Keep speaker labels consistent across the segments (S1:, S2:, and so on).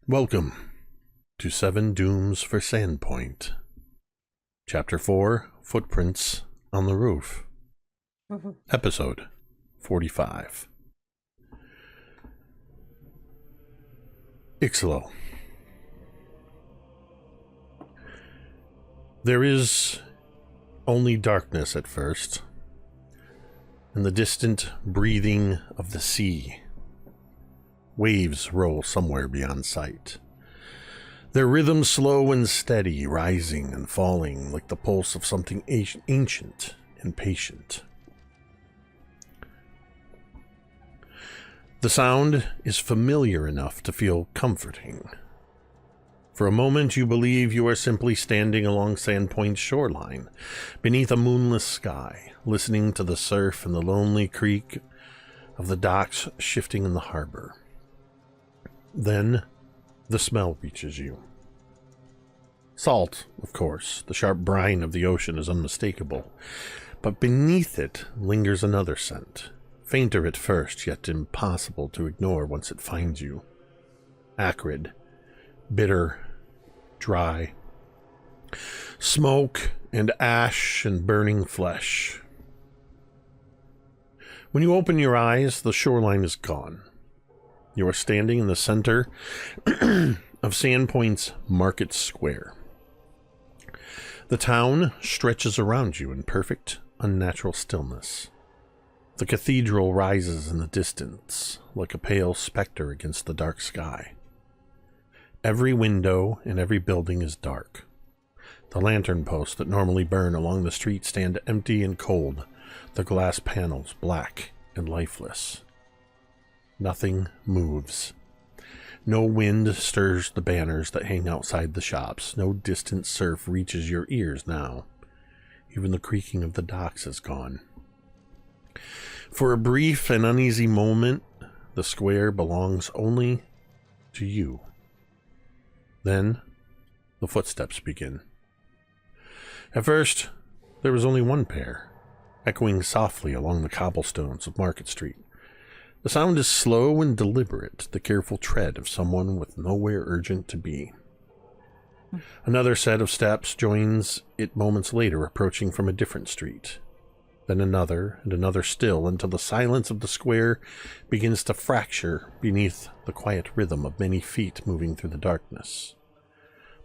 S1: Welcome to 7 Dooms for Sandpoint. Chapter 4, Footprints on the Roof. Episode 45. Icselo. There is only darkness at first, and the distant breathing of the sea. Waves roll somewhere beyond sight, their rhythm slow and steady, rising and falling like the pulse of something ancient and patient. The sound is familiar enough to feel comforting. For a moment you believe you are simply standing along Sandpoint's shoreline, beneath a moonless sky, listening to the surf and the lonely creak of the docks shifting in the harbor. Then, the smell reaches you. Salt, of course. The sharp brine of the ocean is unmistakable. But beneath it lingers another scent. Fainter at first, yet impossible to ignore once it finds you. Acrid, bitter, dry. Smoke and ash and burning flesh. When you open your eyes, the shoreline is gone. You are standing in the center of Sandpoint's Market Square. The town stretches around you in perfect, unnatural stillness. The cathedral rises in the distance, like a pale specter against the dark sky. Every window in every building is dark. The lantern posts that normally burn along the street stand empty and cold, the glass panels black and lifeless. Nothing moves. No wind stirs the banners that hang outside the shops. No distant surf reaches your ears now. Even the creaking of the docks is gone. For a brief and uneasy moment, the square belongs only to you. Then, the footsteps begin. At first, there was only one pair, echoing softly along the cobblestones of Market Street. The sound is slow and deliberate, the careful tread of someone with nowhere urgent to be. Another set of steps joins it moments later, approaching from a different street. Then another, and another still, until the silence of the square begins to fracture beneath the quiet rhythm of many feet moving through the darkness.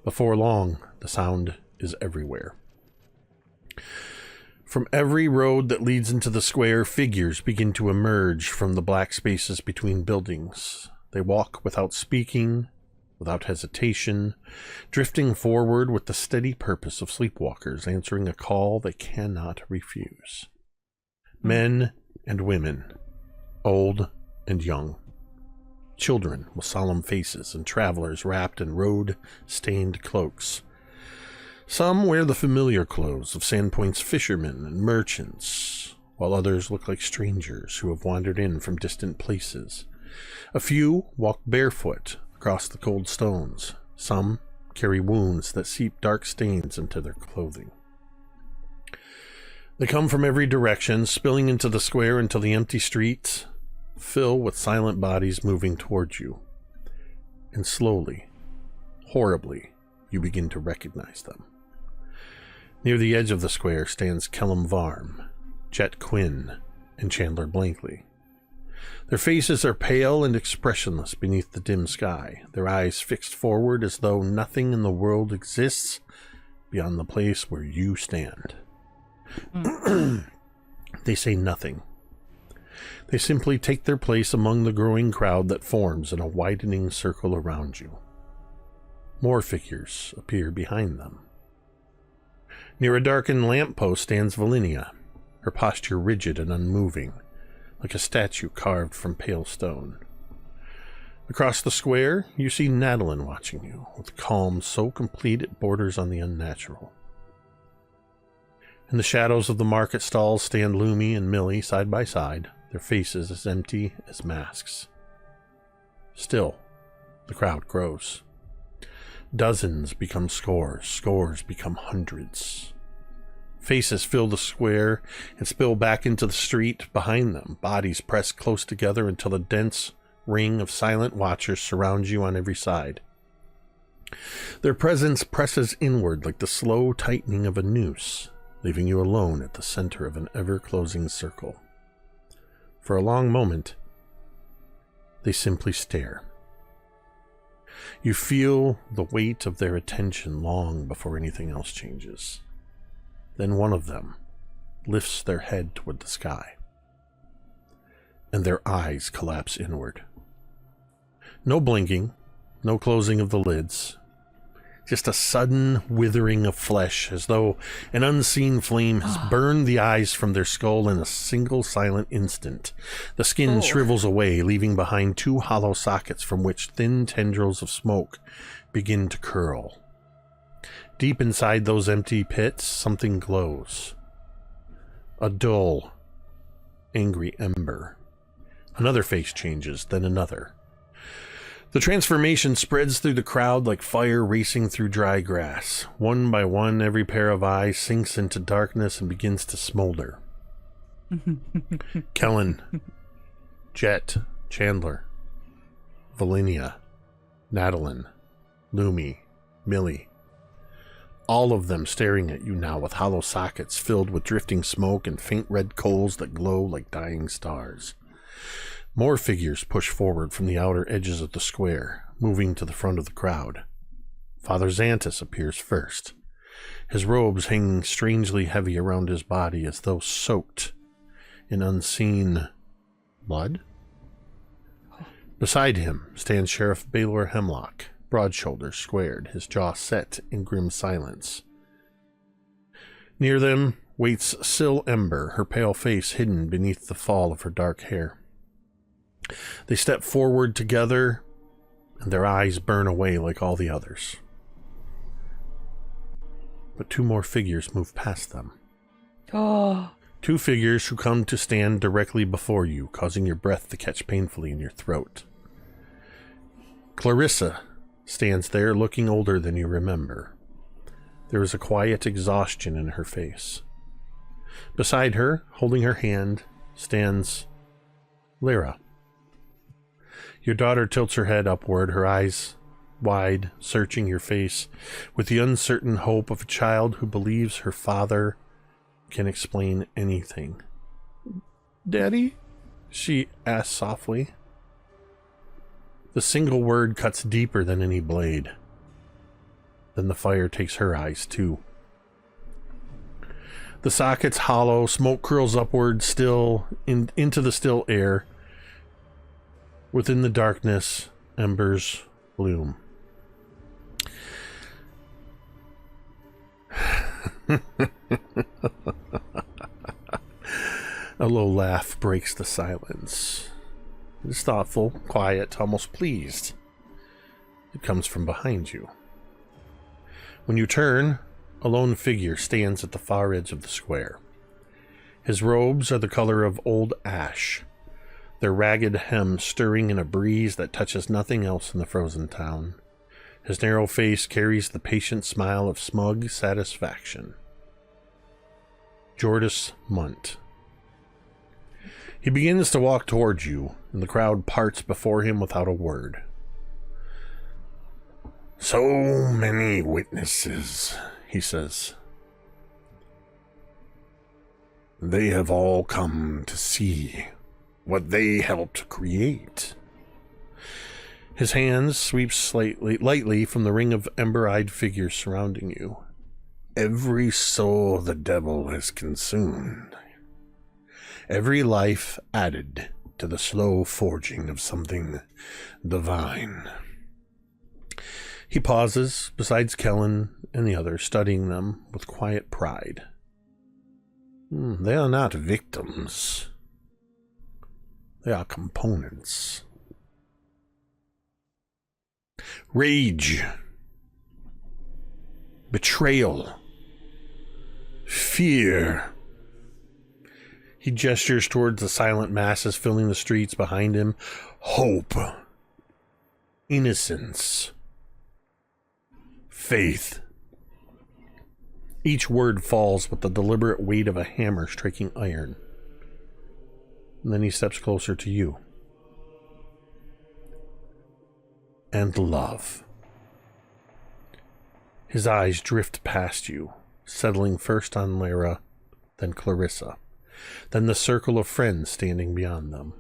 S1: Before long, the sound is everywhere. From every road that leads into the square, figures begin to emerge from the black spaces between buildings. They walk without speaking, without hesitation, drifting forward with the steady purpose of sleepwalkers, answering a call they cannot refuse. Men and women, old and young. Children with solemn faces and travelers wrapped in road-stained cloaks. Some wear the familiar clothes of Sandpoint's fishermen and merchants, while others look like strangers who have wandered in from distant places. A few walk barefoot across the cold stones. Some carry wounds that seep dark stains into their clothing. They come from every direction, spilling into the square until the empty streets fill with silent bodies moving towards you. And slowly, horribly, you begin to recognize them. Near the edge of the square stands Kellum Varm, Jet Quinn, and Chandler Blankley. Their faces are pale and expressionless beneath the dim sky, their eyes fixed forward as though nothing in the world exists beyond the place where you stand. They say nothing. They simply take their place among the growing crowd that forms in a widening circle around you. More figures appear behind them. Near a darkened lamppost stands Velynia, her posture rigid and unmoving, like a statue carved from pale stone. Across the square, you see Natalin watching you, with calm so complete it borders on the unnatural. In the shadows of the market stalls stand Lumi and Millie side by side, their faces as empty as masks. Still, the crowd grows. Dozens become scores, scores become hundreds. Faces fill the square and spill back into the street behind them, bodies pressed close together until a dense ring of silent watchers surrounds you on every side. Their presence presses inward like the slow tightening of a noose, leaving you alone at the center of an ever-closing circle. For a long moment, they simply stare. You feel the weight of their attention long before anything else changes. Then one of them lifts their head toward the sky, and their eyes collapse inward. No blinking, no closing of the lids, just a sudden withering of flesh, as though an unseen flame has burned the eyes from their skull in a single silent instant. The skin shrivels away, leaving behind two hollow sockets from which thin tendrils of smoke begin to curl. Deep inside those empty pits, something glows. A dull, angry ember. Another face changes, then another. The transformation spreads through the crowd like fire racing through dry grass. One by one, every pair of eyes sinks into darkness and begins to smolder. Kellen, Jet, Chandler, Velynia, Natalin, Lumi, Millie. All of them staring at you now with hollow sockets filled with drifting smoke and faint red coals that glow like dying stars. More figures push forward from the outer edges of the square, moving to the front of the crowd. Father Xantus appears first, his robes hanging strangely heavy around his body as though soaked in unseen blood. Beside him stands Sheriff Baylor Hemlock, broad-shouldered, squared, his jaw set in grim silence. Near them waits Syl Ember, her pale face hidden beneath the fall of her dark hair. They step forward together, and their eyes burn away like all the others. But two more figures move past them.
S2: Oh.
S1: Two figures who come to stand directly before you, causing your breath to catch painfully in your throat. Clarissa stands there, looking older than you remember. There is a quiet exhaustion in her face. Beside her, holding her hand, stands Lyra. Your daughter tilts her head upward, her eyes wide, searching your face with the uncertain hope of a child who believes her father can explain anything. "Daddy?" she asks softly. The single word cuts deeper than any blade. Then the fire takes her eyes too. The sockets hollow, smoke curls upward, into the still air. Within the darkness, embers bloom. A low laugh breaks the silence. It is thoughtful, quiet, almost pleased. It comes from behind you. When you turn, a lone figure stands at the far edge of the square. His robes are the color of old ash, their ragged hem stirring in a breeze that touches nothing else in the frozen town. His narrow face carries the patient smile of smug satisfaction. Jordis Munt. He begins to walk towards you, and the crowd parts before him without a word. "So many witnesses," he says. "They have all come to see what they helped create." His hands sweep lightly from the ring of ember-eyed figures surrounding you. "Every soul the devil has consumed. Every life added to the slow forging of something divine." He pauses beside Kellen and the others, studying them with quiet pride. They are not victims. They are components. Rage, betrayal, fear. He gestures towards the silent masses filling the streets behind him. Hope, innocence, faith. Each word falls with the deliberate weight of a hammer striking iron. And then he steps closer to you. And love. His eyes drift past you, settling first on Lyra, then Clarissa, then the circle of friends standing beyond them.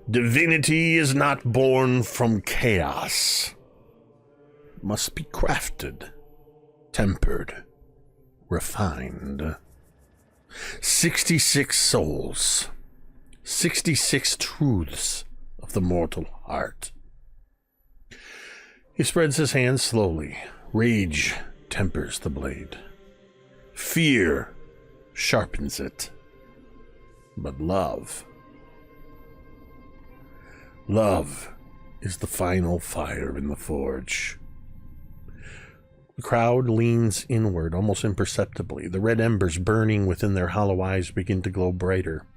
S1: Divinity is not born from chaos. It must be crafted, tempered, refined. 66 souls, 66 truths of the mortal heart. He spreads his hands slowly. Rage tempers the blade. Fear sharpens it. But love is the final fire in the forge. The crowd leans inward almost imperceptibly. The red embers burning within their hollow eyes begin to glow brighter.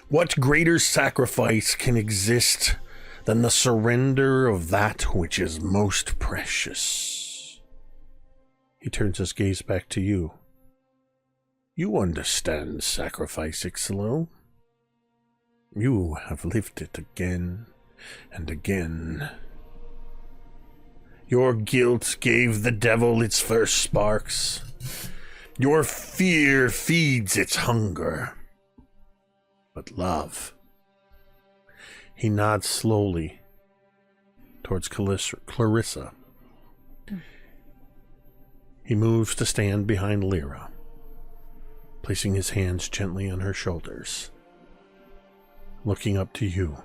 S1: What greater sacrifice can exist than the surrender of that which is most precious? He turns his gaze back to you. You understand sacrifice, Icselo. You have lived it again and again. Your guilt gave the devil its first sparks. Your fear feeds its hunger. But love... He nods slowly towards Clarissa. He moves to stand behind Lyra, placing his hands gently on her shoulders, looking up to you.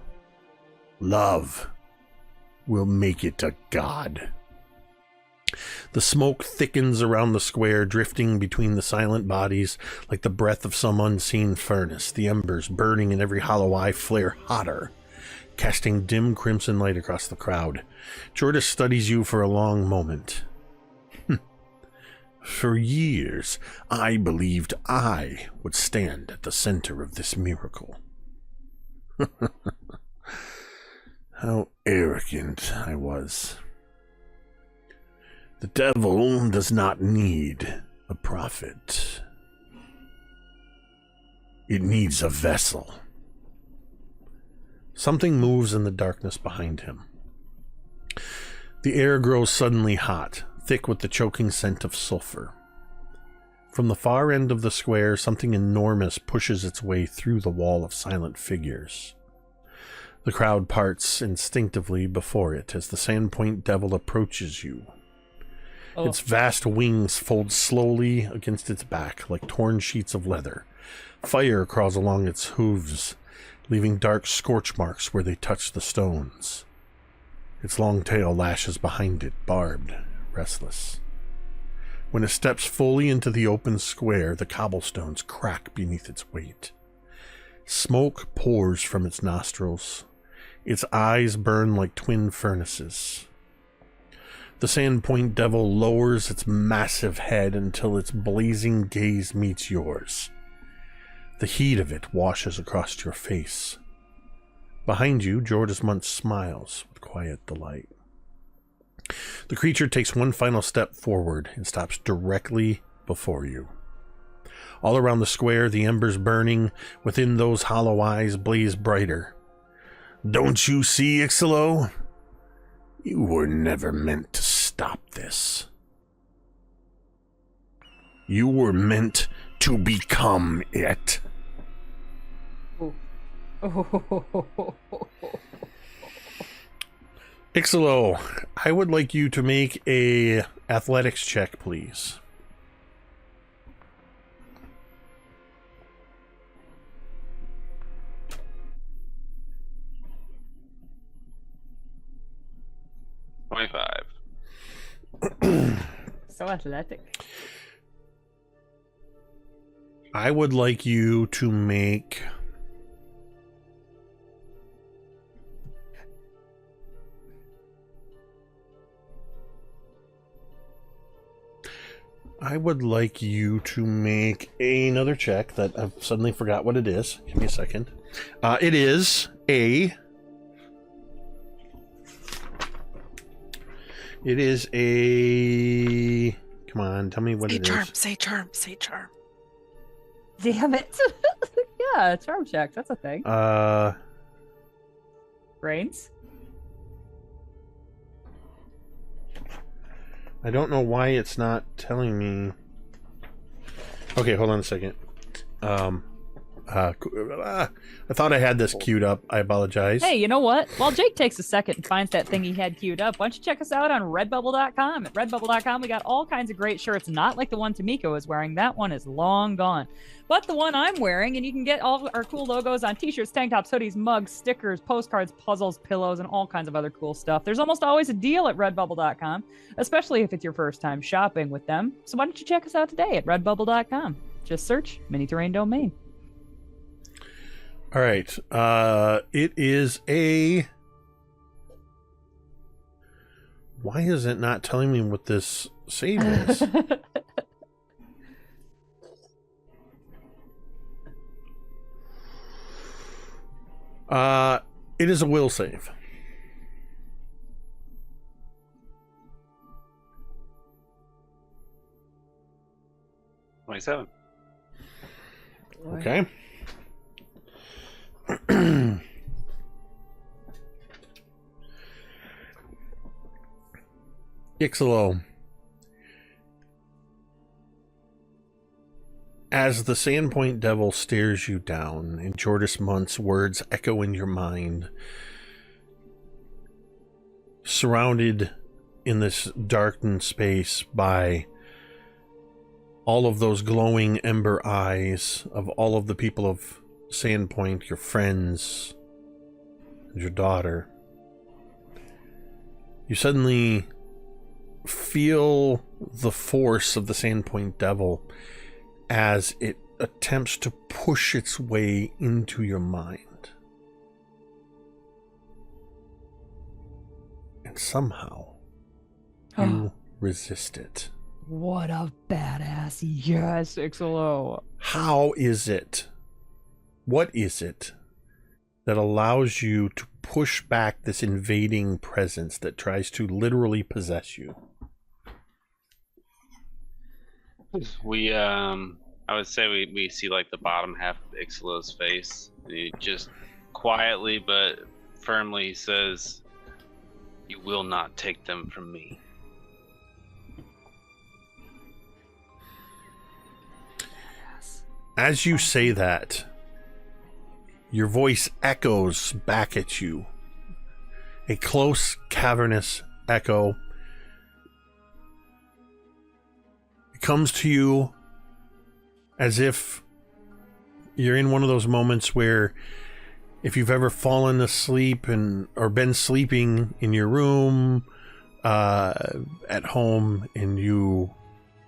S1: Love will make it a god. The smoke thickens around the square, drifting between the silent bodies like the breath of some unseen furnace. The embers burning in every hollow eye flare hotter, casting dim crimson light across the crowd. Jordas studies you for a long moment. For years, I believed I would stand at the center of this miracle. How arrogant I was. The devil does not need a prophet. It needs a vessel. Something moves in the darkness behind him. The air grows suddenly hot, thick with the choking scent of sulfur. From the far end of the square, something enormous pushes its way through the wall of silent figures. The crowd parts instinctively before it as the Sandpoint devil approaches you. Oh. Its vast wings fold slowly against its back like torn sheets of leather. Fire crawls along its hooves, leaving dark scorch marks where they touch the stones. Its long tail lashes behind it, barbed, restless. When it steps fully into the open square, the cobblestones crack beneath its weight. Smoke pours from its nostrils. Its eyes burn like twin furnaces. The Sandpoint devil lowers its massive head until its blazing gaze meets yours. The heat of it washes across your face. Behind you, Jordas Munt smiles with quiet delight. The creature takes one final step forward and stops directly before you. All around the square, the embers burning within those hollow eyes blaze brighter. Don't you see, Icselo? You were never meant to stop this. You were meant to become it. Icselo, I would like you to make a athletics check, please.
S2: So athletic.
S1: I would like you to make... another check that I've suddenly forgot what it is. Give me a second. It is a... Come on, tell me what it is.
S3: Say charm.
S2: Damn it. Yeah, charm check. That's a thing. Brains?
S1: I don't know why it's not telling me. Okay, hold on a second. I thought I had this queued up. I apologize.
S2: Hey, you know what? While Jake takes a second and finds that thing he had queued up, why don't you check us out on redbubble.com? At redbubble.com, we got all kinds of great shirts, not like the one Tamiko is wearing. That one is long gone. But the one I'm wearing, and you can get all our cool logos on t-shirts, tank tops, hoodies, mugs, stickers, postcards, puzzles, pillows, and all kinds of other cool stuff. There's almost always a deal at redbubble.com, especially if it's your first time shopping with them. So why don't you check us out today at redbubble.com? Just search Mini Terrain Domain.
S1: All right. It is a... Why is it not telling me what this save is? It is a will save.
S3: $27.
S1: Okay. Icselo. As the Sandpoint Devil stares you down, and Jordas Munt's words echo in your mind, surrounded in this darkened space by all of those glowing ember eyes of all of the people of Sandpoint, your friends, and your daughter, you suddenly feel the force of the Sandpoint Devil as it attempts to push its way into your mind. And somehow you resist it.
S2: What a badass. Yes, Icselo.
S1: How is it? What is it that allows you to push back this invading presence that tries to literally possess you?
S3: We I would say we see like the bottom half of Icselo's face. He just quietly but firmly says, "You will not take them from me."
S1: As you say that, your voice echoes back at you. A close, cavernous echo. It comes to you as if you're in one of those moments where if you've ever fallen asleep or been sleeping in your room at home, and you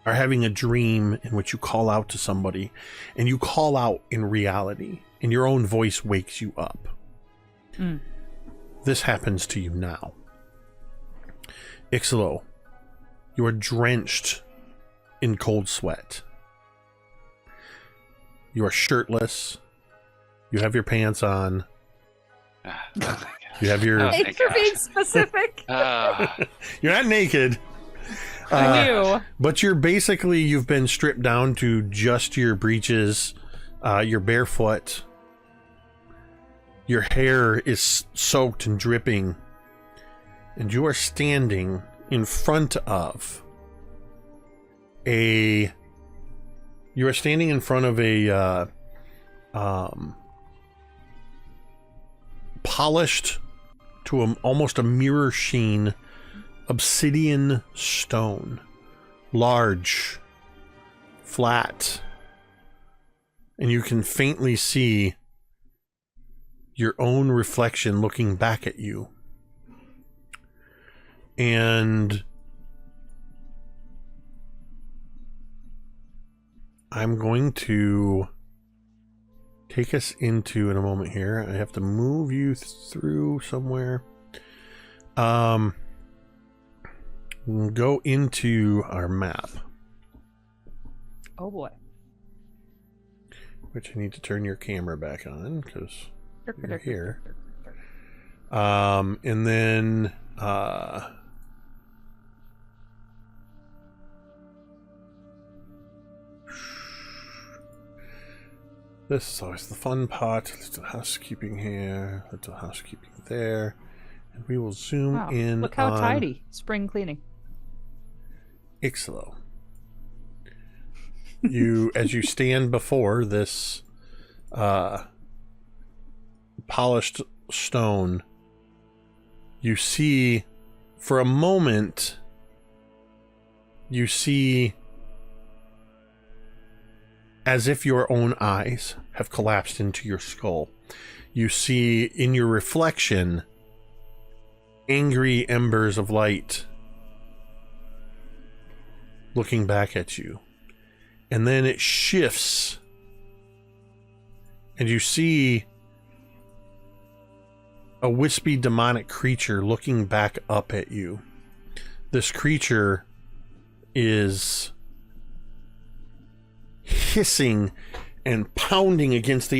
S1: are having a dream in which you call out to somebody, and you call out in reality, and your own voice wakes you up. This happens to you now. Icselo, you are drenched in cold sweat. You are shirtless. You have your pants on. You have your...
S2: Thanks for being specific.
S1: You're not naked.
S2: I knew.
S1: But you've been stripped down to just your breeches. You're barefoot. Your hair is soaked and dripping. And you are standing in front of a polished to almost a mirror sheen obsidian stone. Large, flat, and you can faintly see your own reflection looking back at you. And I'm going to take us into, in a moment here, I have to move you through somewhere. We'll go into our map.
S2: Oh boy.
S1: Which I need to turn your camera back on because you're here. And then this is always the fun part. Little housekeeping here, little housekeeping there. And we will zoom in.
S2: Look how
S1: on...
S2: tidy. Spring cleaning.
S1: Icselo. As you stand before this polished stone, you see, for a moment, you see as if your own eyes have collapsed into your skull. You see in your reflection angry embers of light looking back at you. And then it shifts, and you see a wispy demonic creature looking back up at you. This creature is hissing and pounding against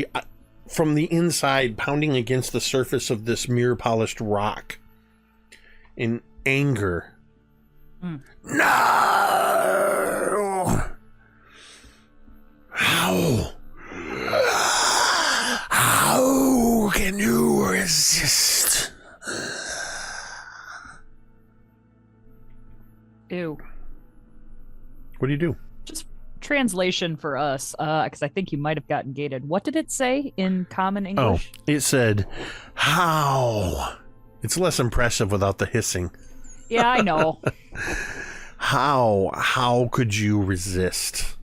S1: from the inside, pounding against the surface of this mirror polished rock in anger. No! How can you resist?
S2: Ew.
S1: What do you do?
S2: Just translation for us, because I think you might have gotten gated. What did it say in common English?
S1: Oh, it said, how? It's less impressive without the hissing.
S2: Yeah, I know.
S1: How could you resist?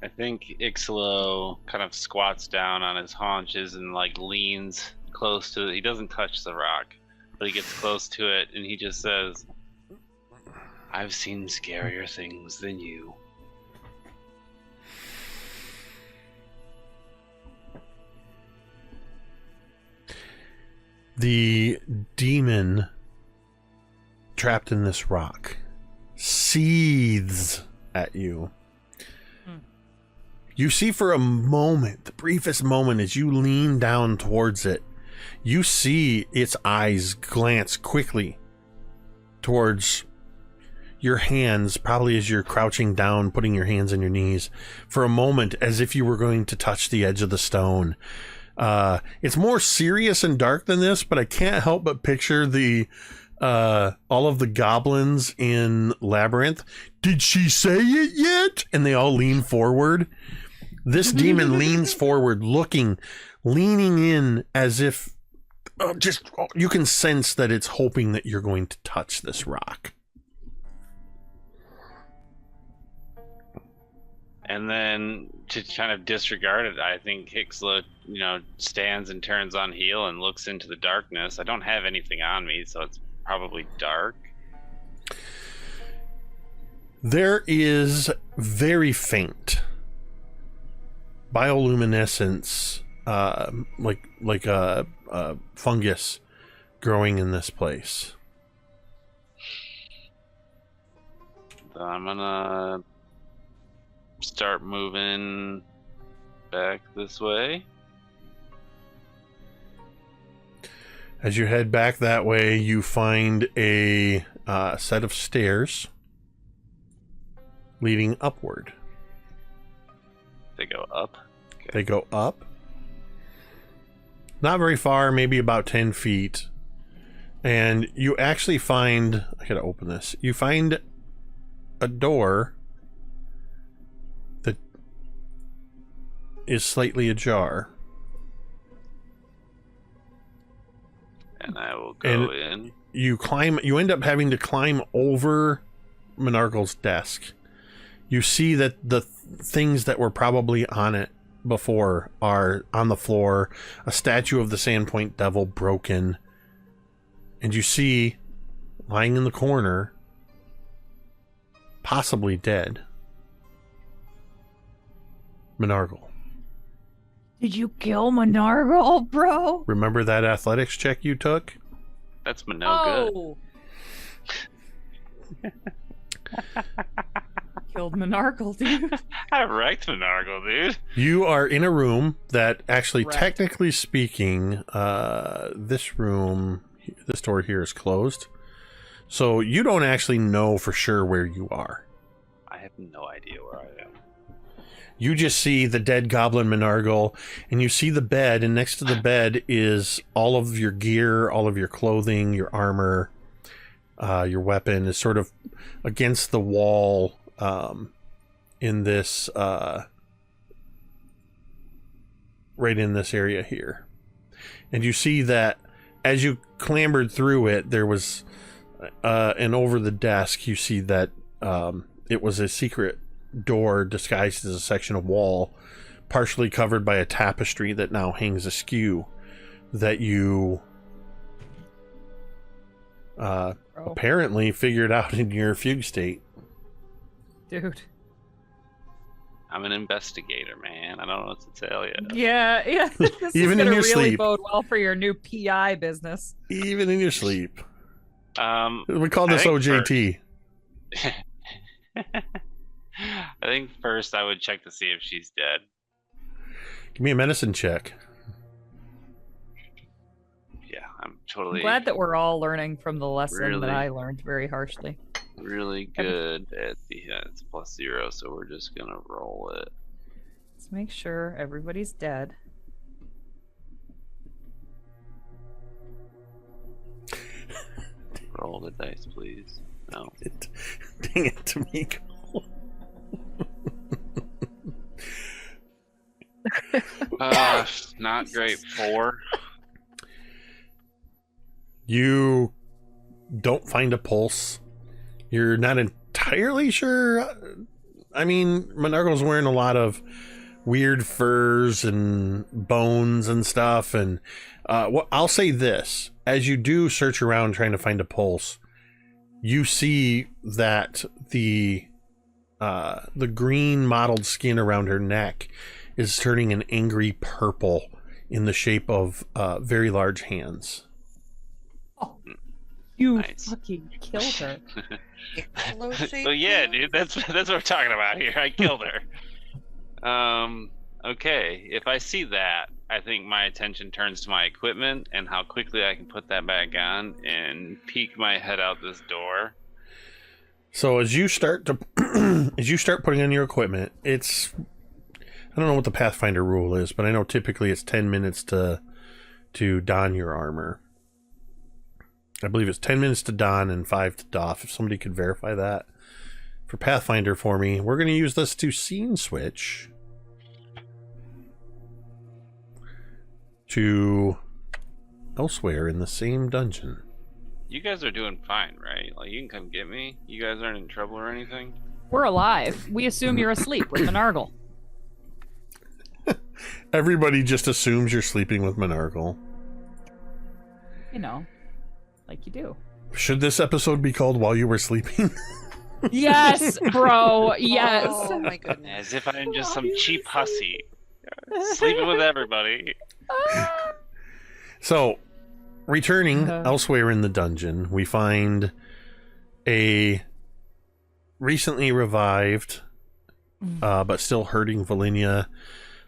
S3: I think Icselo kind of squats down on his haunches and like leans close to it. He doesn't touch the rock, but he gets close to it and he just says, I've seen scarier things than you.
S1: The demon trapped in this rock seethes at you. You see for a moment, the briefest moment, as you lean down towards it, you see its eyes glance quickly towards your hands, probably as you're crouching down, putting your hands on your knees, for a moment, as if you were going to touch the edge of the stone. It's more serious and dark than this, but I can't help but picture all of the goblins in Labyrinth. Did she say it yet? And they all lean forward. This demon leans forward, leaning in as if you can sense that it's hoping that you're going to touch this rock.
S3: And then to kind of disregard it, I think Icselo, stands and turns on heel and looks into the darkness. I don't have anything on me, so it's probably dark.
S1: There is very faint bioluminescence, like a fungus growing in this place.
S3: I'm gonna start moving back this way.
S1: As you head back that way, you find a set of stairs leading upward.
S3: They go up? Okay.
S1: They go up. Not very far, maybe about 10 feet. And you actually find... I gotta open this. You find a door that is slightly ajar.
S3: And I will go in.
S1: You end up having to climb over Menargle's desk. You see that the things that were probably on it before are on the floor. A statue of the Sandpoint devil broken. And you see, lying in the corner, possibly dead, Menargle.
S2: Did you kill Menargle, bro?
S1: Remember that athletics check you took?
S3: That's no good.
S2: Killed Menargle, dude.
S3: I wrecked Menargle, dude.
S1: You are in a room that actually,
S2: Right.
S1: technically speaking, this door here is closed. So you don't actually know for sure where you are.
S3: I have no idea where I am.
S1: You just see the dead goblin Menargle, and you see the bed, and next to the bed is all of your gear, all of your clothing, your armor. Your weapon is sort of against the wall in this right in this area here. And you see that as you clambered through it, there was and over the desk you see that it was a secret door disguised as a section of wall, partially covered by a tapestry that now hangs askew, that you apparently figured out in your fugue state.
S2: Dude.
S3: I'm an investigator, man. I don't know what to tell you.
S2: Yeah. This
S1: Even
S2: is
S1: in
S2: gonna
S1: your
S2: really
S1: sleep.
S2: bode well for your new PI business.
S1: Even in your sleep. We call
S3: I
S1: this
S3: think
S1: OJT.
S3: I think first I would check to see if she's dead.
S1: Give me a medicine check.
S3: Yeah, I'm totally
S2: I'm glad that we're all learning from the lesson
S3: Really?
S2: that I learned very harshly.
S3: really good at the it's +0, so we're just gonna roll it.
S2: Let's make sure everybody's dead.
S3: Roll the dice, please. No.
S1: Dang it, Tamiko.
S3: Not great. 4.
S1: You don't find a pulse. You're not entirely sure. I mean, Monargo's wearing a lot of weird furs and bones and stuff. And I'll say this. As you do search around trying to find a pulse, you see that the green mottled skin around her neck is turning an angry purple in the shape of very large hands.
S2: Oh, you
S3: Nice.
S2: fucking killed her.
S3: So yeah, dude, that's what we're talking about here. I killed her. Okay, if I see that, I think my attention turns to my equipment and how quickly I can put that back on and peek my head out this door.
S1: So as you start putting on your equipment, I don't know what the Pathfinder rule is, but I know typically it's 10 minutes to don your armor. I believe it's 10 minutes to don and 5 to doff. If somebody could verify that for Pathfinder for me. We're going to use this to scene switch to elsewhere in the same dungeon.
S3: You guys are doing fine, right? Like, you can come get me. You guys aren't in trouble or anything?
S2: We're alive. We assume you're asleep with Monargle.
S1: Everybody just assumes you're sleeping with Monargle.
S2: You know, like you do.
S1: Should this episode be called While You Were Sleeping?
S2: Yes, bro. Yes.
S4: Oh my goodness.
S3: As if I'm just some cheap hussy. Sleeping with everybody.
S1: So, returning elsewhere in the dungeon, we find a recently revived, but still hurting Velynia,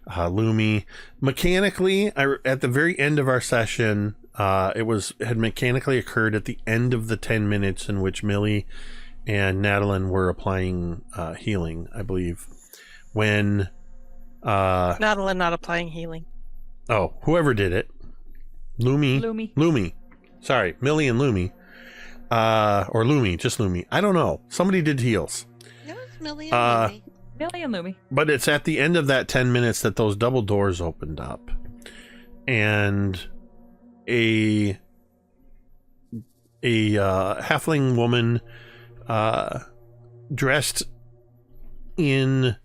S1: Lumi. Mechanically, at the very end of our session, it had mechanically occurred at the end of the 10 minutes in which Millie and Natalin were applying healing, I believe. When
S4: Natalin not applying healing.
S1: oh, whoever did it, Lumi. Sorry, Millie and Lumi, or Lumi, just Lumi. I don't know. Somebody did heals.
S4: It was Millie and Lumi.
S2: Millie and Lumi.
S1: But it's at the end of that 10 minutes that those double doors opened up, and a halfling woman dressed in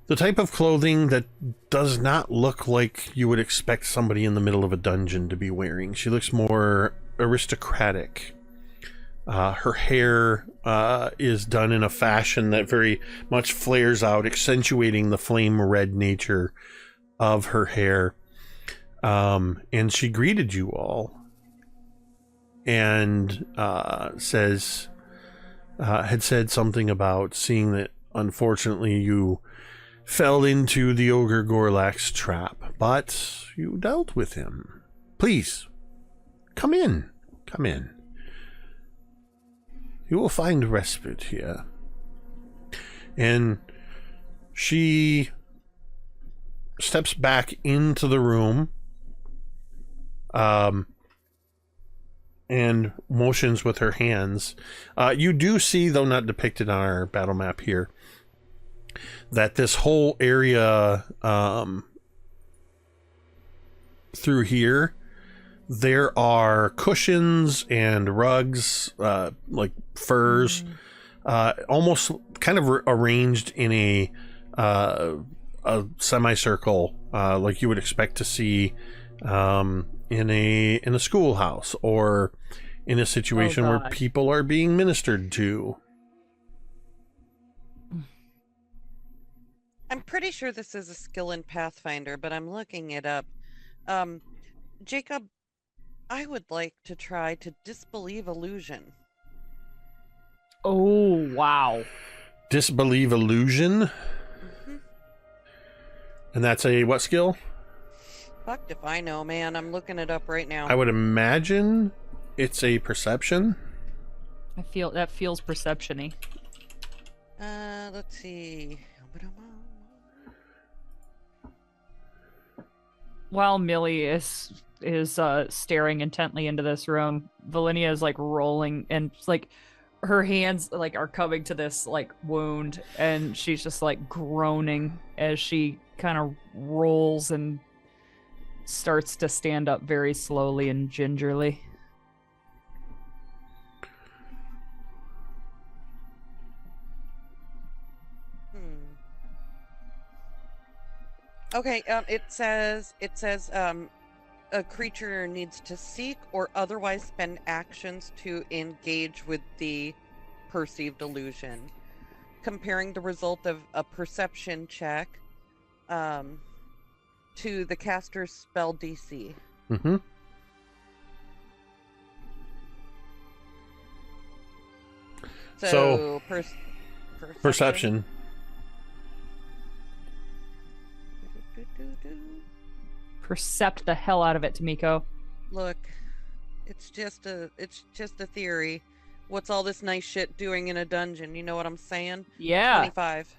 S1: the type of clothing that does not look like you would expect somebody in the middle of a dungeon to be wearing. She looks more aristocratic. Her hair is done in a fashion that very much flares out, accentuating the flame red nature of her hair. And she greeted you all and had said something about seeing that unfortunately you fell into the ogre Gorlak's trap, but you dealt with him. Please, come in. You will find respite here. And she steps back into the room, and motions with her hands. You do see, though not depicted on our battle map here, that this whole area through here, there are cushions and rugs, like furs, almost kind of arranged in a semicircle, like you would expect to see in a schoolhouse or in a situation where people are being ministered to.
S4: I'm pretty sure this is a skill in Pathfinder, but I'm looking it up. Jacob, I would like to try to disbelieve illusion.
S2: Oh, wow.
S1: Disbelieve illusion?
S4: Mm-hmm.
S1: And that's a what skill?
S4: Fucked if I know, man. I'm looking it up right now.
S1: I would imagine it's a perception.
S2: That feels perception-y.
S4: Let's see.
S2: While Millie is staring intently into this room, Velynia is like rolling, and like her hands like are coming to this like wound, and she's just like groaning as she kind of rolls and starts to stand up very slowly and gingerly.
S4: Okay, it says a creature needs to seek or otherwise spend actions to engage with the perceived illusion. Comparing the result of a perception check to the caster's spell DC.
S1: Mm-hmm. So perception.
S2: Percept the hell out of it, Tamiko.
S4: Look, it's just a theory. What's all this nice shit doing in a dungeon? You know what I'm saying?
S2: Yeah.
S4: 25.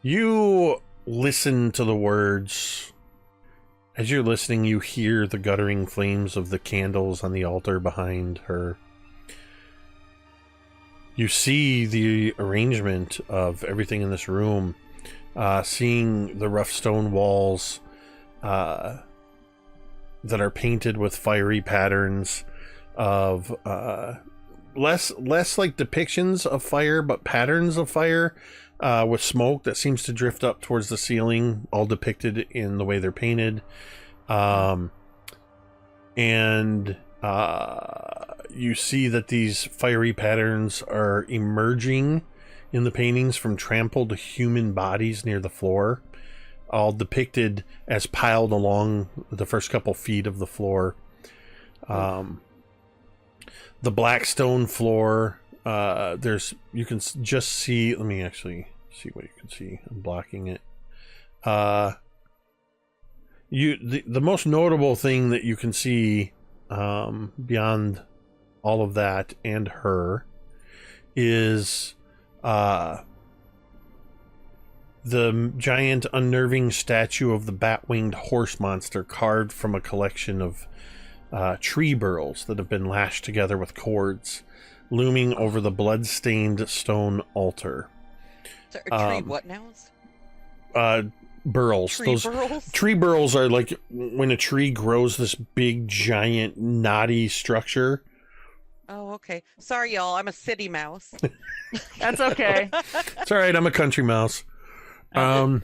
S1: You listen to the words. As you're listening, you hear the guttering flames of the candles on the altar behind her. You see the arrangement of everything in this room. Seeing the rough stone walls that are painted with fiery patterns of less like depictions of fire, but patterns of fire with smoke that seems to drift up towards the ceiling, all depicted in the way they're painted. And you see that these fiery patterns are emerging in the paintings from trampled human bodies near the floor, all depicted as piled along the first couple feet of the floor. The black stone floor, you can just see, let me actually see what you can see. I'm blocking it. The most notable thing that you can see beyond all of that and her is the giant unnerving statue of the bat-winged horse monster carved from a collection of tree burls that have been lashed together with cords, looming over the blood-stained stone altar.
S4: So, tree what now?
S1: Burls.
S4: Burls?
S1: Tree burls are like when a tree grows this big, giant, knotty structure.
S4: Oh, okay. Sorry, y'all. I'm a city mouse.
S2: That's okay.
S1: It's all right. I'm a country mouse. Well,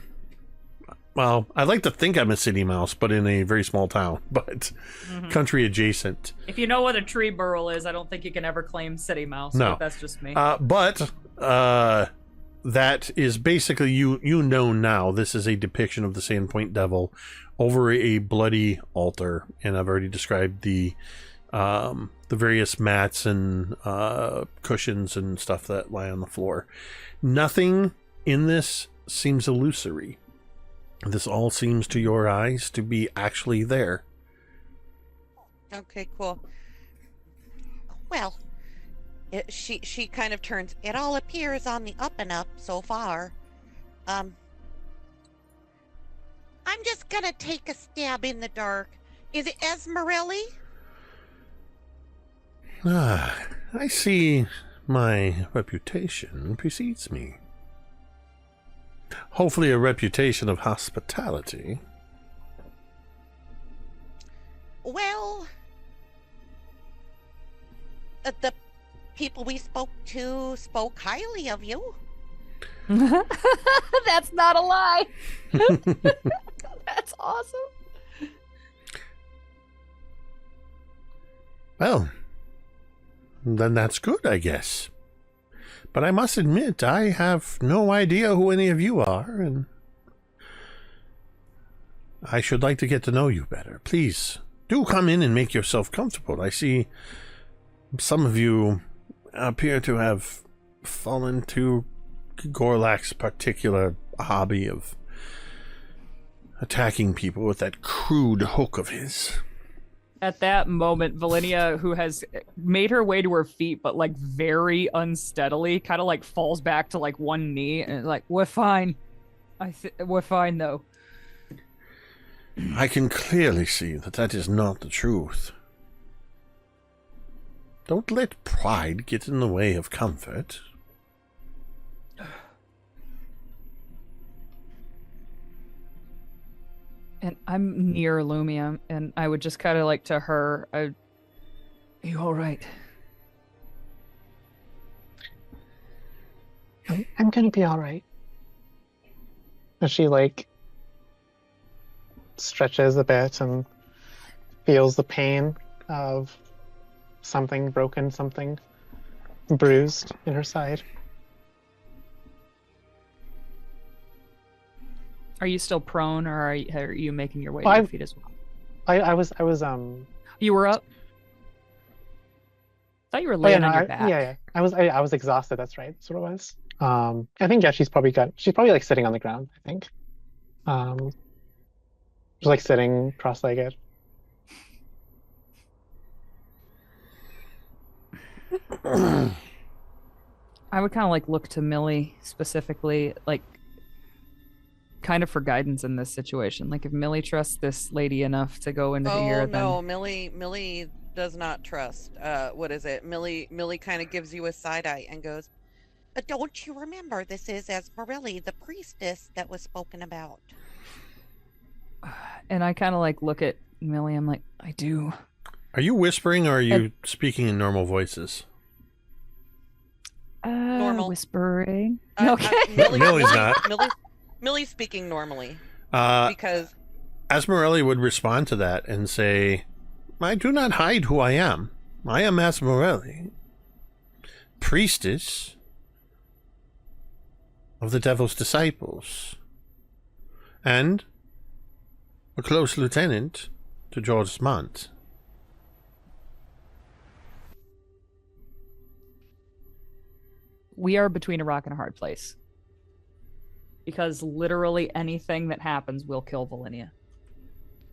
S1: I like to think I'm a city mouse, but in a very small town, but country adjacent.
S2: If you know what a tree burl is, I don't think you can ever claim city mouse.
S1: No.
S2: But that's just me.
S1: But that is basically, you know now, this is a depiction of the Sandpoint Devil over a bloody altar, and I've already described the various mats and cushions and stuff that lie on the floor. Nothing in this seems illusory. This all seems to your eyes to be actually there.
S4: Okay, cool. Well, she kind of turns. It all appears on the up and up so far. I'm just gonna take a stab in the dark Is it Esmerelli?
S1: Ah, I see my reputation precedes me. Hopefully a reputation of hospitality.
S4: Well, the people we spoke to spoke highly of you.
S2: That's not a lie. That's awesome.
S1: Well, then that's good, I guess. But I must admit, I have no idea who any of you are, and I should like to get to know you better. Please, do come in and make yourself comfortable. I see some of you appear to have fallen to Gorlak's particular hobby of attacking people with that crude hook of his.
S2: At that moment, Velynia, who has made her way to her feet, but like very unsteadily, kind of like falls back to like one knee and like, we're fine. We're fine though.
S1: I can clearly see that that is not the truth. Don't let pride get in the way of comfort.
S2: And I'm near Lumi, and I would just kind of like to her, are you all right?
S5: I'm gonna be all right. And she like stretches a bit and feels the pain of something broken, something bruised in her side.
S2: Are you still prone, or are you making your way
S5: Well,
S2: to your feet as well?
S5: I was
S2: You were up? I thought you were laying on your back.
S5: yeah. I was exhausted, that's right. That's what it was. I think she's probably like sitting on the ground, I think. Just like sitting cross-legged.
S2: I would kind of like look to Millie specifically, like kind of for guidance in this situation. Like if Millie trusts this lady enough to go into here, then...
S4: no, Millie does not trust. What is it? Millie kind of gives you a side eye and goes, "Don't you remember? This is Esmerelli, the priestess that was spoken about."
S2: And I kind of like look at Millie. I'm like, I do.
S1: Are you whispering or are you speaking in normal voices?
S4: Normal.
S2: Whispering.
S4: Okay.
S1: Millie's not.
S4: Millie's speaking normally.
S1: Because Esmerelli would respond to that and say, I do not hide who I am. I am Esmerelli, priestess of the Devil's Disciples, and a close lieutenant to George Mont.
S2: We are between a rock and a hard place. Because literally anything that happens will kill Velynia.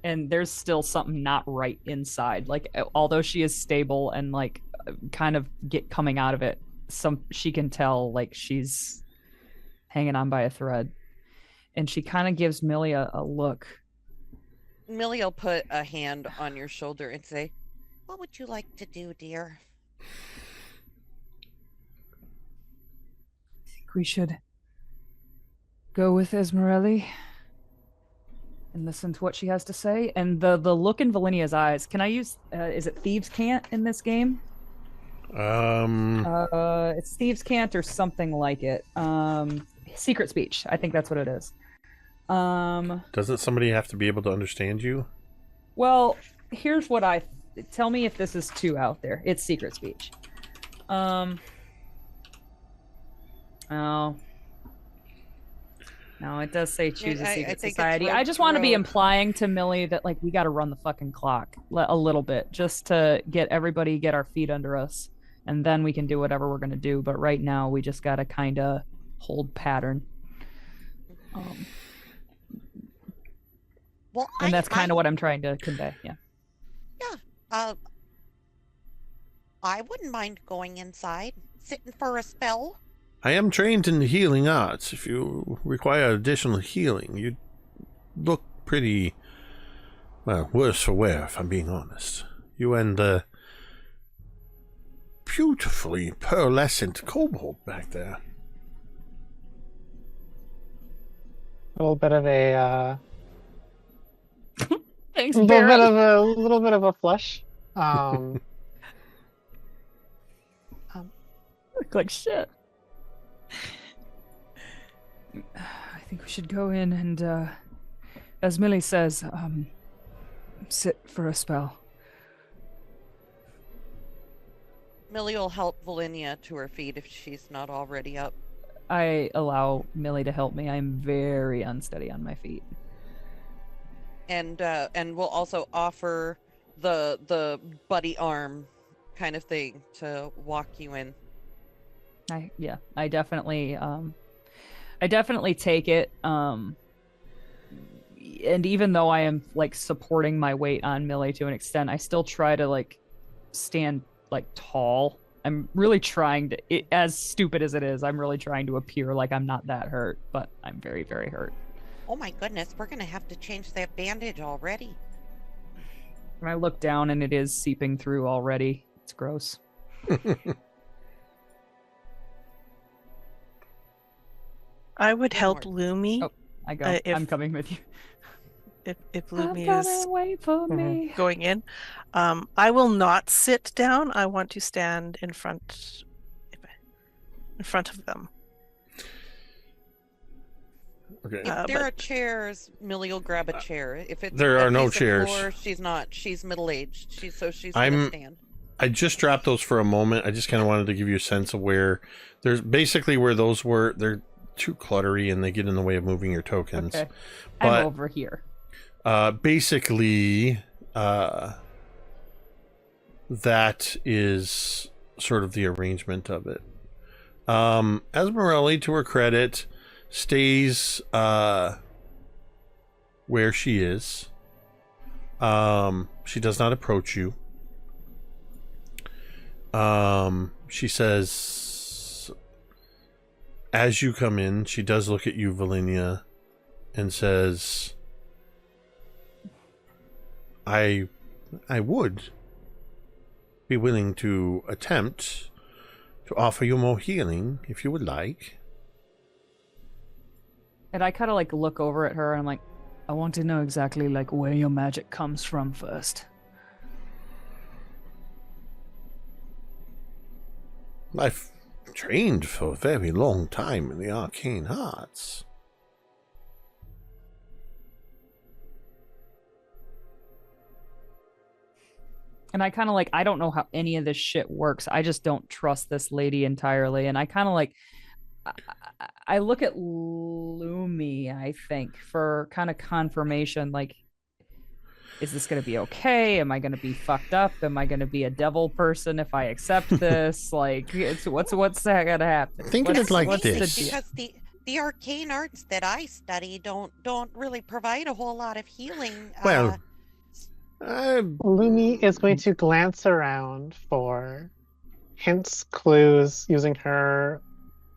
S2: And there's still something not right inside. Like, although she is stable and like kind of coming out of it, she can tell like she's hanging on by a thread. And she kind of gives Millie a look.
S4: Millie will put a hand on your shoulder and say, "What would you like to do, dear?"
S2: I think we should go with Esmerelli and listen to what she has to say. And the look in Velynia's eyes, can I use is it Thieves' Cant in this game? It's Thieves' Cant or something like it. Secret Speech, I think that's what it is.
S1: Doesn't somebody have to be able to understand you?
S2: Well, here's what tell me if this is too out there. It's Secret Speech. No, it does say choose a secret society. I just want to be implying to Millie that like we got to run the fucking clock a little bit just to get our feet under us, and then we can do whatever we're gonna do. But right now we just gotta kind of hold pattern.
S4: Well,
S2: and that's kind of what I'm trying to convey. Yeah.
S4: Yeah. I wouldn't mind going inside, sitting for a spell.
S1: I am trained in the healing arts. If you require additional healing, you look pretty Well, worse for wear, if I'm being honest. You and the beautifully pearlescent kobold back there.
S5: A little bit of a
S2: Thanks,
S5: little
S2: Barry.
S5: bit of a flush.
S2: Look like shit. I think we should go in and, as Millie says, sit for a spell.
S4: Millie will help Velynia to her feet if she's not already up.
S2: I allow Millie to help me. I'm very unsteady on my feet.
S4: And we'll also offer the buddy arm kind of thing to walk you in.
S2: I definitely take it. And even though I am like supporting my weight on Millie to an extent, I still try to like stand like tall. I'm really trying to, as stupid as it is, I'm really trying to appear like I'm not that hurt, but I'm very, very hurt.
S4: Oh my goodness, we're gonna have to change that bandage already.
S2: And I look down and it is seeping through already. It's gross.
S6: I would
S4: Good
S6: help
S4: lord.
S6: Lumi
S2: Oh, I go.
S6: if-
S2: I'm coming with you.
S6: if
S2: I'm
S6: Lumi
S2: gonna
S6: is
S2: wait for me.
S6: going in. I will not sit down. I want to stand in front of them.
S1: Okay.
S4: If there are chairs, Millie will grab a chair. If it's
S1: There
S4: a
S1: are no
S4: piece of
S1: chairs.
S4: floor, she's not. She's middle-aged. She's gonna
S1: I'm-
S4: stand.
S1: I just dropped those for a moment. I just kind of wanted to give you a sense of where there's basically where those were. They're too cluttery and they get in the way of moving your tokens.
S2: Okay.
S1: But
S2: I'm over here.
S1: basically, that is sort of the arrangement of it. Esmeralda, to her credit, stays where she is. She does not approach you. She says, as you come in, she does look at you, Velynia, and says, I would be willing to attempt to offer you more healing if you would like.
S2: And I kind of like look over at her and I'm like, I want to know exactly like where your magic comes from first.
S1: I've trained for a very long time in the arcane arts.
S2: And I kind of like, I don't know how any of this shit works. I just don't trust this lady entirely. And I kind of like, I look at Lumi, I think, for kind of confirmation. Like, is this going to be okay? Am I going to be fucked up? Am I going to be a devil person if I accept this? Like, what's that going to happen?
S1: Think of it like
S2: what's the
S1: this.
S2: deal?
S4: Because the arcane arts that I study don't really provide a whole lot of healing.
S1: Well,
S5: Lumi is going to glance around for hints, clues, using her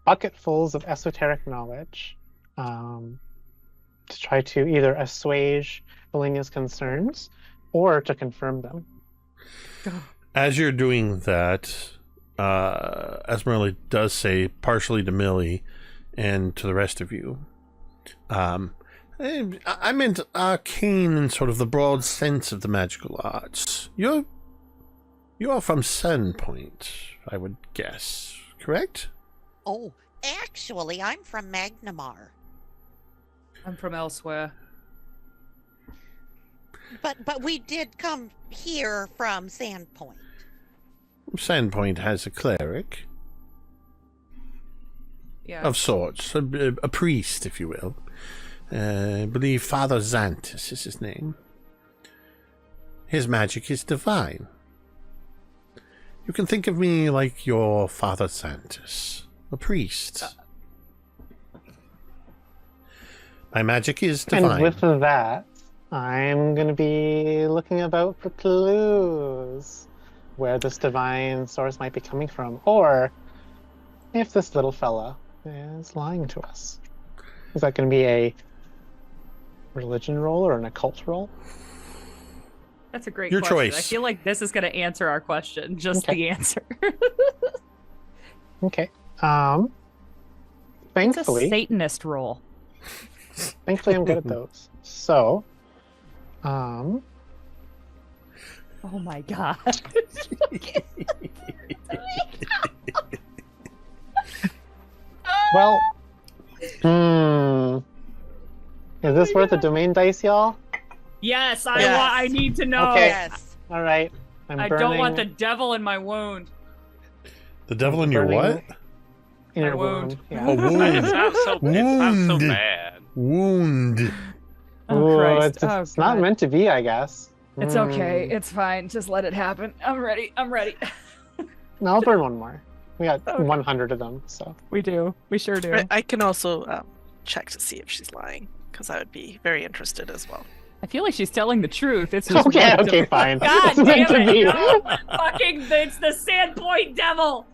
S5: bucketfuls of esoteric knowledge to try to either assuage Velynia's concerns or to confirm them.
S1: as you're doing that, Esmeralda does say, partially to Millie and to the rest of you, I meant arcane in sort of the broad sense of the magical arts. You are from Sandpoint, I would guess, correct?
S4: Oh, actually, I'm from Magnamar.
S2: I'm from elsewhere.
S4: But we did come here from Sandpoint.
S1: Sandpoint has a cleric
S2: Yeah.
S1: of sorts, a priest, if you will. I believe Father Xantus is his name. His magic is divine. You can think of me like your Father Xantus, a priest. My magic is divine.
S5: And with that, I'm going to be looking about for clues where this divine source might be coming from, or if this little fella is lying to us. Is that going to be a religion roll or an occult roll?
S2: That's a great
S1: Your
S2: question.
S1: choice.
S2: I feel like this is going to answer our question. Just
S5: Okay.
S2: the answer.
S5: Okay.
S2: It's a
S5: Thankfully,
S2: Satanist role.
S5: I'm good at those. So,
S2: Oh my god.
S5: well, is this worth a domain dice, y'all?
S2: Yes,
S6: Yes.
S2: I need to know.
S5: Okay.
S4: Yes.
S5: All right. I'm
S2: I
S5: burning
S2: don't want the devil in my wound.
S1: The devil in your
S5: burning
S1: what?
S5: in your
S2: My wound.
S5: wound. Yeah.
S1: A wound.
S3: It's not so. It's not so
S1: Wound.
S3: bad.
S1: Wound.
S2: Oh,
S5: Ooh,
S2: Christ.
S5: it's not
S2: God.
S5: meant to be, I guess.
S2: It's okay. It's fine. Just let it happen. I'm ready.
S5: No, I'll burn one more. We got
S2: Okay.
S5: 100 of them, so.
S2: We do. We sure do.
S6: I can also check to see if she's lying, because I would be very interested as well.
S2: I feel like she's telling the truth. It's just
S5: Okay,
S2: random.
S5: okay, fine.
S2: God
S5: It's meant
S2: damn
S5: to
S2: it!
S5: be.
S2: No, it's the Sandpoint devil.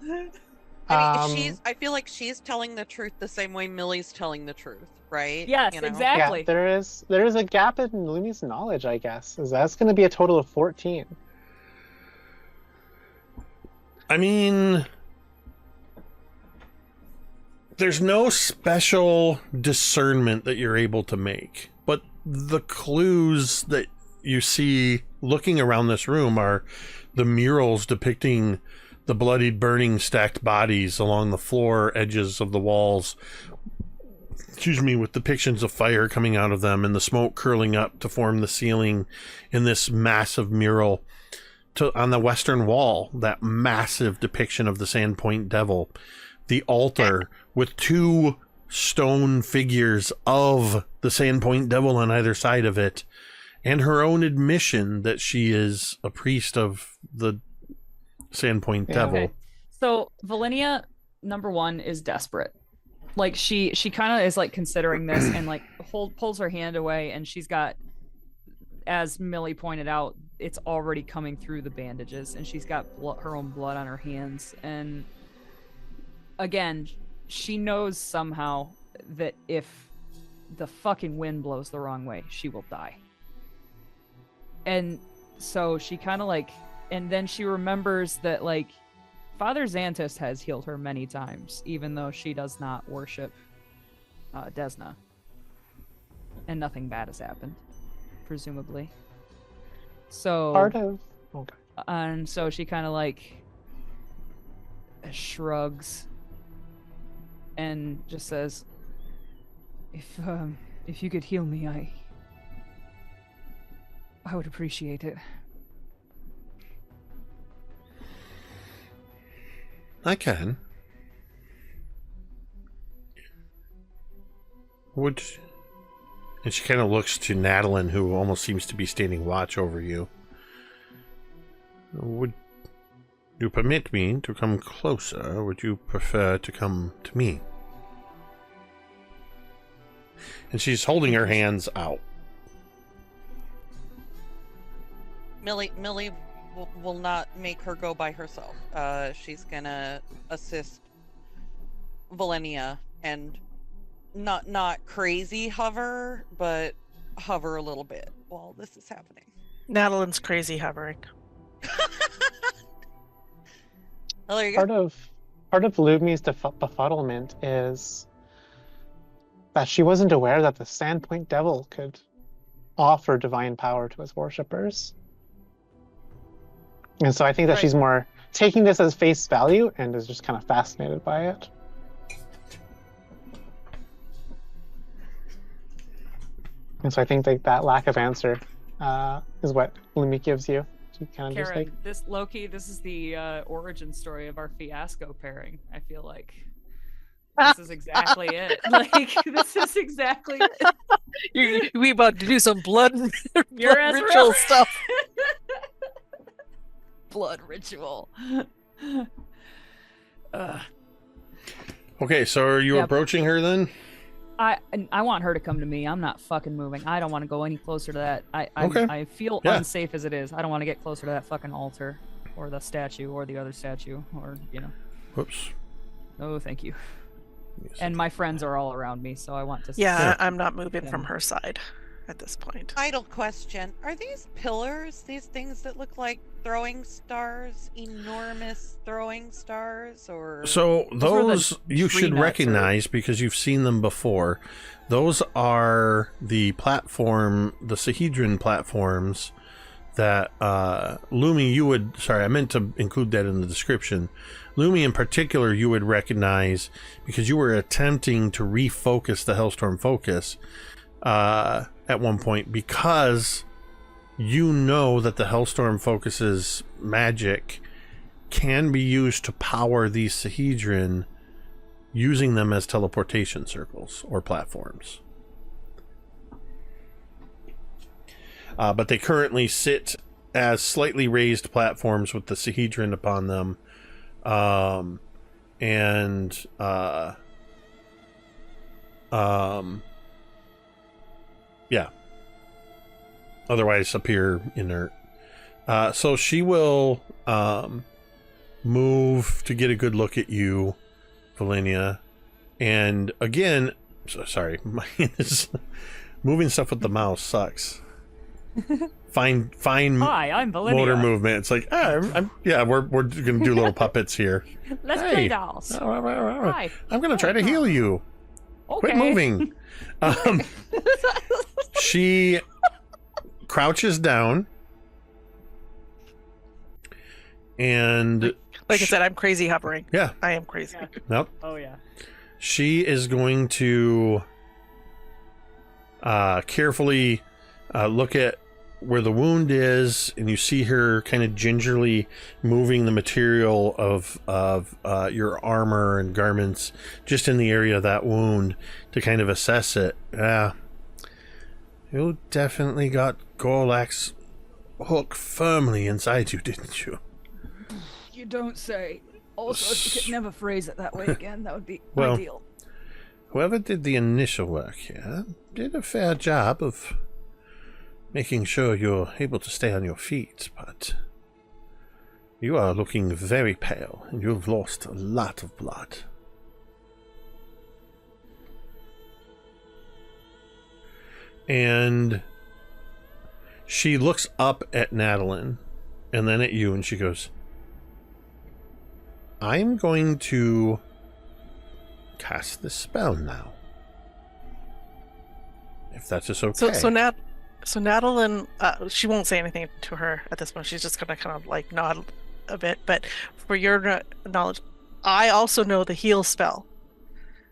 S4: I mean, I feel like she's telling the truth the same way Millie's telling the truth, right?
S2: Yes,
S4: You know?
S2: exactly.
S5: Yeah, there is a gap in Lumi's knowledge, I guess. That's going to be a total of 14.
S1: I mean, there's no special discernment that you're able to make, but the clues that you see looking around this room are the murals depicting the bloodied, burning, stacked bodies along the floor edges of the walls. Excuse me, with depictions of fire coming out of them and the smoke curling up to form the ceiling in this massive mural. On the western wall, that massive depiction of the Sandpoint Devil. The altar with 2 stone figures of the Sandpoint Devil on either side of it. And her own admission that she is a priest of the Sandpoint Devil.
S2: Okay. So Velynia, number one, is desperate. Like she kind of is like considering this and like pulls her hand away, and she's got, as Millie pointed out, it's already coming through the bandages, and she's got her own blood on her hands. And again, she knows somehow that if the fucking wind blows the wrong way, she will die. And so she kind of like, and then she remembers that like Father Xantus has healed her many times, even though she does not worship Desna. And nothing bad has happened, presumably. So
S5: Part of. Okay.
S2: and so she kind of like shrugs and just says, if you could heal me, I would appreciate it.
S1: I can. Would... And she kind of looks to Natalin, who almost seems to be standing watch over you. Would you permit me to come closer? Would you prefer to come to me? And she's holding her hands out.
S4: Millie will not make her go by herself. She's gonna assist Velynia and not crazy hover, but hover a little bit while this is happening.
S6: Natalin's crazy hovering.
S4: Oh, there you go.
S5: Part of Lumi's befuddlement is that she wasn't aware that the Sandpoint Devil could offer divine power to his worshippers. And so I think that
S2: Right.
S5: she's more taking this as face value and is just kind of fascinated by it. And so I think that lack of answer is what Lumi gives you. To kind of just
S2: Kaeryn,
S5: like,
S2: this Loki, this is the origin story of our fiasco pairing. I feel like this is exactly it. Like this is exactly it.
S6: We about to do some blood,
S2: You're
S6: blood
S2: Ezreal.
S6: ritual stuff.
S2: Blood ritual.
S1: Okay, so are you
S2: Yep.
S1: approaching her then?
S2: I want her to come to me. I'm not fucking moving. I don't want to go any closer to that.
S1: Okay.
S2: I feel
S1: Yeah.
S2: unsafe as it is. I don't want to get closer to that fucking altar or the statue or the other statue or
S1: Whoops.
S2: No, thank you. And my friends are all around me, so I want to.
S6: Yeah,
S1: Yeah.
S6: I'm not moving from
S2: Yeah.
S6: her side. at this point.
S4: Idle question. Are these pillars, these things that look like throwing stars, enormous throwing stars, or...
S1: So
S2: Those were the
S1: those you
S2: tree
S1: should
S2: nuts,
S1: recognize because you've seen them before. Those are the Sahedron platforms that Lumi, you would... Sorry, I meant to include that in the description. Lumi in particular you would recognize because you were attempting to refocus the Hellstorm focus at one point, because you know that the Hellstorm focus's magic can be used to power these Sahedron, using them as teleportation circles or platforms. But they currently sit as slightly raised platforms with the Sahedron upon them. Yeah. Otherwise appear inert. So she will move to get a good look at you, Velynia. And again, sorry, moving stuff with the mouse sucks. Fine.
S2: Hi, I'm Velynia.
S1: Motor movement. It's like, we're gonna do little puppets here.
S2: Let's
S1: Hey.
S2: play dolls. Hi.
S1: I'm gonna try to heal you.
S2: Okay.
S1: Quit moving. She crouches down and
S6: Like I said, I'm crazy hovering.
S1: yeah,
S6: I am crazy.
S2: Yeah.
S1: nope.
S2: Oh yeah.
S1: She is going to carefully look at where the wound is, and you see her kind of gingerly moving the material of your armor and garments just in the area of that wound to kind of assess it. Yeah, you definitely got Gorlak's hook firmly inside you, didn't you?
S2: You don't say. Also, if you could never phrase it that way again, that would be
S1: Well,
S2: ideal.
S1: Whoever did the initial work here did a fair job of making sure you're able to stay on your feet, but you are looking very pale, and you've lost a lot of blood. And she looks up at Natalin, and then at you, and she goes, I'm going to cast this spell now. If that's just okay.
S6: So Natalin, she won't say anything to her at this point. She's just gonna kind of like nod a bit. But for your knowledge, I also know the heal spell.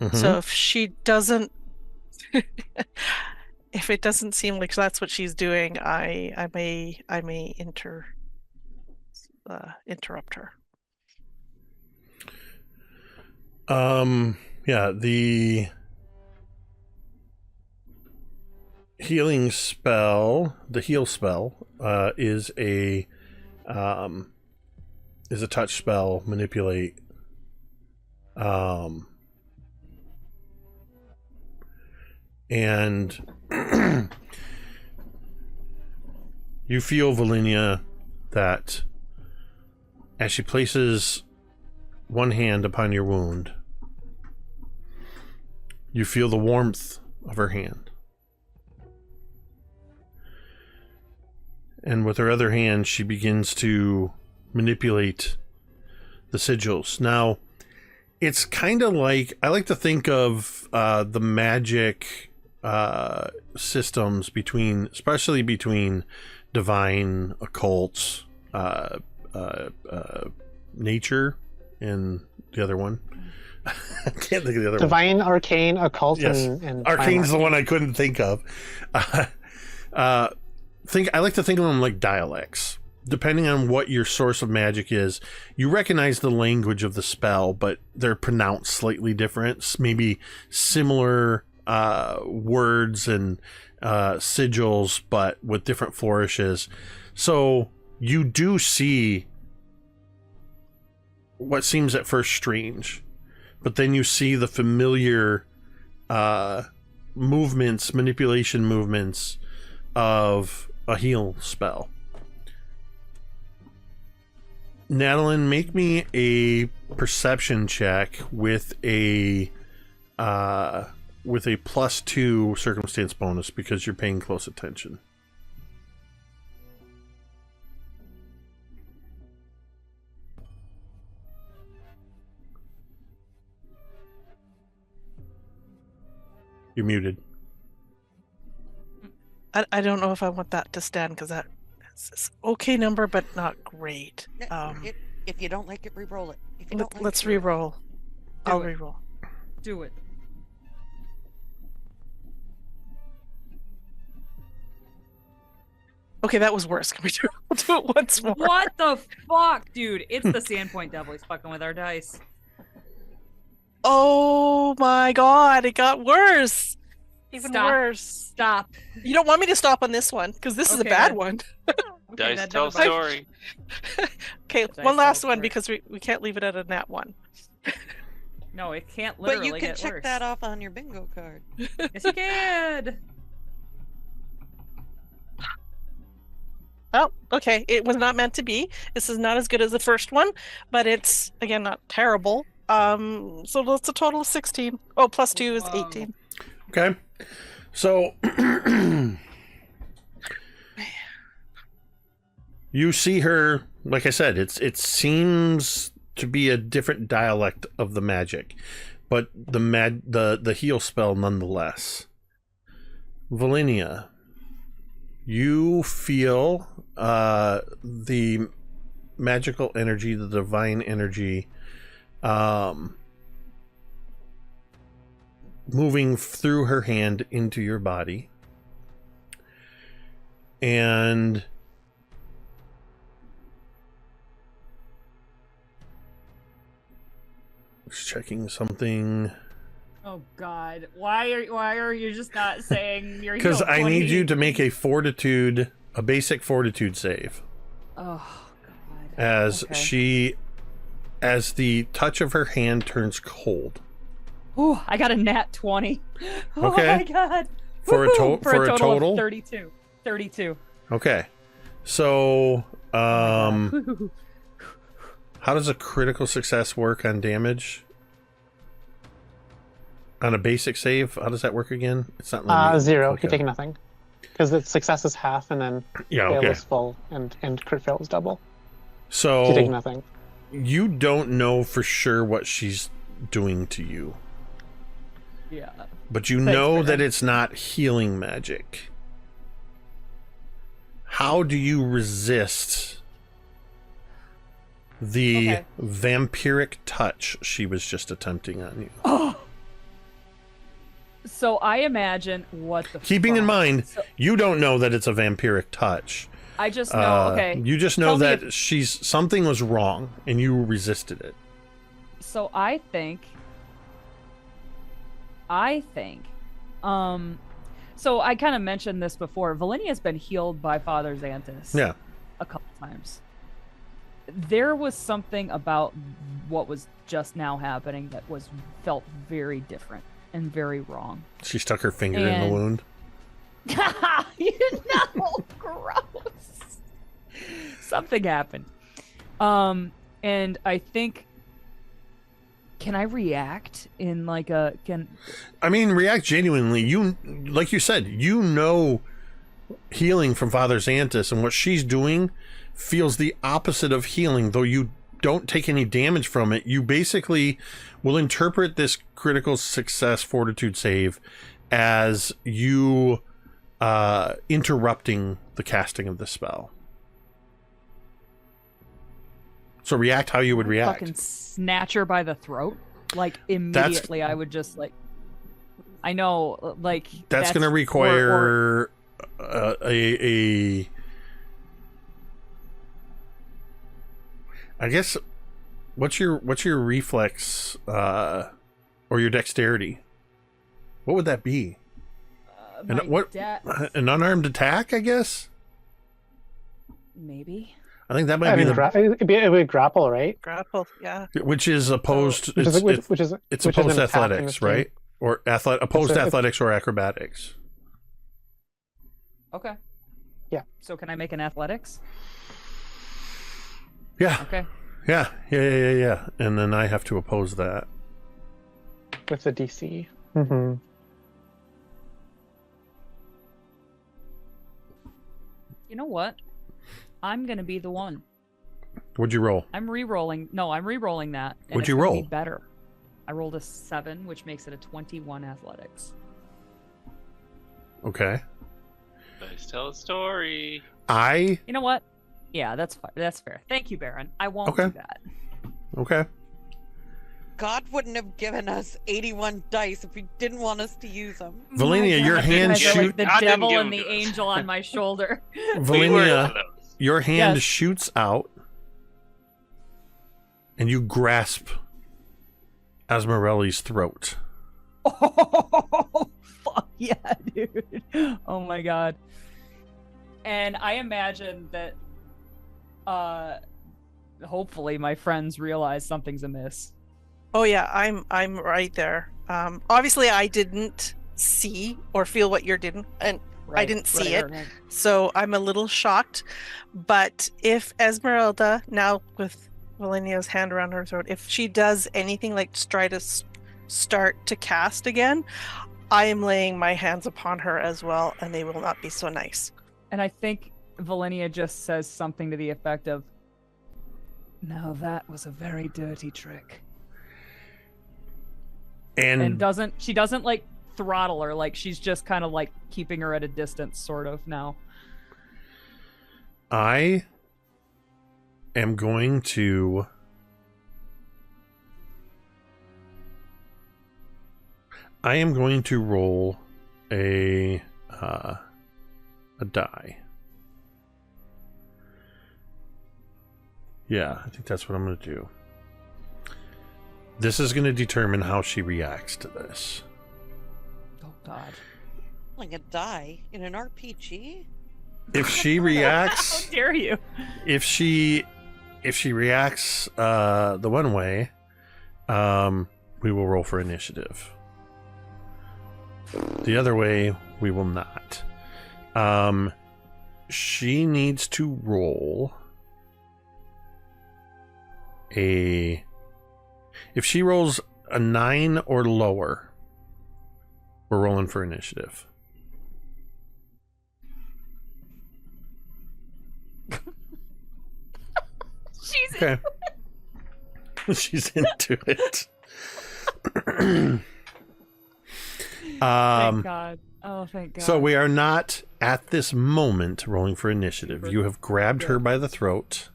S1: Mhm.
S6: So if she doesn't, if it doesn't seem like that's what she's doing, I may interrupt her.
S1: Yeah, the healing spell, the heal spell, is a touch spell, manipulate. And you feel, Velynia, that as she places one hand upon your wound, you feel the warmth of her hand. And with her other hand, she begins to manipulate the sigils. Now, it's kind of like, I like to think of the magic systems between, especially between divine, occult, nature, and the other one. I can't think of the other one.
S5: Divine, arcane, occult,
S1: Yes.
S5: and
S1: Arcane's the
S5: primal.
S1: one I couldn't think of. I like to think of them like dialects. Depending on what your source of magic is, you recognize the language of the spell, but they're pronounced slightly different. Maybe similar words and sigils, but with different flourishes. So you do see what seems at first strange, but then you see the familiar manipulation movements of a heal spell. Natalin, make me a perception check with a with a +2 circumstance bonus because you're paying close attention. You're muted.
S6: I don't know if I want that to stand because that is an okay number, but not great.
S4: If you don't like it, re-roll it. If you don't like
S6: Let's
S4: it, re-roll
S6: re-roll. I'll
S2: it.
S6: re-roll.
S2: Do it.
S6: Okay, that was worse. Can we do it once more?
S2: What the fuck, dude? It's the Sandpoint devil. He's fucking with our dice.
S6: Oh my god, it got worse. Even
S2: Stop.
S6: worse.
S2: Stop.
S6: You don't want me to stop on this one because this is a
S2: Okay,
S6: bad
S2: then.
S6: one.
S3: Dice
S2: that
S3: tell
S2: never mind.
S3: story.
S6: Okay,
S2: Dice
S6: one last
S2: tell
S6: one
S2: story.
S6: because we can't leave it at a nat 1.
S2: No, it can't
S4: But
S2: literally
S4: you can
S2: get
S4: check
S2: worse.
S4: that off on your bingo card.
S2: Yes, you can.
S6: Oh, okay. It was not meant to be. This is not as good as the first one, but it's again not terrible. So that's a total of 16. Oh, plus 2 is
S2: Whoa.
S6: 18.
S1: Okay. So you see her, like I said, it seems to be a different dialect of the magic, but the heal spell nonetheless. Velynia, you feel the magical energy, the divine energy, moving through her hand into your body. And just checking something.
S2: Oh God! Why are you just not saying your?
S1: Because
S2: heal
S1: I need
S2: 20?
S1: you to make a basic fortitude save.
S2: Oh God!
S1: As as the touch of her hand turns cold.
S2: Ooh, I got a nat 20. Oh
S1: Okay.
S2: my God!
S1: For a
S2: Woohoo!
S1: for a total
S2: of 32. 32.
S1: Okay. So,
S2: Oh my God.
S1: how does a critical success work on damage? On a basic save, how does that work again? It's not letting me
S5: 0.
S1: click
S5: You
S1: on
S5: take
S1: it.
S5: nothing. Because the success is half, and then
S1: Yeah,
S5: fail
S1: okay.
S5: is full, and crit fail is double.
S1: So
S5: You take nothing.
S1: you don't know for sure what she's doing to you,
S2: Yeah.
S1: but you
S2: Thanks,
S1: know
S2: man.
S1: that it's not healing magic. How do you resist the
S2: Okay.
S1: vampiric touch she was just attempting on you?
S2: Oh. So I imagine what the.
S1: Keeping in
S2: fuck?
S1: mind,
S2: So
S1: you don't know that it's a vampiric touch.
S2: I just know. Okay.
S1: You just know
S2: Tell me
S1: that
S2: if-
S1: something was wrong and you resisted it.
S2: So I think. So I kind of mentioned this before. Velynia's been healed by Father Xanthus.
S1: Yeah.
S2: A couple times. There was something about what was just now happening that felt very different and very wrong.
S1: She stuck her finger in the
S2: And-
S1: wound.
S2: Gross. Something happened. And I think. Can I react in like a
S1: I mean, react genuinely. You, like you said, you know healing from Father Xanthus, and what she's doing feels the opposite of healing, though you don't take any damage from it. You basically will interpret this critical success fortitude save as you interrupting the casting of the spell. So react how you would react.
S2: fucking snatch her by the throat? Like immediately, I would just like. I know, like
S1: That's going to require a. I guess, what's your reflex or your dexterity? What would that be?
S2: my
S1: what
S2: dad-
S1: an unarmed attack? I guess.
S2: maybe.
S1: I think that might
S5: I
S1: be
S5: mean, it'd be grapple, right?
S6: Grapple, yeah.
S1: which is opposed.
S5: Which is
S1: it's
S5: which is
S1: it's
S5: which is an
S1: opposed
S5: attack in
S1: athletics,
S5: this game.
S1: right? Or opposed
S5: It's
S1: athletics or acrobatics.
S2: Okay.
S5: Yeah.
S2: So can I make an athletics?
S1: Yeah,
S2: Okay.
S1: yeah. And then I have to oppose that.
S5: With the DC. Mm-hmm.
S2: You know what? I'm gonna be the one.
S1: What'd you roll?
S2: I'm re-rolling. No, I'm re-rolling that. And
S1: What'd
S2: it's
S1: you
S2: gonna
S1: roll?
S2: Be better. I rolled a 7, which makes it a 21 athletics.
S1: Okay.
S3: Let's tell a story.
S1: You
S2: know what? Yeah, that's fine. That's fair. Thank you, Baron. I won't
S1: Okay.
S2: do that.
S1: Okay.
S4: God wouldn't have given us 81 dice if he didn't want us to use them.
S1: Velynia, your hand
S2: You guys are like
S1: shoot.
S2: the
S3: I didn't
S2: devil
S3: give
S2: and
S3: them
S2: the
S3: to us.
S2: angel on my shoulder.
S3: We were
S1: Velynia,
S3: those.
S1: your hand
S2: Yes.
S1: shoots out, and you grasp Asmarelli's throat.
S2: Oh, fuck yeah, dude. Oh my god. And I imagine that hopefully my friends realize something's amiss.
S6: Oh yeah, I'm right there. Obviously I didn't see or feel what you didn't, and I didn't see it.
S2: Right.
S6: So I'm a little shocked. But if Esmeralda, now with Velynia's hand around her throat, if she does anything like try to start to cast again, I am laying my hands upon her as well, and they will not be so nice.
S2: And I think Velynia just says something to the effect of, "Now that was a very dirty trick." And she doesn't like throttle her, like she's just kind of like keeping her at a distance sort of now.
S1: I am going to roll a die. Yeah, I think that's what I'm going to do. This is going to determine how she reacts to this.
S2: Oh god.
S4: Like a die in an RPG?
S1: If she reacts,
S2: How dare you?
S1: if she reacts the one way, we will roll for initiative. The other way, we will not. She needs to roll if she rolls a 9 or lower, we're rolling for initiative.
S2: She's
S1: Okay. She's into it.
S2: Thank God. Oh, thank God.
S1: So we are not at this moment rolling for initiative. You have grabbed her by the throat.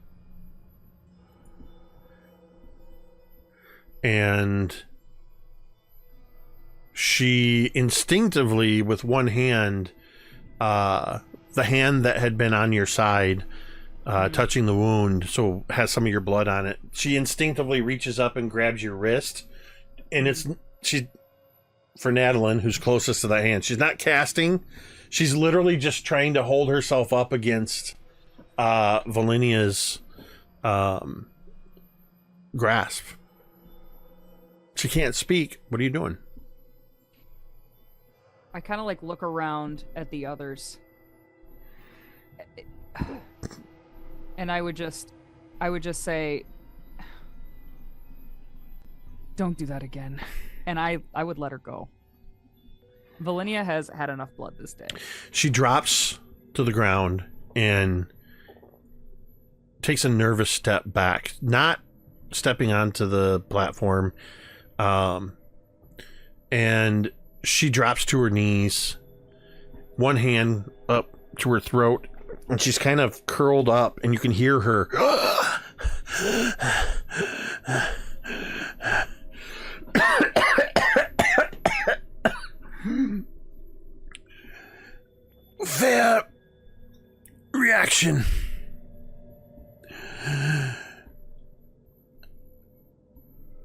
S1: And she instinctively, with one hand, the hand that had been on your side, touching the wound, so has some of your blood on it, she instinctively reaches up and grabs your wrist. And she's for Natalin, who's closest to the hand. She's not casting. She's literally just trying to hold herself up against Velynia's grasp. She can't speak. What are you doing?
S2: I kind of like look around at the others. And I would just say, "Don't do that again." And I would let her go. Velynia has had enough blood this day.
S1: She drops to the ground and takes a nervous step back, not stepping onto the platform. And she drops to her knees, one hand up to her throat, and she's kind of curled up, and you can hear her. Fair reaction.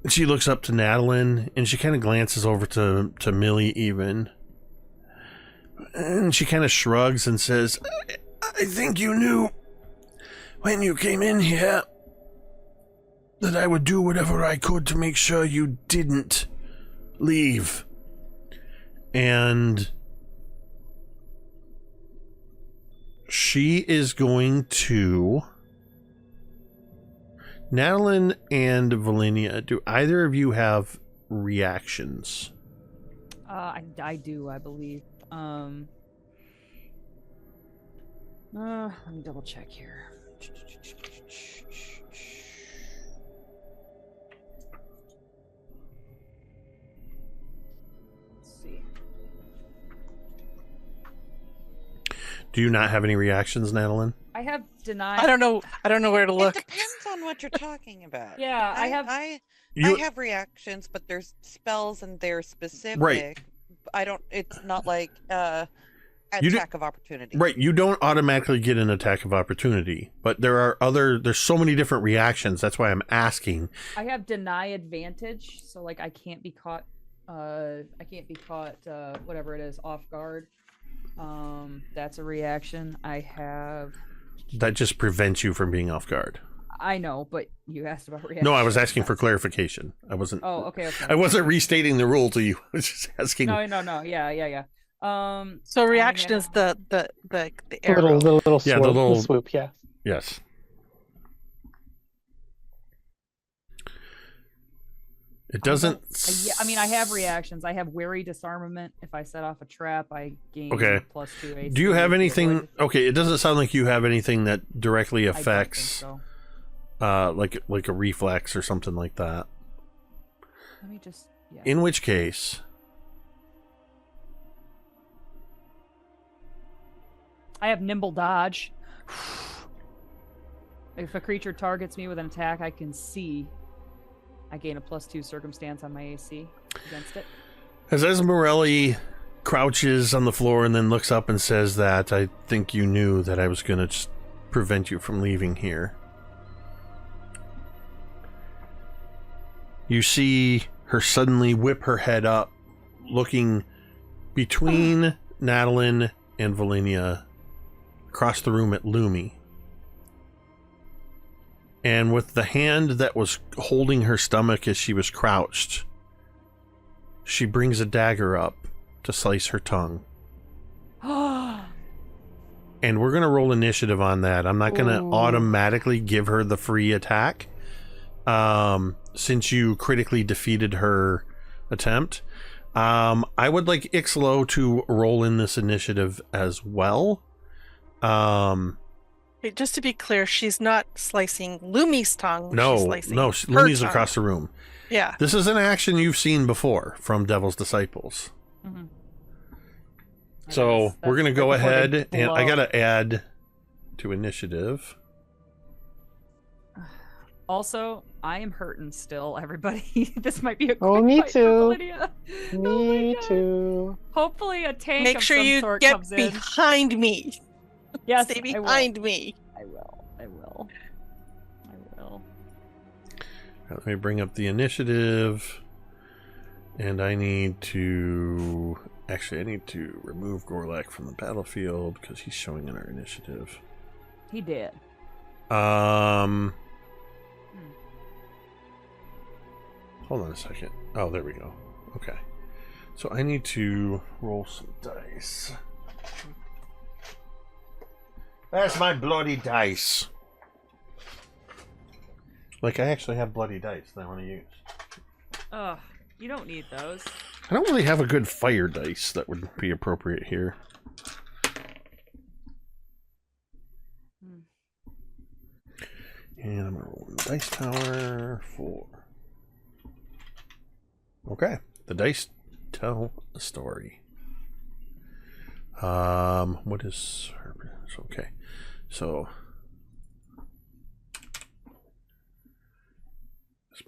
S1: She looks up to Natalin, and she kind of glances over to Millie even. And she kind of shrugs and says, I think you knew when you came in here that I would do whatever I could to make sure you didn't leave. And she is going to... Natalin and Velynia, do either of you have reactions?
S2: I do, I believe. Let me double check here. Let's see.
S1: Do you not have any reactions, Natalin?
S2: I have denied.
S6: I don't know where to look.
S4: It depends on what you're talking about.
S2: Yeah, I have.
S4: I
S1: You
S4: have reactions, but there's spells and they're specific.
S1: Right.
S4: I don't. It's not like
S1: You do-
S4: attack of opportunity.
S1: right. You don't automatically get an attack of opportunity, but there's so many different reactions. That's why I'm asking.
S2: I have deny advantage, so like I can't be caught. I can't be caught. Whatever it is, off guard. That's a reaction. I have.
S1: That just prevents you from being off guard.
S2: I know, but you asked about reaction.
S1: No, I was asking for clarification. I wasn't.
S2: Oh, okay.
S1: I wasn't restating the rule to you. I was just asking.
S2: No. Yeah.
S6: So reaction
S2: yeah.
S6: is the
S5: The
S6: arrow.
S5: little swoop.
S1: Yeah, the little-
S5: swoop. Yeah.
S1: Yes. It doesn't.
S2: Yeah, I mean, I have reactions. I have wary disarmament. If I set off a trap, I gain
S1: Okay.
S2: +2 AC.
S1: Do you have
S2: to
S1: anything?
S2: avoid-
S1: Okay, it doesn't sound like you have anything that directly
S2: I don't think
S1: affects,
S2: so.
S1: like a reflex or something like that.
S2: Let me just. Yeah.
S1: In which case,
S2: I have nimble dodge. If a creature targets me with an attack I can see, I gain a +2 circumstance on my AC against it.
S1: as Esmerelli crouches on the floor and then looks up and says that, I think you knew that I was going to just prevent you from leaving here. You see her suddenly whip her head up, looking between Natalin and Velynia across the room at Lumi. And with the hand that was holding her stomach as she was crouched, she brings a dagger up to slice her tongue. And we're going to roll initiative on that. I'm not going to automatically give her the free attack. Since you critically defeated her attempt. I would like Icselo to roll in this initiative as well.
S6: Wait, just to be clear, she's not slicing Lumi's tongue. She's
S1: No,
S6: slicing
S1: no,
S6: her
S1: Lumi's
S6: tongue.
S1: across the room.
S6: Yeah.
S1: This is an action you've seen before from Devil's Disciples.
S2: Mhm.
S1: So
S2: That's
S1: we're going to go
S2: before they
S1: ahead, and I
S2: blow.
S1: got to add to initiative.
S2: Also, I am hurting still, everybody. This might be a
S5: Oh,
S2: quick
S5: me
S2: fight for
S5: too.
S2: Velynia. Oh my
S5: Me
S2: God.
S5: too.
S2: Hopefully a tank
S6: Make
S2: of
S6: sure
S2: some
S6: you
S2: sort
S6: get
S2: comes in.
S6: behind me.
S2: Yes,
S6: Stay
S2: I will.
S6: behind me.
S2: I will.
S1: Let me bring up the initiative. And I need to... Actually, I need to remove Gorlak from the battlefield because he's showing in our initiative.
S2: He did.
S1: Hold on a second. Oh, there we go. Okay. So I need to roll some dice. That's my bloody dice. Like, I actually have bloody dice that I want to use.
S2: Ugh, you don't need those.
S1: I don't really have a good fire dice that would be appropriate here. And I'm going to roll in the dice tower for... Okay. The dice tell a story. What is... Okay. So...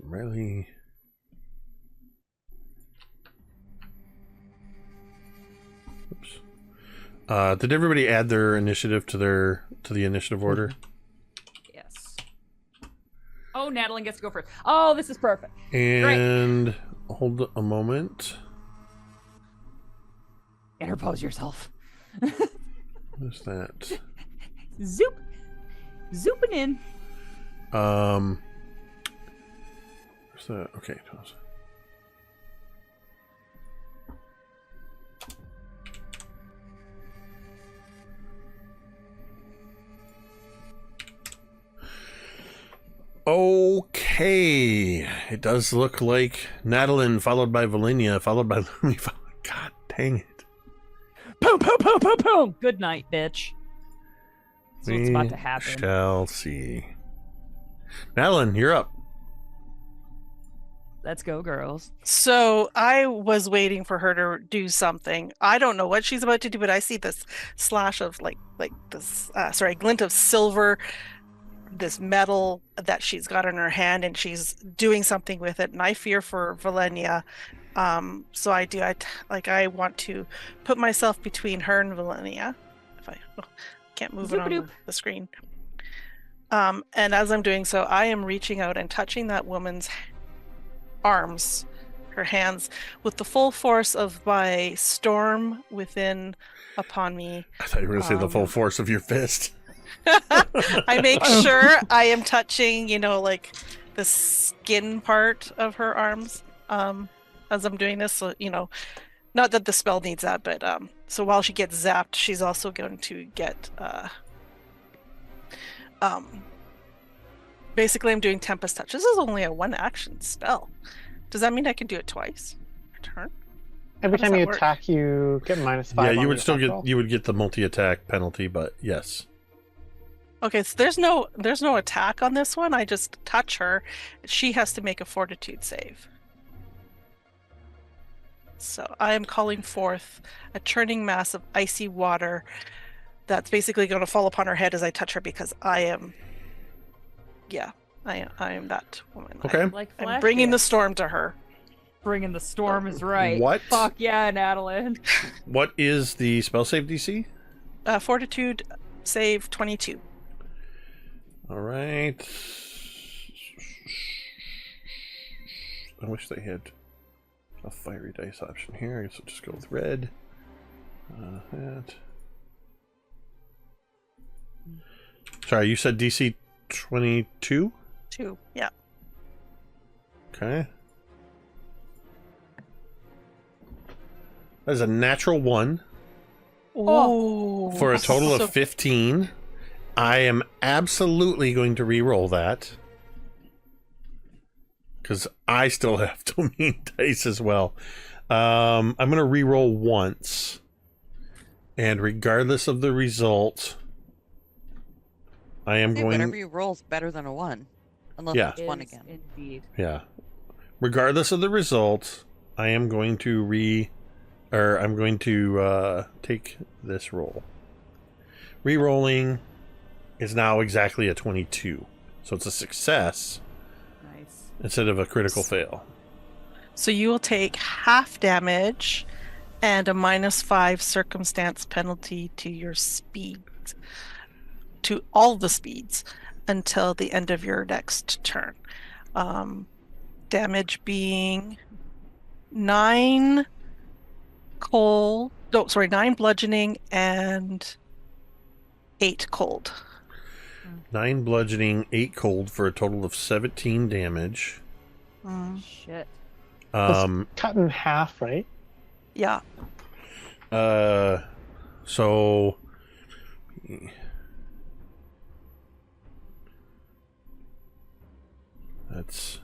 S1: Really... Oops. Did everybody add their initiative to the initiative order?
S2: Yes. Oh, Natalin gets to go first. Oh, this is perfect.
S1: And hold a moment.
S2: Interpose yourself.
S1: What's that?
S2: Zoop. Zooping in.
S1: What's that? Okay. Okay, it does look like Natalin followed by Velynia, followed by Lumi. God dang it!
S2: Boom, boom, boom, boom, boom. Good night, bitch. That's what's about to happen.
S1: Shall see. Natalin, you're up.
S2: Let's go, girls.
S6: So I was waiting for her to do something. I don't know what she's about to do, but I see this slash of like this glint of silver, this metal that she's got in her hand, and she's doing something with it. And I fear for Velynia. So I want to put myself between her and Velynia. If I can't move it on the screen. And as I'm doing so, I am reaching out and touching that woman's arms, her hands, with the full force of my storm within upon me.
S1: I thought you were going to say the full force of your fist.
S6: I make sure I am touching, like the skin part of her arms as I'm doing this. So, not that the spell needs that, but so while she gets zapped, she's also going to get basically I'm doing Tempest Touch. This is only a 1-action spell. Does that mean I can do it twice per turn?
S5: Every time you attack, you get -5.
S1: Yeah, you
S5: on
S1: would
S5: the
S1: still
S5: attack
S1: get
S5: roll.
S1: you would get the multi-attack penalty, but yes.
S6: Okay, so there's no attack on this one. I just touch her. She has to make a fortitude save. So I am calling forth a churning mass of icy water that's basically going to fall upon her head as I touch her, because I am that woman.
S1: Okay.
S6: I'm bringing the storm to her.
S2: Bringing the storm is right.
S1: What?
S2: Fuck yeah, Natalin.
S1: What is the spell save DC?
S6: Fortitude save 22.
S1: All right. I wish they had a fiery dice option here. I guess I'll just go with red. That. Sorry, you said DC 22?
S6: 2, yeah.
S1: Okay. That is a natural 1
S6: Oh,
S1: for a total
S6: so-
S1: of 15. I am absolutely going to re-roll that, because I still have domain dice as well. I'm going to re-roll once, and regardless of the result, I am going.
S4: Whatever you roll is better than a 1, unless
S1: Yeah.
S4: it's 1 again.
S2: Indeed.
S1: Yeah. Regardless of the result, I am going to take this roll. Re-rolling is now exactly a 22. So it's a success
S2: Nice.
S1: instead of a critical fail.
S6: So you will take half damage and a -5 circumstance penalty to your speed, to all the speeds, until the end of your next turn. Damage being 9 bludgeoning and 8 cold.
S1: 9 bludgeoning, 8 cold for a total of 17 damage.
S2: Shit.
S5: It's cut in half, right?
S6: Yeah.
S1: So that's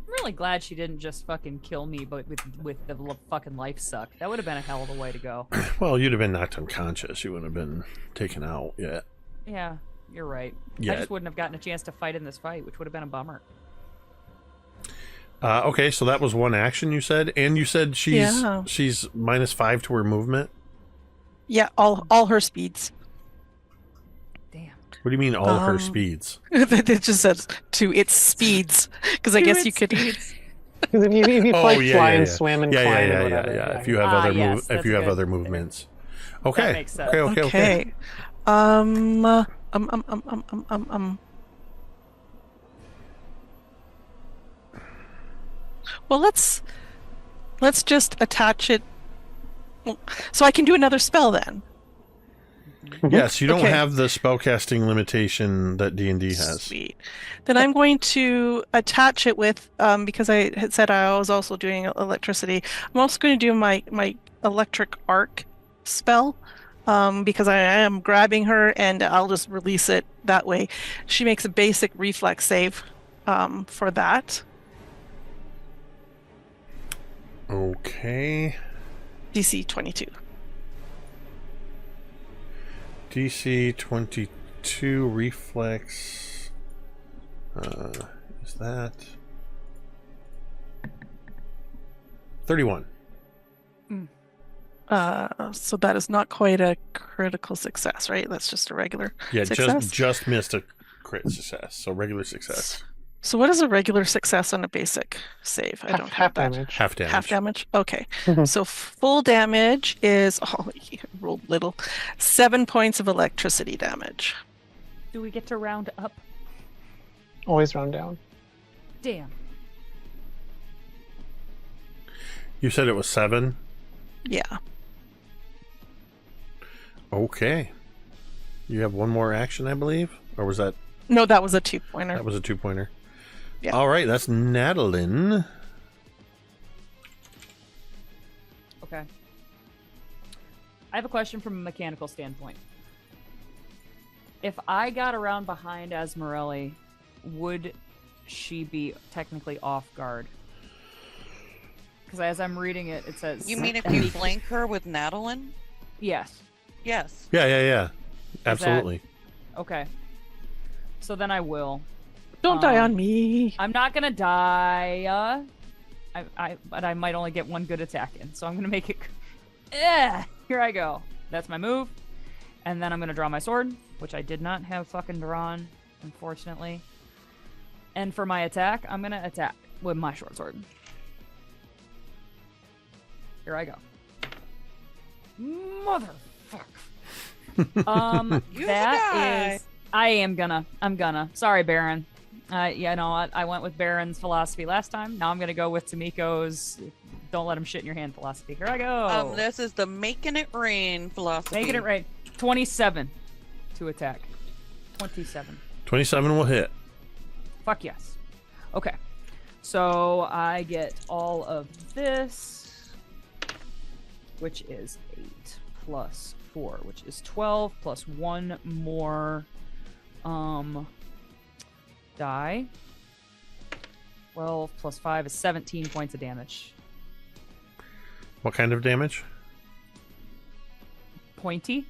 S2: I'm really glad she didn't just fucking kill me, but with the fucking life suck. That would have been a hell of a way to go.
S1: well, you'd have been knocked unconscious. You wouldn't have been taken out yet.
S2: Yeah, you're right.
S1: Yeah.
S2: I just wouldn't have gotten a chance to fight in this fight, which would have been a bummer.
S1: Okay, so that was one action you said, and you said she's -5 to her movement.
S6: Yeah, all her speeds.
S2: Damn.
S1: What do you mean all her speeds?
S6: It just says to its speeds, because I guess you could.
S5: Because if you fly and swim and climb and whatever.
S1: Yeah. If you have other movements. Okay.
S2: That makes sense.
S1: Okay.
S6: Well, let's just attach it. So I can do another spell then.
S1: Yes, you don't
S6: Okay.
S1: have the spellcasting limitation that D&D has.
S6: Sweet. Then I'm going to attach it with, because I had said I was also doing electricity. I'm also going to do my electric arc spell, because I am grabbing her and I'll just release it that way. She makes a basic reflex save for that.
S1: Okay.
S6: DC 22.
S1: DC 22 reflex. Is that 31?
S6: So that is not quite a critical success, right? That's just a regular success.
S1: just missed a crit success. So regular success.
S6: So what is a regular success on a basic save? I don't have that.
S5: damage.
S1: Half damage.
S6: Half damage? Okay. So full damage is, he rolled little, 7 points of electricity damage.
S2: Do we get to round up?
S5: Always round down.
S2: Damn.
S1: You said it was 7?
S6: Yeah.
S1: Okay. You have one more action, I believe? Or was that...
S6: No, that was a 2-pointer.
S1: That was a 2-pointer.
S6: Yeah.
S1: All right, that's Natalin.
S2: Okay. I have a question from a mechanical standpoint. If I got around behind Asmarelli, would she be technically off guard? Because as I'm reading it, it says...
S4: You mean if you flank her with Natalin?
S2: Yes.
S4: Yes.
S1: Yeah. Absolutely.
S2: Okay. So then I will.
S6: Don't die on me.
S2: I'm not gonna die. But I might only get one good attack in, so I'm gonna make it. Here I go. That's my move, and then I'm gonna draw my sword, which I did not have fucking drawn, unfortunately. And for my attack, I'm gonna attack with my short sword. Here I go. Motherfucker. That is. I'm gonna. Sorry, Baron. Yeah, no, I went with Baron's philosophy last time. Now I'm gonna go with Tamiko's don't let him shit in your hand philosophy. Here I go.
S4: This is the making it rain philosophy.
S2: Making it rain. 27 to attack. 27.
S1: 27 will hit.
S2: Fuck yes. Okay. So I get all of this, which is 8 plus 4, which is 12 plus 1 more die. 12 plus 5 is 17 points of damage.
S1: What kind of damage?
S2: Pointy.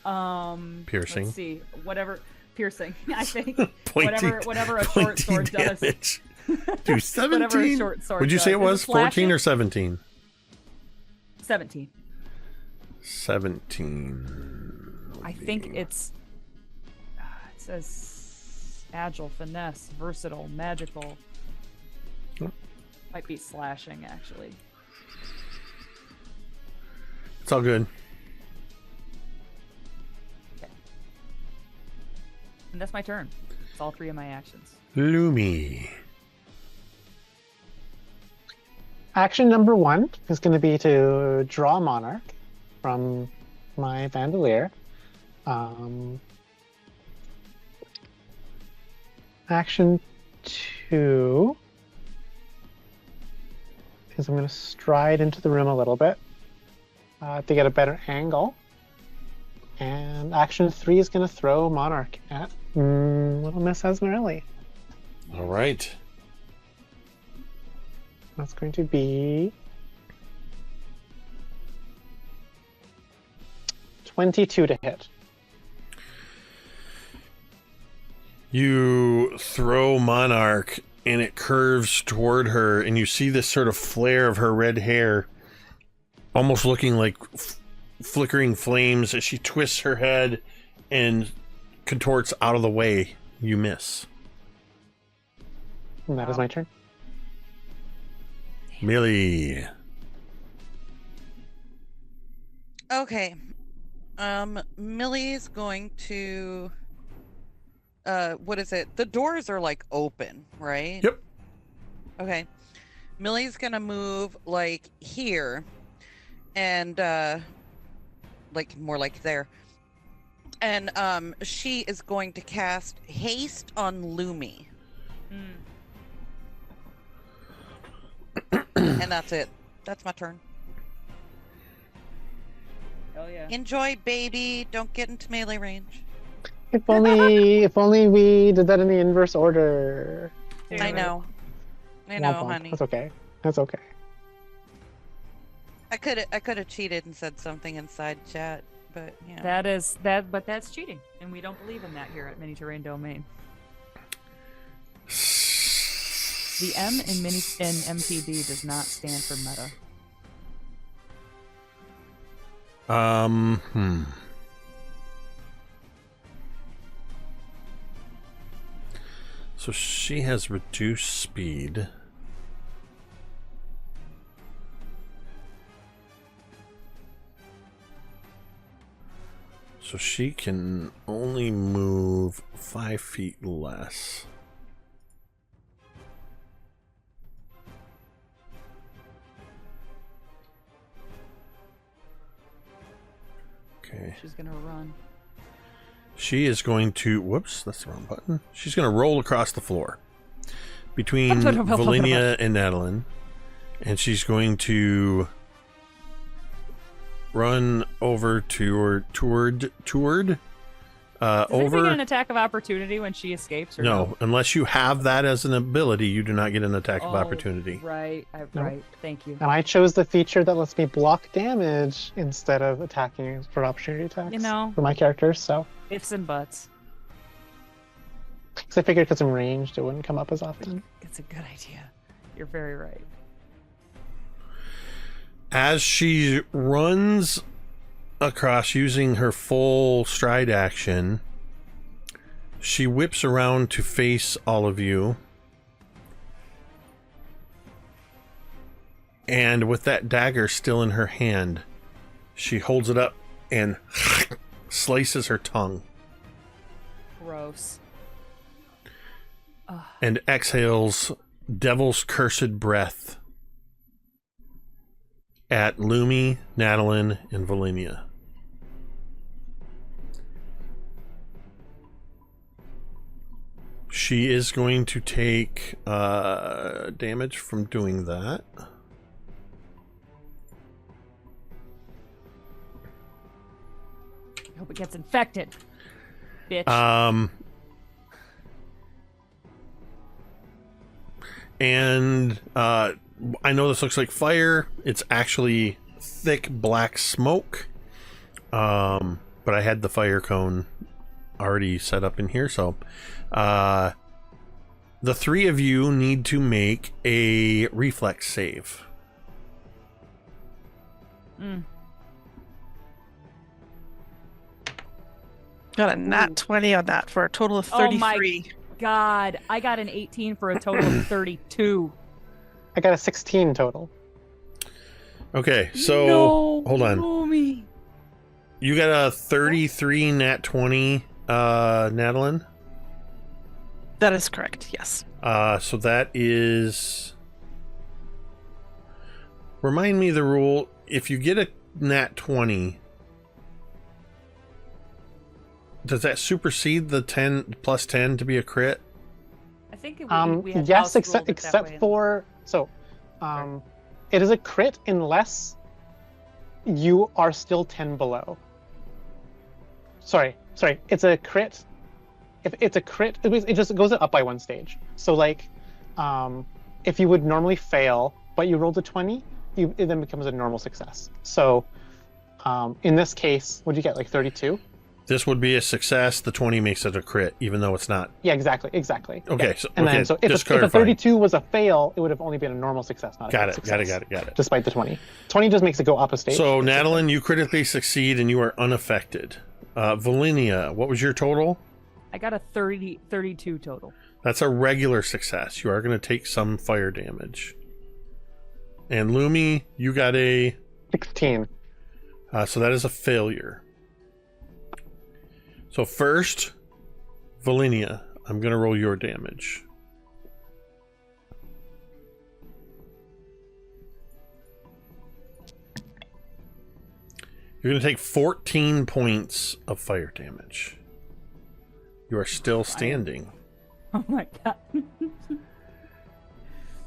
S1: Piercing.
S2: Let's see. Whatever. Piercing, I think.
S1: Pointy,
S2: whatever a short sword
S1: damage.
S2: does.
S1: Dude, 17?
S2: Whatever a short sword
S1: Would you say it was 14 or 17?
S2: 17.
S1: 17.
S2: I think it's... it says agile, finesse, versatile, magical. Might be slashing, actually.
S1: It's all good.
S2: Okay. And that's my turn. It's all 3 of my actions.
S1: Lumi.
S5: Action number 1 is going to be to draw Monarch from my Bandolier. Action 2 is I'm going to stride into the room a little bit to get a better angle. And action 3 is going to throw Monarch at little Miss Asmarelli.
S1: All right.
S5: That's going to be 22 to hit.
S1: You throw Monarch and it curves toward her, and you see this sort of flare of her red hair, almost looking like flickering flames as she twists her head and contorts out of the way. You miss.
S5: And that is my turn.
S1: Millie.
S4: Okay. Millie's going to what is it? The doors are like open, right?
S1: Yep.
S4: Okay. Millie's gonna move like here and like more like there. And she is going to cast haste on Lumi. And that's it. That's my turn.
S2: Hell yeah.
S4: Enjoy, baby. Don't get into melee range.
S5: If only we did that in the inverse order.
S4: I know. I know,
S5: Womp womp.
S4: honey.
S5: That's okay. That's okay.
S4: I could have cheated and said something inside chat, but yeah.
S2: But that's cheating, and we don't believe in that here at Mini Terrain Domain. The M in MTD does not stand for meta.
S1: So she has reduced speed. So she can only move 5 feet less. Okay.
S2: She's gonna run.
S1: She is going to... Whoops, that's the wrong button. She's going to roll across the floor between Velynia and Natalin. And she's going to run over toward
S2: Does
S1: over.
S2: anybody get an attack of opportunity when she escapes? Or
S1: No, unless you have that as an ability, you do not get an attack of opportunity.
S2: Right, right. Thank you.
S5: And I chose the feature that lets me block damage instead of attacking for opportunity attacks.
S2: You know.
S5: For my characters, so.
S2: Ifs and buts.
S5: Because I figured because I'm ranged, it wouldn't come up as often.
S2: It's a good idea. You're very right.
S1: As she runs across using her full stride action, she whips around to face all of you. And with that dagger still in her hand, she holds it up and slices her tongue.
S2: Gross.
S1: And exhales devil's cursed breath at Lumi, Natalin, and Velynia. She is going to take damage from doing that.
S2: I hope it gets infected. Bitch.
S1: And I know this looks like fire. It's actually thick black smoke. But I had the fire cone already set up in here, so the three of you need to make a reflex save.
S6: Got a nat 20 on that for a total of 33.
S2: Oh my God, I got an 18 for a total of 32.
S5: I got a 16 total.
S1: Okay, so
S2: No,
S1: hold on.
S2: Lumi.
S1: You got a 33 nat 20, Natalin?
S6: That is correct, yes.
S1: So that is... Remind me the rule. If you get a nat 20, does that supersede the 10 plus 10 to be a crit?
S2: I think we had
S5: yes,
S2: house ruled it that
S5: except
S2: way.
S5: for it is a crit unless you are still 10 below. Sorry, it's a crit. If it's a crit, it just goes up by one stage. So like, if you would normally fail, but you rolled a 20, it then becomes a normal success. So, in this case, what'd you get, like 32?
S1: This would be a success. The 20 makes it a crit, even though it's not.
S5: Yeah, exactly.
S1: Okay,
S5: yeah.
S1: so
S5: And
S1: okay,
S5: then, so if a 32 was a fail, it would have only been a normal success, not a
S1: got it,
S5: success.
S1: got it.
S5: Despite the 20. 20 just makes it go up a stage.
S1: So, Natalin, you critically succeed and you are unaffected. Velynia, what was your total?
S2: I got a 32 total.
S1: That's a regular success. You are going to take some fire damage. And Lumi, you got a
S5: 16.
S1: So that is a failure. So first, Velynia, I'm going to roll your damage. You're going to take 14 points of fire damage. You are still standing.
S2: Oh my God.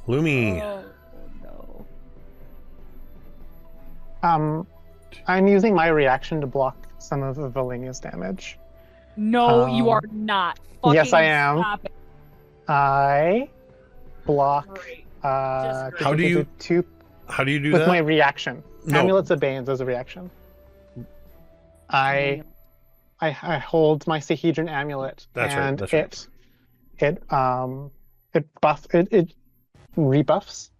S1: Lumi.
S2: Oh no.
S5: I'm using my reaction to block some of the Velynia's damage.
S2: No, you are not.
S5: Yes, I
S2: Fucking
S5: am.
S2: Stop it.
S5: I block.
S2: Great.
S1: How do you do
S5: with
S1: that?
S5: my reaction?
S1: No.
S5: Amulets of Banes as a reaction. I hold my Sahedron amulet,
S1: That's right,
S5: and
S1: that's right.
S5: it rebuffs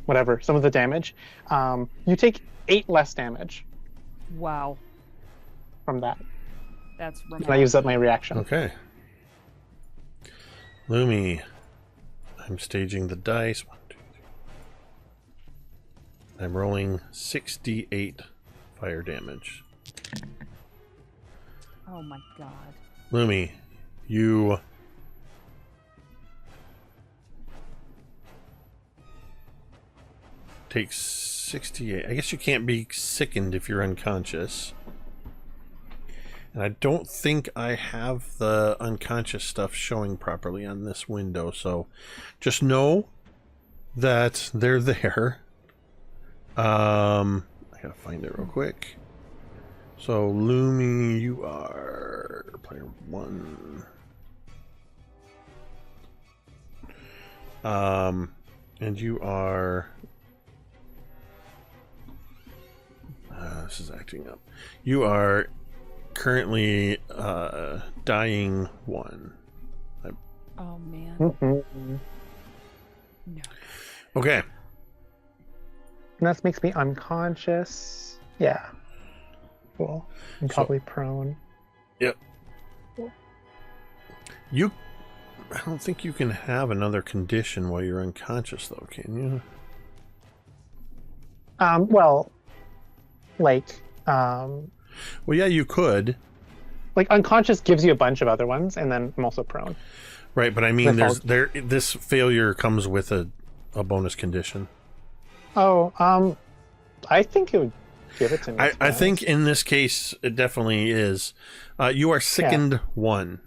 S5: whatever some of the damage. You take 8 less damage
S2: Wow.
S5: from that.
S2: That's
S5: And I
S2: remarkable.
S5: use up my reaction.
S1: Okay. Lumi, I'm staging the dice. 1, 2, 3. I'm rolling 6d8 fire damage.
S2: Oh my god.
S1: Lumi, you take 68. I guess you can't be sickened if you're unconscious. And I don't think I have the unconscious stuff showing properly on this window, so just know that they're there. I gotta find it real quick. So Lumi, you are player 1. And you are this is acting up. You are currently dying 1.
S2: Oh man.
S5: Mhm.
S2: No.
S1: Okay.
S5: And that makes me unconscious. Yeah. Cool. I'm
S1: So-
S5: probably prone.
S1: Yep. I don't think you can have another condition while you're unconscious, though, can you?
S5: Well,
S1: Well, yeah, you could.
S5: unconscious gives you a bunch of other ones, and then I'm also prone.
S1: Right, but I mean,
S5: Without-
S1: this failure comes with a bonus condition.
S5: Oh, I think it would give it to me. to be
S1: I think
S5: honest.
S1: in this case, it definitely is. You are sickened 1,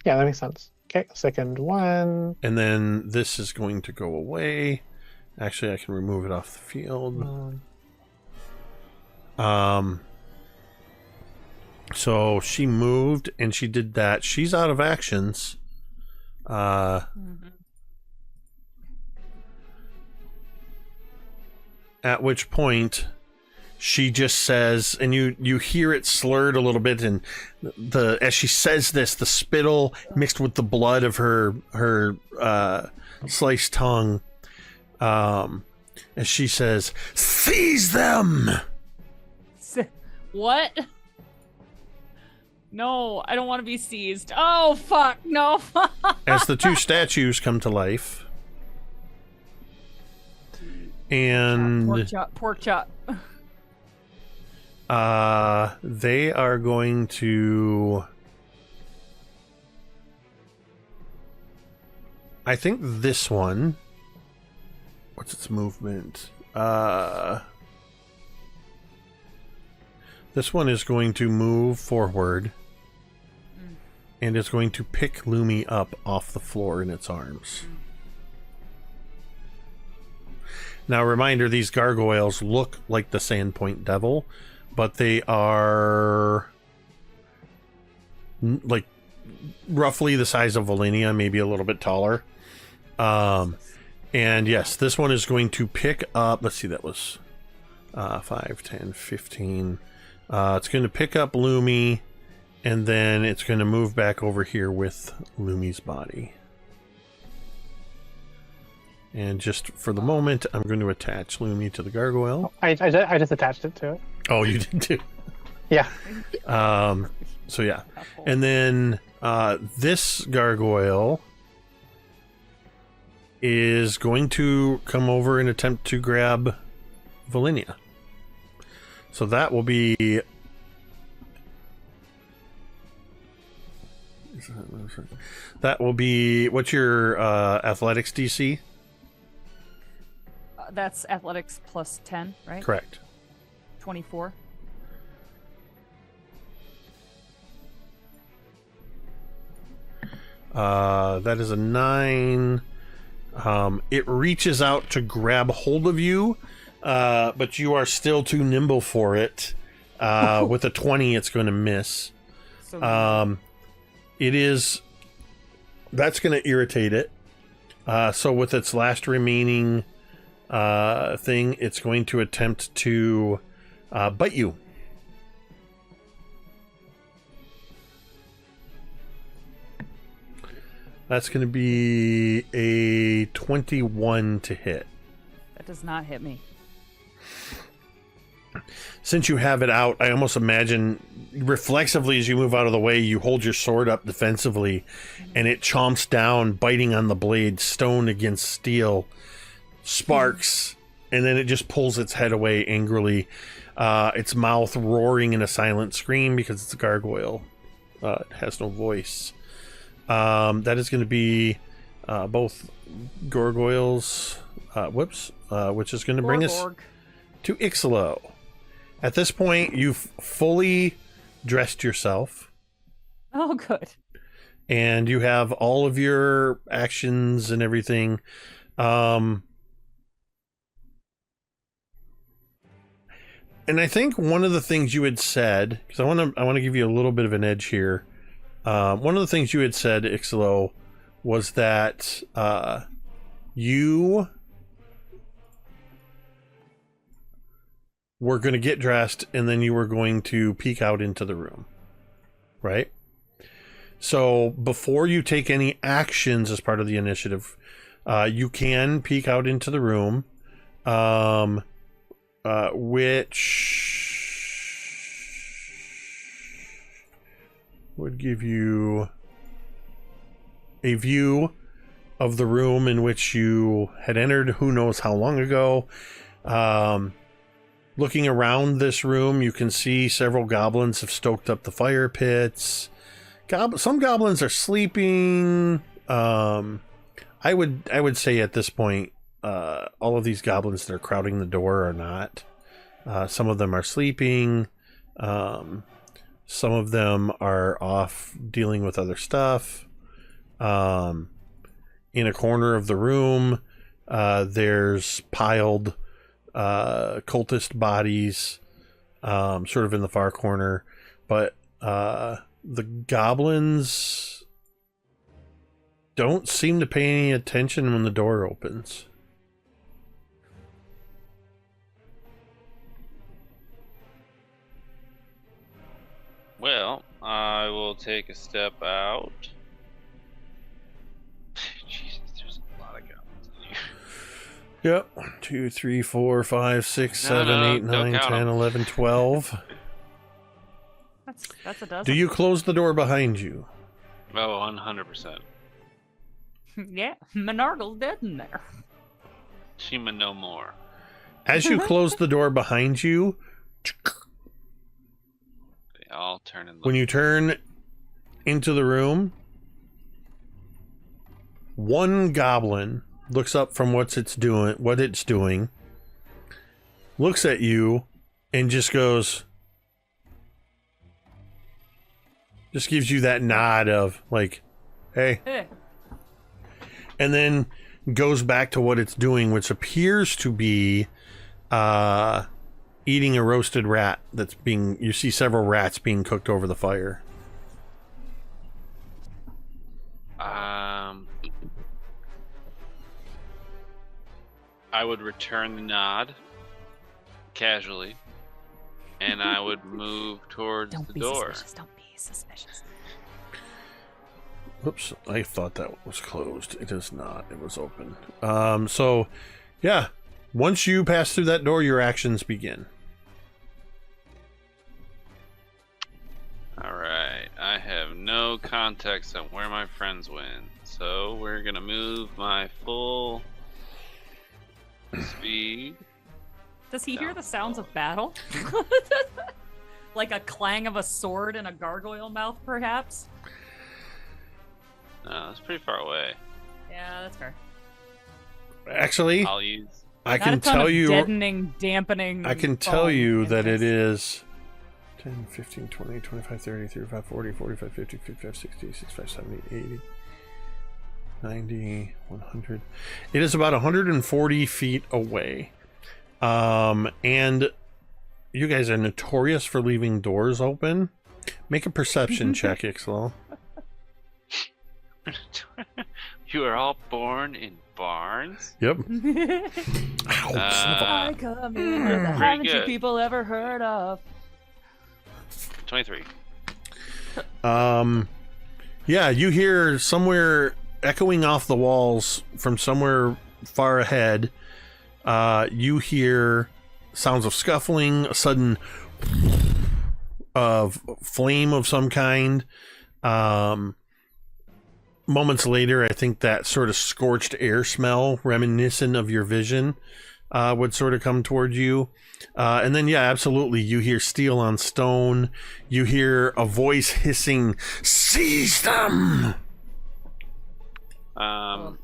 S5: Yeah, that makes sense. Okay, second one.
S1: and then this is going to go away. Actually, I can remove it off the field. So she moved and she did that. She's out of actions.
S2: Mhm.
S1: At which point she just says, and you hear it slurred a little bit, and as she says this, the spittle mixed with the blood of her sliced tongue, as she says, "Seize them!"
S2: What? No, I don't want to be seized. Oh fuck, no.
S1: As the 2 statues come to life, and
S2: Pork chop.
S1: they are going to, I think this one, what's its movement? This one is going to move forward, and it's going to pick Lumi up off the floor in its arms. Now, reminder, these gargoyles look like the Sandpoint Devil, but they are like roughly the size of Velynia, maybe a little bit taller. And yes, this one is going to pick up, let's see, that was 5, 10, 15. It's going to pick up Lumi, and then it's going to move back over here with Lumi's body. And just for the moment, I'm going to attach Lumi to the gargoyle.
S5: I just attached it to it.
S1: Oh, you did too.
S5: Yeah.
S1: So yeah. And then this gargoyle is going to come over and attempt to grab Velynia. So that will be... That will be... What's your athletics DC?
S2: That's athletics plus 10, right?
S1: Correct.
S2: 24.
S1: That is a 9. It reaches out to grab hold of you, but you are still too nimble for it. With a 20, it's going to miss.
S2: So
S1: It is... That's going to irritate it. So with its last remaining thing. It's going to attempt to bite you. That's going to be a 21 to hit.
S2: That does not hit me.
S1: Since you have it out, I almost imagine reflexively as you move out of the way, you hold your sword up defensively, and it chomps down, biting on the blade, stone against steel, sparks, and then it just pulls its head away angrily, its mouth roaring in a silent scream because it's a gargoyle. It has no voice. That is going to be both gargoyles, which is going to bring us to Icselo. At this point, you've fully dressed yourself.
S2: Oh, good.
S1: And you have all of your actions and everything. And I think one of the things you had said, because I want to give you a little bit of an edge here. One of the things you had said, Icselo, was that you were going to get dressed and then you were going to peek out into the room, right? So before you take any actions as part of the initiative, you can peek out into the room, which would give you a view of the room in which you had entered who knows how long ago. Looking around this room, you can see several goblins have stoked up the fire pits. Some goblins are sleeping. I would say at this point, all of these goblins that are crowding the door are not. Some of them are sleeping. Some of them are off dealing with other stuff. In a corner of the room, there's piled cultist bodies, sort of in the far corner. But the goblins don't seem to pay any attention when the door opens.
S3: Well, I will take a step out. Jesus, there's a lot of goblins in here.
S1: Yep. 1, 2, 3, 4, 5, 6, 7, 8, 9, 10, 11, 12.
S2: That's a dozen.
S1: Do you close the door behind you?
S3: Oh, 100%.
S2: Yeah, Menargle's dead in there.
S3: Shima no more.
S1: As you close the door behind you,
S3: They all turn and look.
S1: when you turn into the room, one goblin looks up from what it's doing, looks at you, and just goes, just gives you that nod of like, hey, and then goes back to what it's doing, which appears to be eating a roasted rat that's being, you see several rats being cooked over the fire.
S3: I would return the nod casually, and I would move towards
S2: Don't
S3: the
S2: be
S3: door.
S2: suspicious. Don't be suspicious.
S1: Whoops, I thought that was closed. It is not. It was open. So, yeah. Once you pass through that door, your actions begin.
S3: Alright, I have no context on where my friends went, so we're gonna move my full speed.
S2: Does he hear the sounds of battle? Like a clang of a sword in a gargoyle mouth, perhaps?
S3: No, it's pretty far away.
S2: Yeah, that's fair.
S1: Actually,
S3: I'll use.
S1: I
S2: Not
S1: can
S2: a ton
S1: tell
S2: of
S1: you.
S2: deadening, dampening.
S1: I can tell
S2: foam
S1: you
S2: in
S1: that it
S2: this.
S1: is 10, 15, 20, 25, 30, 35, 40, 45, 50, 55, 60, 65, 70, 80, 90, 100. It is about 140 feet away. And you guys are notorious for leaving doors open. Make a perception check, Icselo.
S3: You are all born in barns?
S1: Yep. Ow, son of a-
S2: I come in with a
S3: Pretty
S2: haven't you
S3: good.
S2: people ever heard of?
S3: 23.
S1: Yeah, you hear somewhere echoing off the walls from somewhere far ahead. You hear sounds of scuffling, a sudden of flame of some kind. Moments later, I think that sort of scorched air smell, reminiscent of your vision, would sort of come towards you. And then, yeah, absolutely, you hear steel on stone. You hear a voice hissing, "Seize them!"
S3: I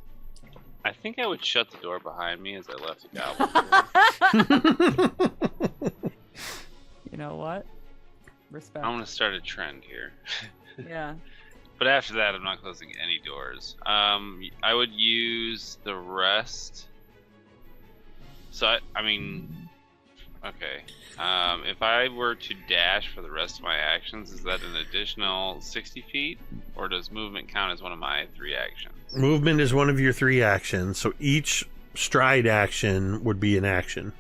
S3: think I would shut the door behind me as I left the goblin.
S2: You know what? Respect.
S3: I'm gonna start a trend here.
S2: Yeah.
S3: But after that, I'm not closing any doors. I would use the rest. So, I mean, okay. If I were to dash for the rest of my actions, is that an additional 60 feet? Or does movement count as one of my 3 actions?
S1: Movement is one of your 3 actions, so each stride action would be an action.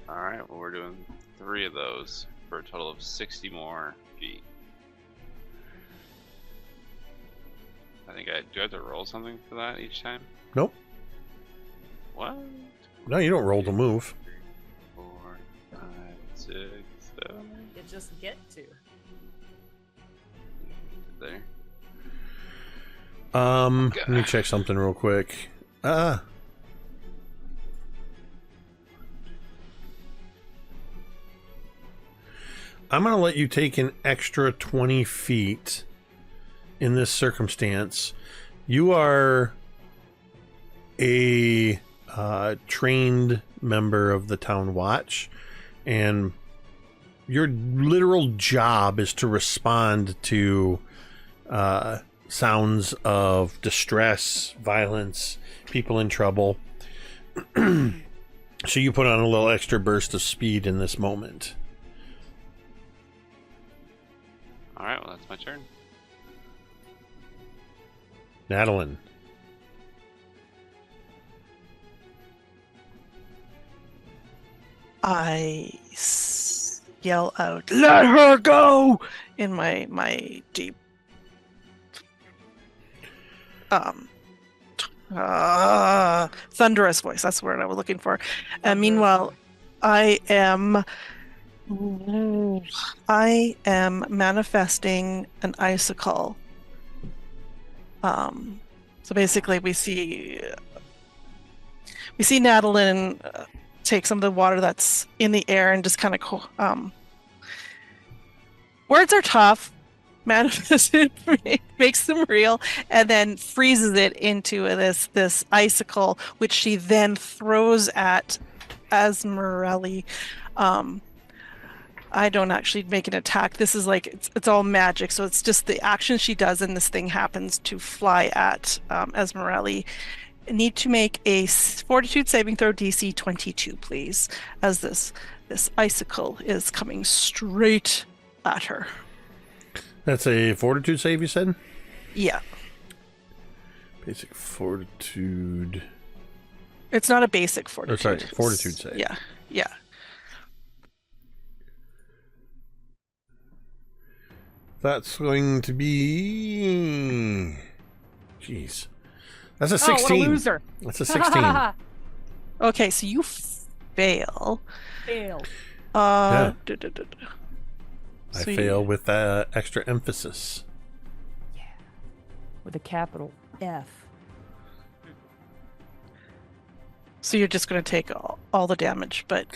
S3: Alright, well, we're doing 3 of those for a total of 60 more feet. I think do I have to roll something for that each time?
S1: Nope.
S3: What?
S1: No, you don't roll to move.
S3: 4, 5, 6, 7.
S2: You just get to.
S3: There.
S1: Let me check something real quick. I'm gonna let you take an extra 20 feet in this circumstance. You are a trained member of the town watch, and your literal job is to respond to sounds of distress, violence, people in trouble. So you put on a little extra burst of speed in this moment.
S3: Alright, well, that's my turn.
S1: Natalin.
S6: Yell out, "Let her go!" in my deep thunderous voice. That's the word I was looking for. And meanwhile, I am manifesting an icicle. So basically, we see Natalin take some of the water that's in the air and just kind of words are tough. Manifest it, makes them real, and then freezes it into this icicle, which she then throws at Esmeralda. I don't actually make an attack. This is like it's all magic, so it's just the action she does, and this thing happens to fly at Esmeralda. Need to make a fortitude saving throw, DC 22, please, as this icicle is coming straight at her.
S1: That's a fortitude save, you said?
S6: Yeah.
S1: Basic fortitude.
S6: It's not a basic fortitude.
S1: Oh, sorry, fortitude save.
S6: Yeah. Yeah.
S1: That's going to be... Jeez. That's a 16.
S2: Oh, what a loser.
S1: That's a 16.
S6: Okay, so you fail.
S2: Fail.
S1: Yeah. I
S6: So
S1: fail with extra emphasis.
S2: With a capital F.
S6: So you're just going to take all the damage, but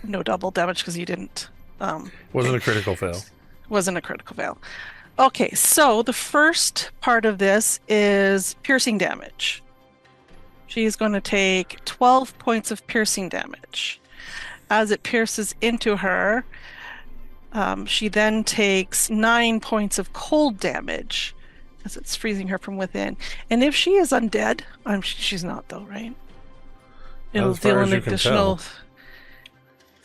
S6: no double damage because you didn't.
S1: Wasn't a critical fail.
S6: Wasn't a critical fail. Okay, so the first part of this is piercing damage. She's going to take 12 points of piercing damage. As it pierces into her, she then takes 9 points of cold damage as it's freezing her from within. And if she is undead, she's not though, right? It'll
S1: As far
S6: deal
S1: as
S6: an
S1: you can
S6: additional
S1: tell.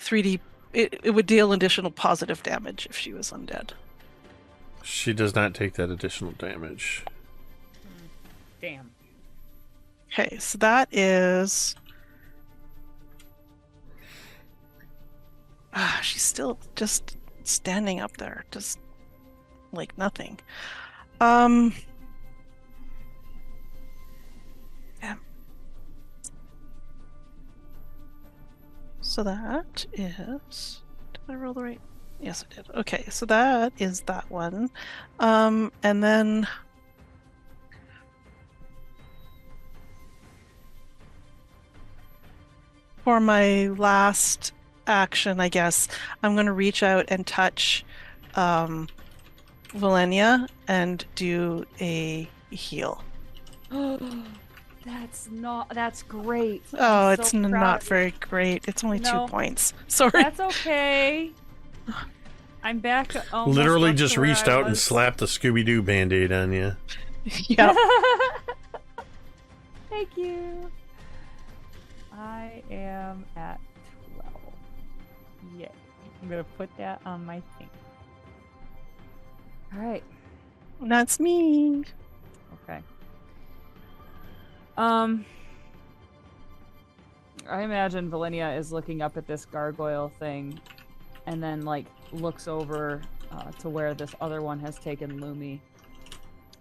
S6: 3D. It would deal additional positive damage if she was undead.
S1: She does not take that additional damage.
S2: Damn.
S6: Okay, so that is. She's still just standing up there, just like nothing. Yeah. So that is. Did I roll the right? Yes, I did. Okay, so that is that one. And then. For my last action, I guess, I'm going to reach out and touch Velynia and do a heal.
S2: That's great.
S6: Oh,
S2: I'm
S6: it's
S2: so proud
S6: not
S2: of you.
S6: very great. It's only
S2: No.
S6: 2 points. Sorry.
S2: That's okay. I'm back. Almost
S1: Literally
S2: up to
S1: just
S2: where
S1: reached
S2: I
S1: out and
S2: was.
S1: slapped a Scooby-Doo Band-Aid on you.
S6: Yeah.
S2: Thank you. I am at 12. Yay. I'm gonna put that on my thing. Alright.
S6: That's me.
S2: Okay. I imagine Velynia is looking up at this gargoyle thing and then like looks over to where this other one has taken Lumi.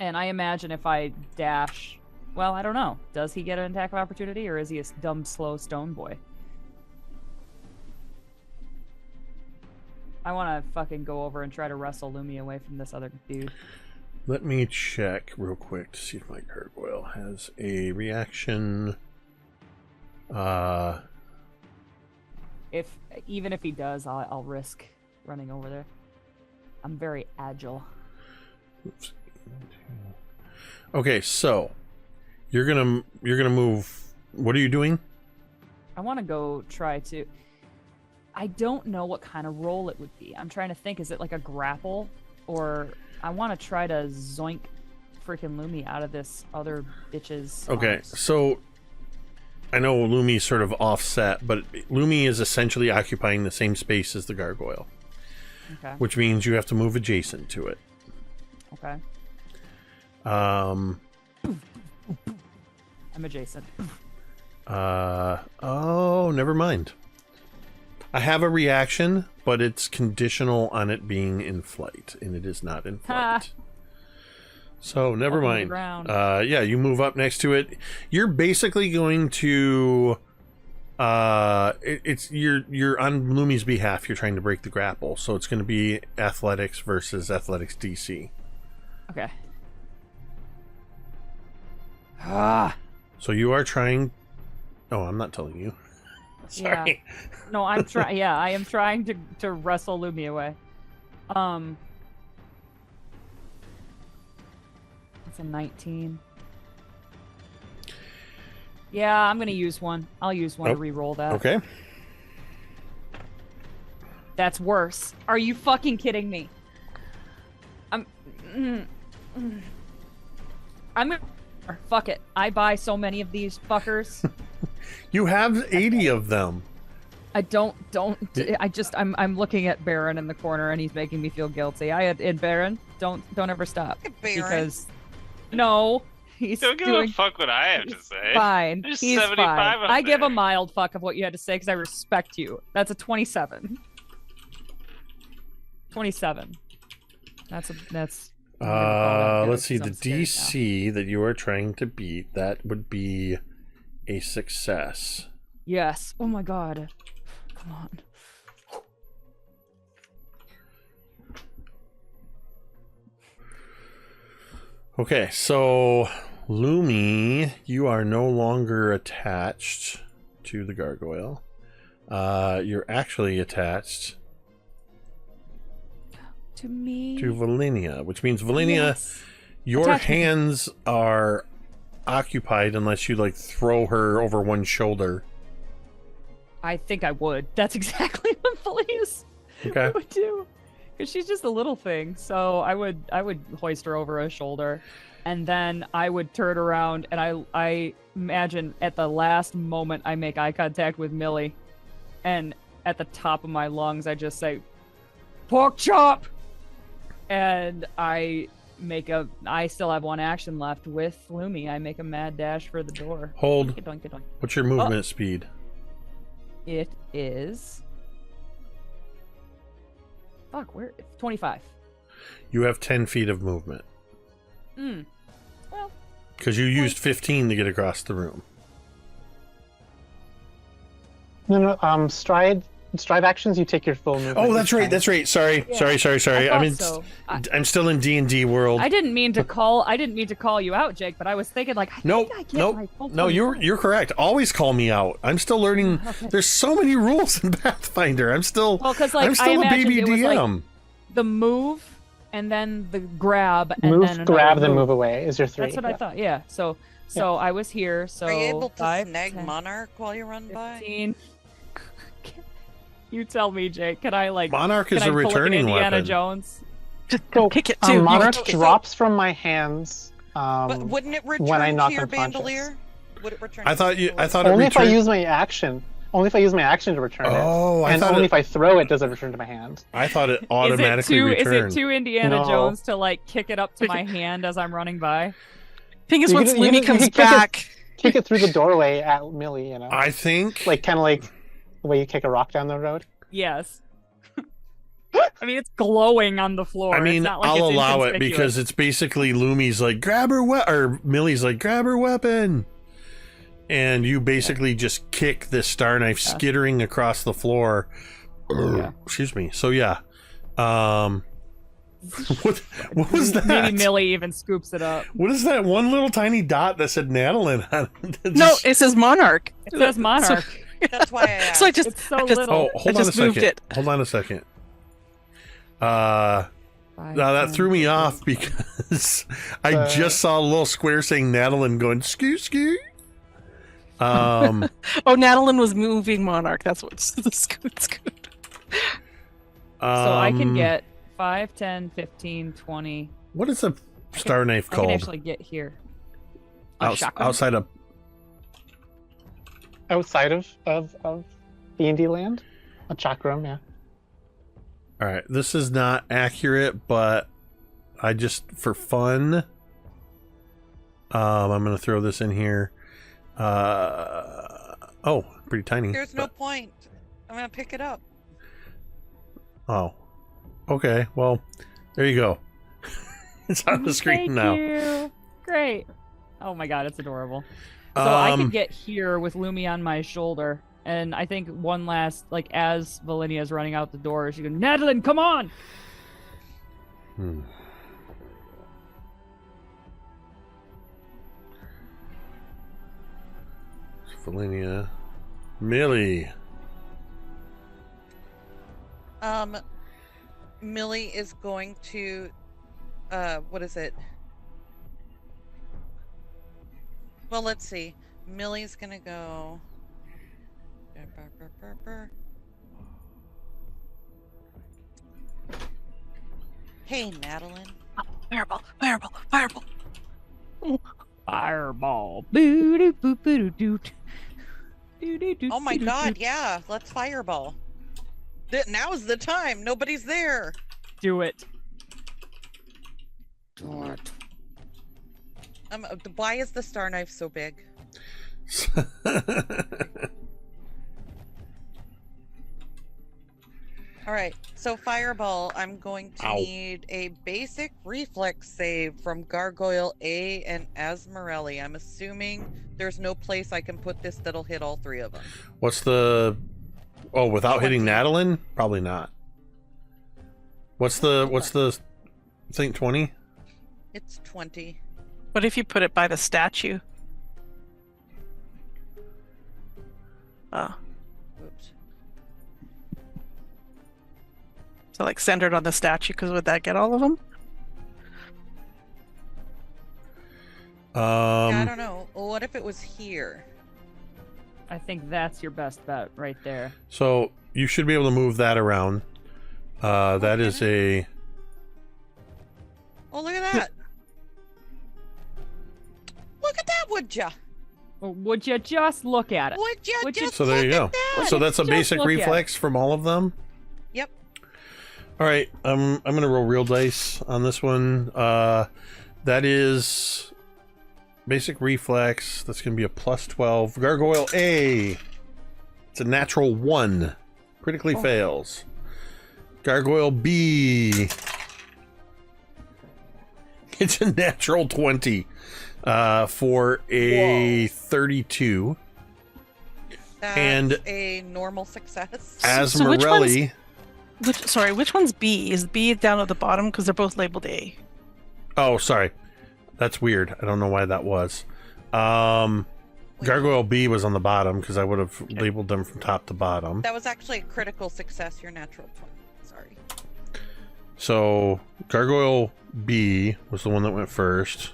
S2: And I imagine if I dash, well, I don't know. Does he get an attack of opportunity or is he a dumb, slow stone boy? I want to fucking go over and try to wrestle Lumi away from this other dude.
S1: Let me check real quick to see if my gargoyle has a reaction.
S2: Even if he does, I'll risk running over there. I'm very agile.
S1: Oops. Okay, so you're gonna move. What are you doing?
S2: I want to go try to. I don't know what kind of roll it would be. I'm trying to think. Is it like a grapple, or I want to try to zoink freaking Lumi out of this other bitch's.
S1: Okay,
S2: arms.
S1: so I know Lumi's sort of offset, but Lumi is essentially occupying the same space as the gargoyle,
S2: Okay.
S1: which means you have to move adjacent to it.
S2: Okay.
S1: Um.
S2: I'm adjacent.
S1: Oh, never mind. I have a reaction, but it's conditional on it being in flight, and it is not in
S2: Ha.
S1: flight. So never
S2: Up on the
S1: mind.
S2: ground.
S1: Yeah, you move up next to it. You're basically going to. You're on Lumi's behalf. You're trying to break the grapple, so it's going to be athletics versus athletics DC.
S2: Okay. Ah.
S1: So you are trying. Oh, I'm not telling you. Sorry.
S2: Yeah. No, I'm trying. Yeah, I am trying to wrestle Lumi away. It's a 19. Yeah, I'm gonna use one. I'll use one to re-roll that.
S1: Okay.
S2: That's worse. Are you fucking kidding me? I'm gonna. Fuck it. I buy so many of these fuckers.
S1: You have 80 of them.
S2: I don't. I'm looking at Baron in the corner, and he's making me feel guilty. And Baron, don't ever stop.
S4: Baron.
S2: Because no, he's
S3: Don't give
S2: doing
S3: a fuck what I have to say.
S2: fine.
S3: There's
S2: He's
S3: 75
S2: fine.
S3: up
S2: I give
S3: there.
S2: a mild fuck of what you had to say because I respect you. That's a 27. 27. That's. I'm gonna call that good
S1: Let's see. The
S2: 'cause I'm scared now.
S1: DC that you are trying to beat, that would be a success.
S2: Yes. Oh my god. Come on.
S1: Okay, so Lumi, you are no longer attached to the gargoyle. You're actually attached
S2: To me.
S1: to Velynia, which means Velynia,
S2: Yes.
S1: your
S2: Attach me.
S1: hands are occupied unless you like throw her over one shoulder.
S2: I think I would. That's exactly what Velynia's
S1: Okay.
S2: would do. Because she's just a little thing. So I would hoist her over a shoulder, and then I would turn around, and I imagine at the last moment I make eye contact with Millie, and at the top of my lungs I just say, "Pork chop," and I I still have one action left with Lumi. I make a mad dash for the door.
S1: Hold.
S2: Doink, doink, doink.
S1: What's your movement speed?
S2: It is. Fuck, where? 25.
S1: You have 10 feet of movement.
S2: Well,
S1: Because you used 15 to get across the room.
S5: No, stride actions, you take your full movement.
S1: Oh, that's
S5: each
S1: right.
S5: time.
S1: That's right. Sorry.
S2: Yeah.
S1: Sorry.
S2: I thought so.
S1: I'm still in D&D world.
S2: I didn't mean to call you out, Jake, but I was thinking like,
S1: Nope. No, you're correct. Always call me out. I'm still learning.
S2: Okay.
S1: There's so many rules in Pathfinder. I'm still
S2: Well, 'cause, like,
S1: I'm still
S2: I
S1: a baby
S2: imagined it was, like,
S1: DM.
S2: the move and then the grab and
S5: Move,
S2: then
S5: grab,
S2: another
S5: then move away is your 3.
S2: That's what I thought. Yeah. So I was here. So
S4: Are you able to
S2: 5,
S4: snag
S2: 10,
S4: Monarch while you run by?
S2: 15. You tell me, Jake. Can I like?
S1: Monarch
S2: Can
S1: is
S2: I
S1: a
S2: pull like an
S1: returning
S2: Indiana
S1: weapon.
S2: Jones?
S6: Just
S5: So,
S6: kick it too. You
S5: Monarch
S6: can kick it.
S5: drops from my hands.
S4: But wouldn't it
S5: when I
S4: return
S5: knock
S4: to your
S5: unconscious.
S4: bandolier? Would it return?
S1: I
S4: to
S1: thought
S4: your
S1: it
S5: Only if I
S1: returned.
S5: use my action. Only if I use my action to return
S1: Oh,
S5: it.
S1: I
S5: And
S1: thought
S5: only
S1: it-
S5: if I throw it does it return to my hand.
S1: I thought it automatically
S2: is
S1: returned.
S2: it too Indiana
S5: No.
S2: Jones to like kick it up to my hand as I'm running by?
S6: Thing is,
S5: You
S6: once
S5: can- you
S6: Lumi
S5: can- you
S6: comes
S5: can kick it-
S6: back,
S5: Kick it through the doorway at Millie,
S1: I think.
S5: like kind of like the way you kick a rock down the road.
S2: Yes. I mean, it's glowing on the floor.
S1: I mean,
S2: it's not like
S1: I'll
S2: it's
S1: allow it
S2: inconspicuous.
S1: because it's basically Lumi's like grab her or Millie's like grab her weapon, and you basically just kick this star knife skittering across the floor.
S2: Yeah.
S1: Excuse me. So yeah, what was that?
S2: Maybe Millie even scoops it up.
S1: What is that one little tiny dot that said Natalin on it?
S6: no,
S1: Just-
S6: it says Monarch.
S2: It says Monarch.
S4: That's why I asked.
S6: So I just,
S2: It's so
S6: I just
S2: little.
S1: Oh, hold
S6: I
S1: on a
S6: just moved
S1: second.
S6: it.
S1: Hold on a second. Now that threw me off because I just saw a little square saying Natalin going skew skew.
S6: Oh, Natalin was moving Monarch. That's what's the scoot.
S2: So I can get 5, 10, 15, 20.
S1: What is a star knife
S2: I
S1: called?
S2: can actually get here. A shotgun?
S1: Outside of
S5: Outside of D&D land? A chakram, yeah.
S1: all right, this is not accurate, but I just for fun, I'm gonna throw this in here. Oh, pretty tiny.
S4: There's no
S1: but-
S4: point. I'm gonna pick it up.
S1: Oh, okay. Well, there you go. It's on the screen now.
S2: Thank you. Great. Oh my god, it's adorable. So I
S1: Um,
S2: could get here with Lumi on my shoulder, and I think one last, like, as Velynia is running out the door, she goes, Natalin, come on!
S1: Hmm. Velynia. Millie.
S4: Millie is going to, what is it? Well, let's see. Millie's gonna go. Hey, Natalin.
S6: Fireball, fireball, fireball.
S2: Fireball. Boo-doo-boo-boo-doo-doot. Doo-doo-doo-doo-doo-doo.
S4: Oh my god, yeah, let's fireball. Now's the time. Nobody's there.
S2: Do it.
S4: Why is the star knife so big? All right, so fireball, I'm going to
S1: Ow.
S4: need a basic reflex save from Gargoyle A and Asmarelli. I'm assuming there's no place I can put this that'll hit all three of them.
S1: What's the? Oh, without hitting
S4: 20.
S1: Natalin? Probably not. What's the thing? 20?
S4: It's 20.
S6: What if you put it by the statue? Oh,
S4: Oops.
S6: so like centered on the statue, because would that get all of them?
S4: Yeah, I don't know. What if it was here?
S2: I think that's your best bet right there.
S1: So you should be able to move that around. That is a.
S4: Oh, look at that. Look at that, would ya?
S2: Or would you just look at it?
S4: Would ya
S2: Would you-
S4: just
S1: So there you
S4: look
S1: go.
S4: at that?
S1: So that's a
S2: Just
S1: basic
S2: look at it.
S1: reflex from all of them.
S4: Yep.
S1: All right, I'm gonna roll real dice on this one. That is basic reflex. That's gonna be a plus 12. Gargoyle A. It's a natural 1. Critically fails. Gargoyle B. It's a natural 20 for a 32.
S4: That's
S1: And
S4: a normal success.
S6: So which
S1: Asmarelli.
S6: which one's B? Is B down at the bottom because they're both labeled A?
S1: Oh, sorry. That's weird. I don't know why that was. Gargoyle B was on the bottom because I would have labeled them from top to bottom.
S4: That was actually a critical success, your natural 20. Sorry.
S1: So Gargoyle B was the one that went first.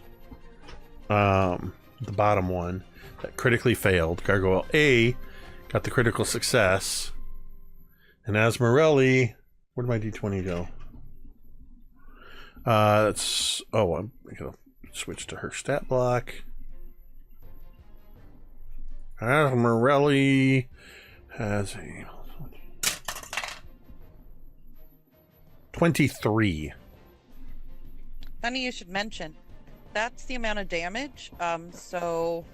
S1: The bottom one that critically failed. Gargoyle A got the critical success. And Asmarelli, where did my D20 go? I'm gonna switch to her stat block. Asmarelli has a 23.
S4: Funny you should mention. That's the amount of damage. So,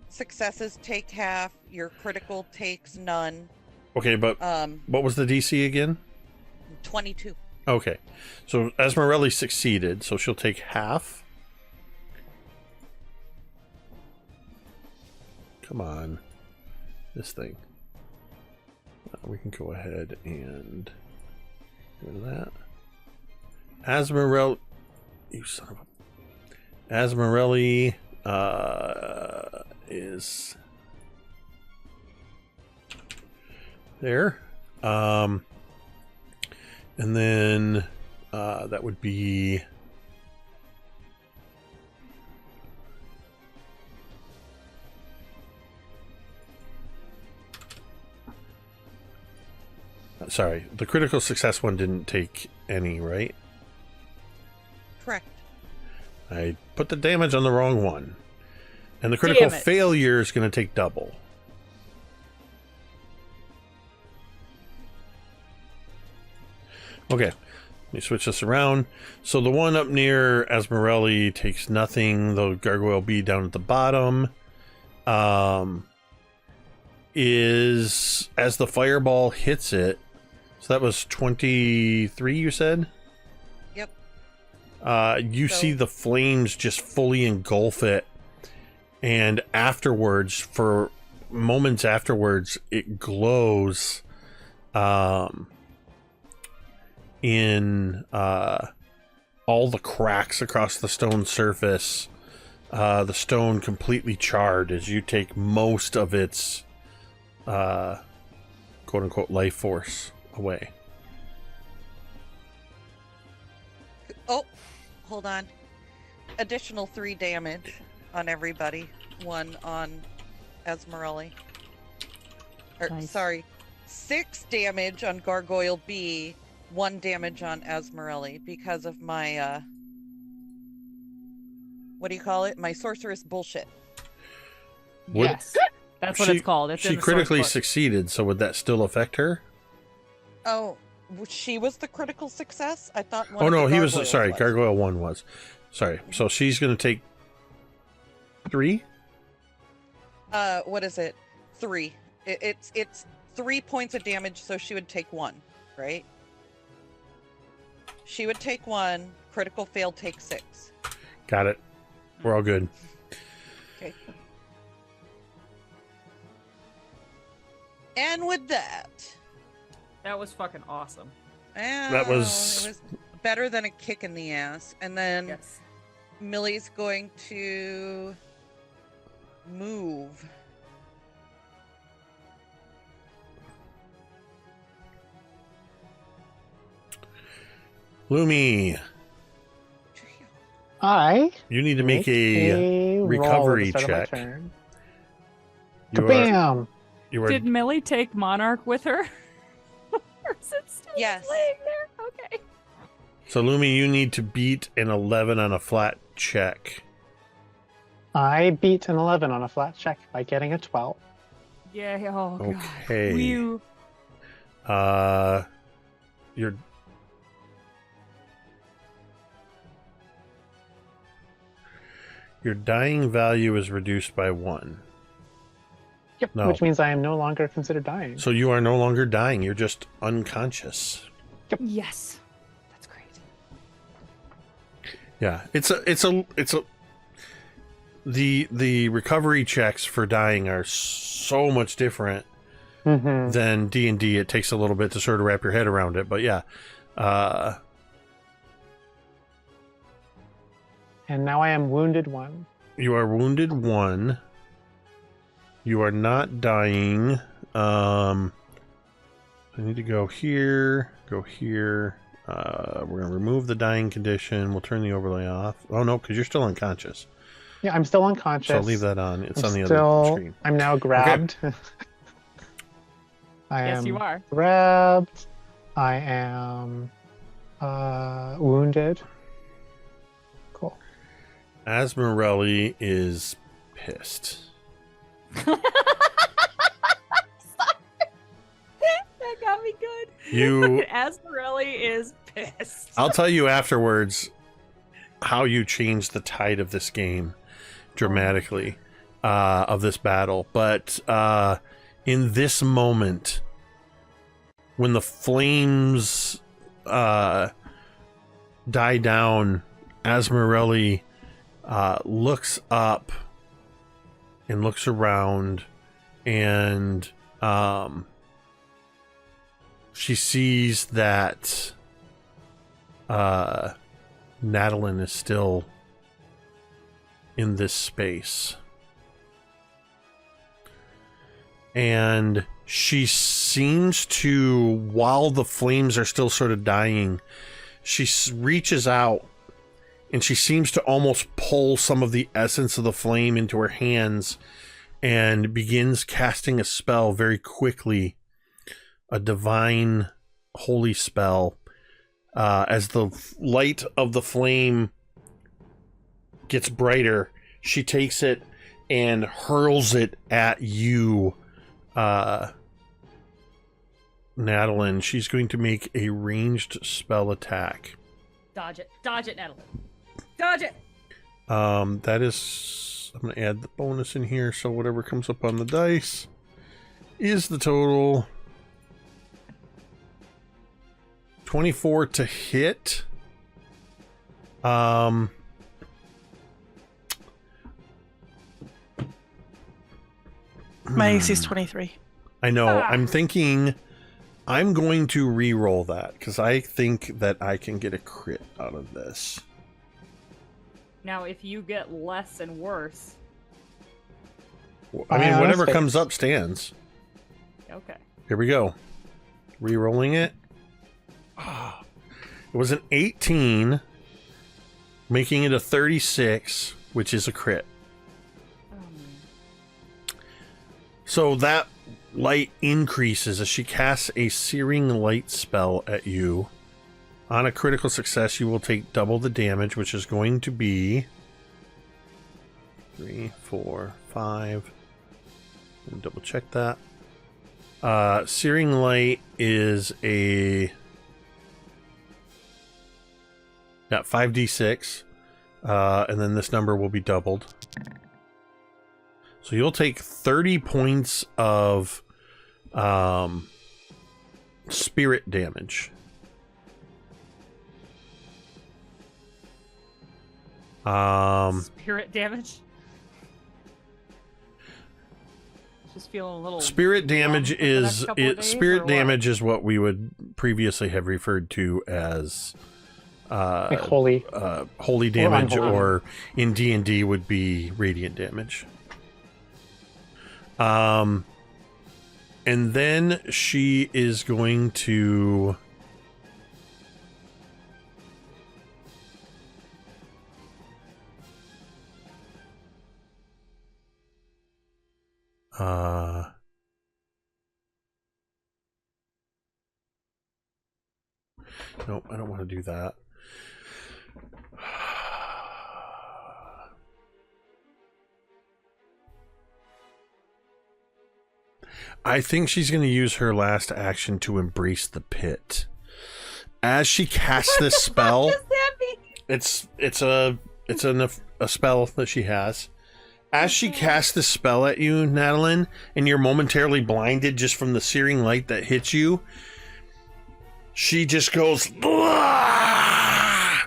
S4: successes take half. Your critical takes none.
S1: Okay, but what was the DC again?
S4: 22.
S1: Okay, so Asmarelli succeeded, so she'll take half. Come on, this thing. We can go ahead and get rid of that. Asmarelli, you son of a... Asmarelli is there. And then that would be sorry, the critical success one didn't take any, right?
S4: Correct.
S1: I put the damage on the wrong one. And the critical
S2: Damn it.
S1: failure is going to take double. Okay, let me switch this around. So the one up near Asmarelli takes nothing. The Gargoyle B down at the bottom is as the fireball hits it. So that was 23, you said?
S4: Yep.
S1: You see the flames just fully engulf it. And afterwards, for moments afterwards, it glows in all the cracks across the stone surface. The stone completely charred as you take most of its quote-unquote life force away.
S4: Oh, hold on. Additional 3 damage on everybody. 1 on Asmarelli.
S2: Nice.
S4: Sorry. 6 damage on Gargoyle B. 1 damage on Asmarelli because of my what do you call it? My sorceress bullshit.
S1: Would-
S2: Yes. That's what it's called. It's in
S1: She
S2: the
S1: critically
S2: source book.
S1: succeeded, so would that still affect her?
S4: Oh, she was the critical success? I thought one
S1: Oh
S4: of
S1: no,
S4: the
S1: he was
S4: gargoyles
S1: sorry.
S4: was.
S1: Gargoyle 1 was. Sorry. So she's going to take 3.
S4: What is it? 3. It's 3 points of damage, so she would take 1, right? She would take 1. Critical fail, take 6.
S1: Got it. We're all good.
S4: Okay. And with that,
S2: That was fucking awesome.
S1: That was-
S4: it was better than a kick in the ass. And then
S2: Yes.
S4: Millie's going to move.
S1: Lumi,
S5: I
S1: you need to make a recovery
S5: roll at the start of
S1: check.
S5: my turn.
S1: You are,
S5: Kabam!
S1: you are
S2: Did Millie take Monarch with her? Or is it still
S4: Yes.
S2: laying there? Okay.
S1: So Lumi, you need to beat an 11 on a flat check.
S5: I beat an 11 on a flat check by getting a 12.
S2: Yeah. Oh god.
S1: Okay.
S2: You.
S1: Your dying value is reduced by 1.
S5: Yep,
S1: No.
S5: which means I am no longer considered dying.
S1: So you are no longer dying. You're just unconscious.
S2: Yes. That's great.
S1: Yeah, the recovery checks for dying are so much different
S5: Mm-hmm.
S1: than D&D. It takes a little bit to sort of wrap your head around it, but yeah.
S5: And now I am wounded 1.
S1: You are wounded 1. You are not dying. I need to go here, go here. We're going to remove the dying condition. We'll turn the overlay off. Oh, no, because you're still unconscious.
S5: Yeah, I'm still unconscious.
S1: So I'll leave that on. It's
S5: I'm
S1: on the
S5: still,
S1: other screen.
S5: I'm now grabbed. I
S2: Yes,
S5: am
S2: you are.
S5: grabbed. I am wounded. Cool.
S1: Asmarelli is pissed.
S2: That got me good.
S1: You,
S2: Asmarelli is pissed.
S1: I'll tell you afterwards how you changed the tide of this game dramatically, of this battle. But in this moment, when the flames die down, Asmarelli looks up and looks around, and she sees that Natalin is still in this space. And she seems to, while the flames are still sort of dying, she reaches out and she seems to almost pull some of the essence of the flame into her hands and begins casting a spell very quickly, a divine holy spell. As the light of the flame gets brighter, she takes it and hurls it at you, Natalin. She's going to make a ranged spell attack.
S2: Dodge it, Natalin. Dodge it.
S1: That is, I'm going to add the bonus in here, so whatever comes up on the dice is the total. 24 to hit.
S6: My AC is 23.
S1: I know. I'm thinking I'm going to re-roll that because I think that I can get a crit out of this.
S2: Now, if you get less and worse,
S1: I mean,
S5: on
S1: whatever
S5: his
S1: comes
S5: face.
S1: up stands.
S2: okay.
S1: Here we go. Re-rolling it. It was an 18, making it a 36, which is a crit. So that light increases as she casts a searing light spell at you. On a critical success, you will take double the damage, which is going to be 3, 4, 5. Let me double check that. Searing light is a 5d6, and then this number will be doubled. So you'll take 30 points of spirit damage.
S2: Spirit damage. Just feeling a little.
S1: Spirit damage
S2: for the next
S1: is
S2: couple of days,
S1: spirit
S2: or what?
S1: damage is what we would previously have referred to as
S5: Like holy.
S1: holy damage,
S5: unholy.
S1: or in D&D would be radiant damage. And then she is going to nope, I don't want to do that. I think she's going to use her last action to embrace the pit. As she casts this spell, it's a spell that she has. As she casts this spell at you, Natalin, and you're momentarily blinded just from the searing light that hits you, she just goes, "Blah!"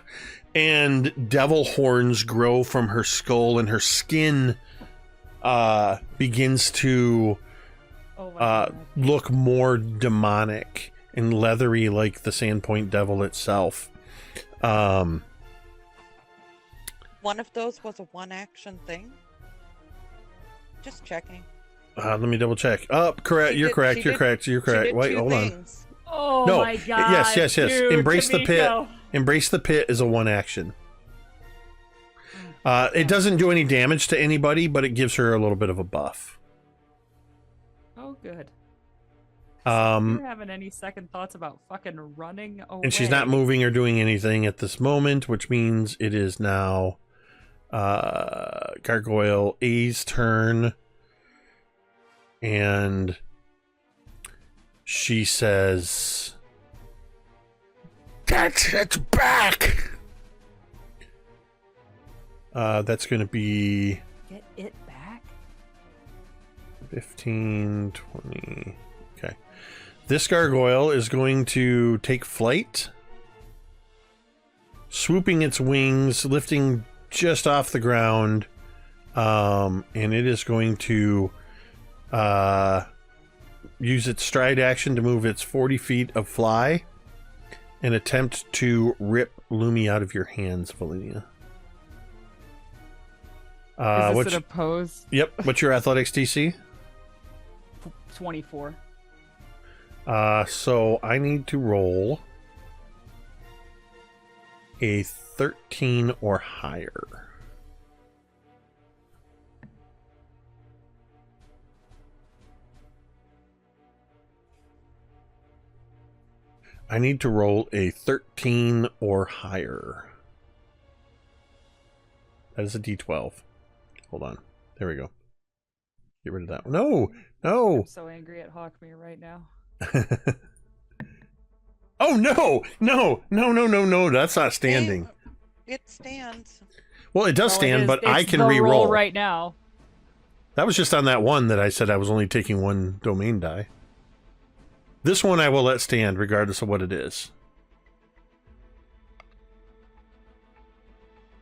S1: And devil horns grow from her skull, and her skin begins to look more demonic and leathery, like the Sandpoint devil itself.
S4: One of those was a one-action thing. Just checking.
S1: Let me double check. Oh, correct. You're correct. You're correct. Wait, hold on.
S2: Oh
S1: No,
S2: my god.
S1: yes.
S2: Dude,
S1: Embrace the pit.
S2: Tamiko.
S1: Embrace the pit is a one action. It doesn't do any damage to anybody, but it gives her a little bit of a buff.
S2: Oh, good. You're
S1: Um,
S2: having any second thoughts about fucking running away?
S1: and she's not moving or doing anything at this moment, which means it is now Gargoyle A's turn. And she says, It's back! That's going to be
S2: Get it back?
S1: 15, 20. Okay. This gargoyle is going to take flight, swooping its wings, lifting just off the ground, and it is going to use its stride action to move its 40 feet of fly and attempt to rip Lumi out of your hands, Velynia.
S2: Is this an opposed?
S1: Yep. What's your athletics DC?
S2: 24.
S1: So I need to roll a 13 or higher. I need to roll a 13 or higher. That is a D12. Hold on. There we go. Get rid of that. No! No!
S2: I'm so angry at Hawkmere right now.
S1: Oh, no! No! That's not standing.
S4: It stands.
S1: Well, it does
S2: Well,
S1: stand,
S2: it is-
S1: but I
S2: it's
S1: can
S2: the roll
S1: re-roll.
S2: right now.
S1: That was just on that one that I said I was only taking one domain die. This one I will let stand regardless of what it is.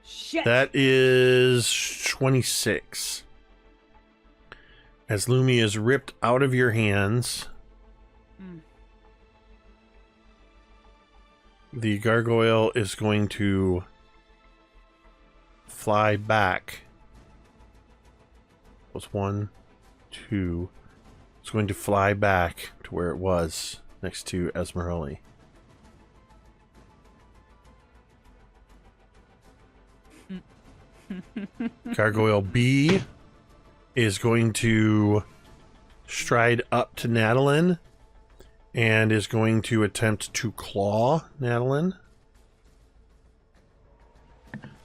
S2: Shit.
S1: That is 26. As Lumi is ripped out of your hands, the gargoyle is going to fly back. That was 1, 2. It's going to fly back to where it was, next to Esmeralda. Gargoyle B is going to stride up to Natalin and is going to attempt to claw Natalin.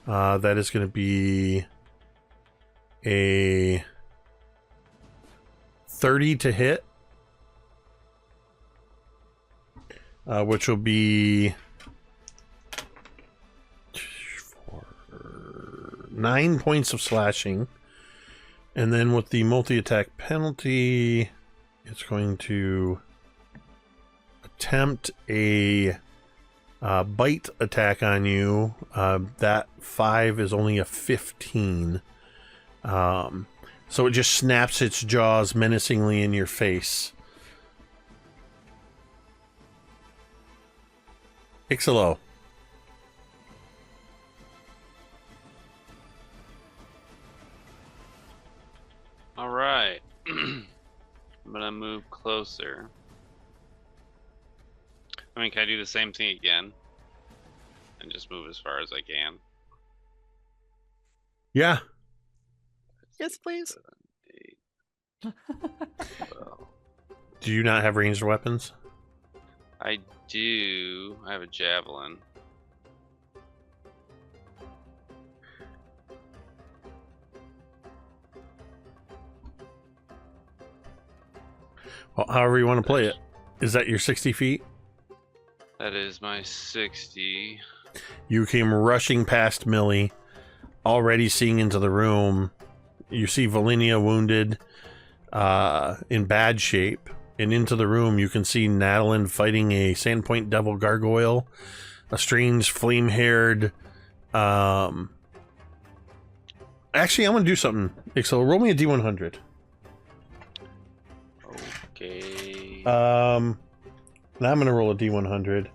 S1: That is going to be a 30 to hit, which will be 9 points of slashing. And then with the multi-attack penalty, it's going to attempt a bite attack on you. That 5 is only a 15. So it just snaps its jaws menacingly in your face. Icselo.
S3: All right. I'm gonna move closer. I mean, can I do the same thing again? And just move as far as I can?
S1: Yeah.
S6: Yes, please.
S3: 7, 8, 12.
S1: Do you not have ranged weapons?
S3: I do. I have a javelin.
S1: Well, however you want to play it. Is that your 60 feet?
S3: That is my 60.
S1: You came rushing past Millie, already seeing into the room. You see Velynia wounded, in bad shape. And into the room, you can see Natalin fighting a Sandpoint devil gargoyle, a strange flame-haired... Actually, I'm going to do something. Icselo, roll me a D100.
S3: Okay.
S1: And I'm going to roll a D100.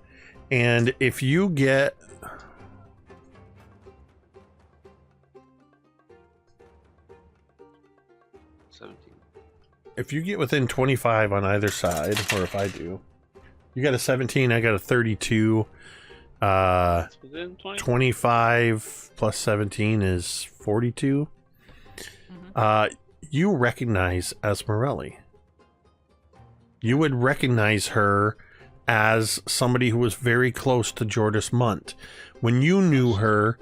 S1: And if you get... If you get within 25 on either side, or if I do, you got a 17, I got a 32.
S3: Within 20?
S1: 25 plus 17 is 42. You recognize Esmerelli. You would recognize her as somebody who was very close to Jordis Munt. When you knew her,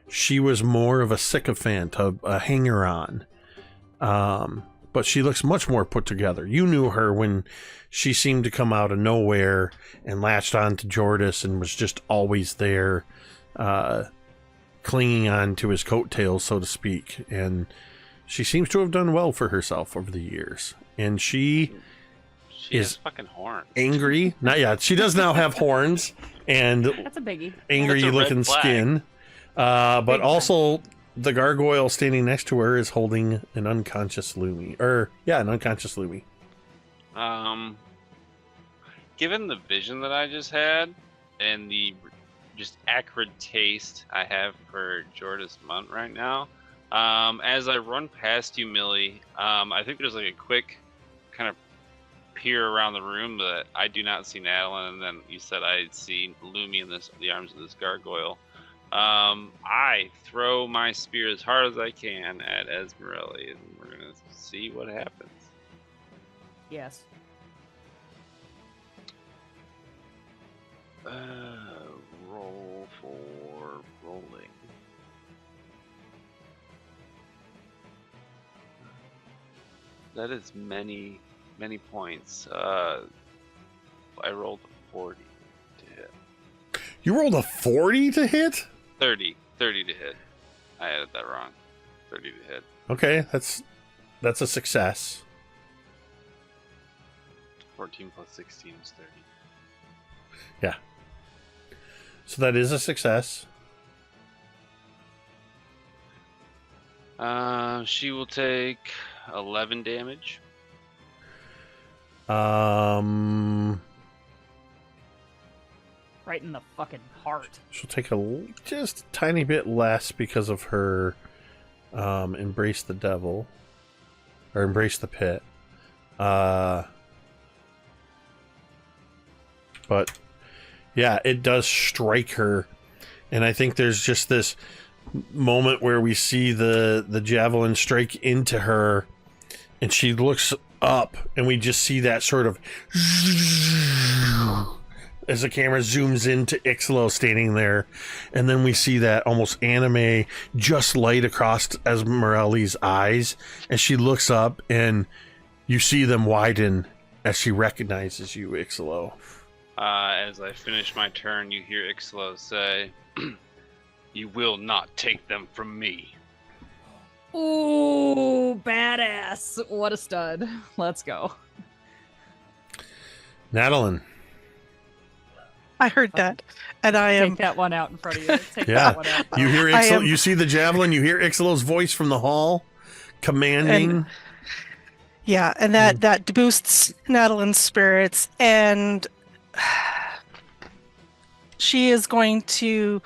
S1: she was more of a sycophant, a hanger-on. But she looks much more put together. You knew her when she seemed to come out of nowhere and latched on to Jordis and was just always there, clinging on to his coattails, so to speak. And she seems to have done well for herself over the years. And she
S3: has fucking horns.
S1: Angry. Not yet. She does now have horns and
S2: That's a biggie.
S1: angry-looking skin. But
S2: Big
S1: also... The gargoyle standing next to her is holding an unconscious Lumi. An unconscious Lumi.
S3: Given the vision that I just had and the just acrid taste I have for Jordis Munt right now, as I run past you, Millie, I think there's like a quick kind of peer around the room that I do not see Natalin, and then you said I see Lumi in the arms of this gargoyle. I throw my spear as hard as I can at Esmerelli, and we're gonna see what happens.
S2: Yes.
S3: Roll for rolling. That is many points. I rolled a 40 to hit.
S1: You rolled a 40 to hit?
S3: 30 to hit. I added that wrong. 30 to hit.
S1: Okay, that's a success.
S3: 14 plus 16 is 30.
S1: Yeah. So that is a success.
S3: She will take 11 damage.
S2: Right in the fucking heart.
S1: She'll take just a tiny bit less because of her embrace the devil. Or embrace the pit. But yeah, it does strike her. And I think there's just this moment where we see the javelin strike into her. And she looks up and we just see that sort of... as the camera zooms into Icselo standing there, and then we see that almost anime just light across Esmeralda's eyes, and she looks up, and you see them widen as she recognizes you, Icselo.
S3: As I finish my turn, you hear Icselo say, "You will not take them from me."
S2: Ooh, badass. What a stud. Let's go.
S1: Natalin.
S6: I heard that, and I am.
S2: Take that one out in front of you. Take
S1: Yeah.
S2: that one out.
S1: You hear Icselo, you see the javelin, you hear Ixelo's voice from the hall, commanding.
S6: And that boosts Natalin's spirits, and she is going to,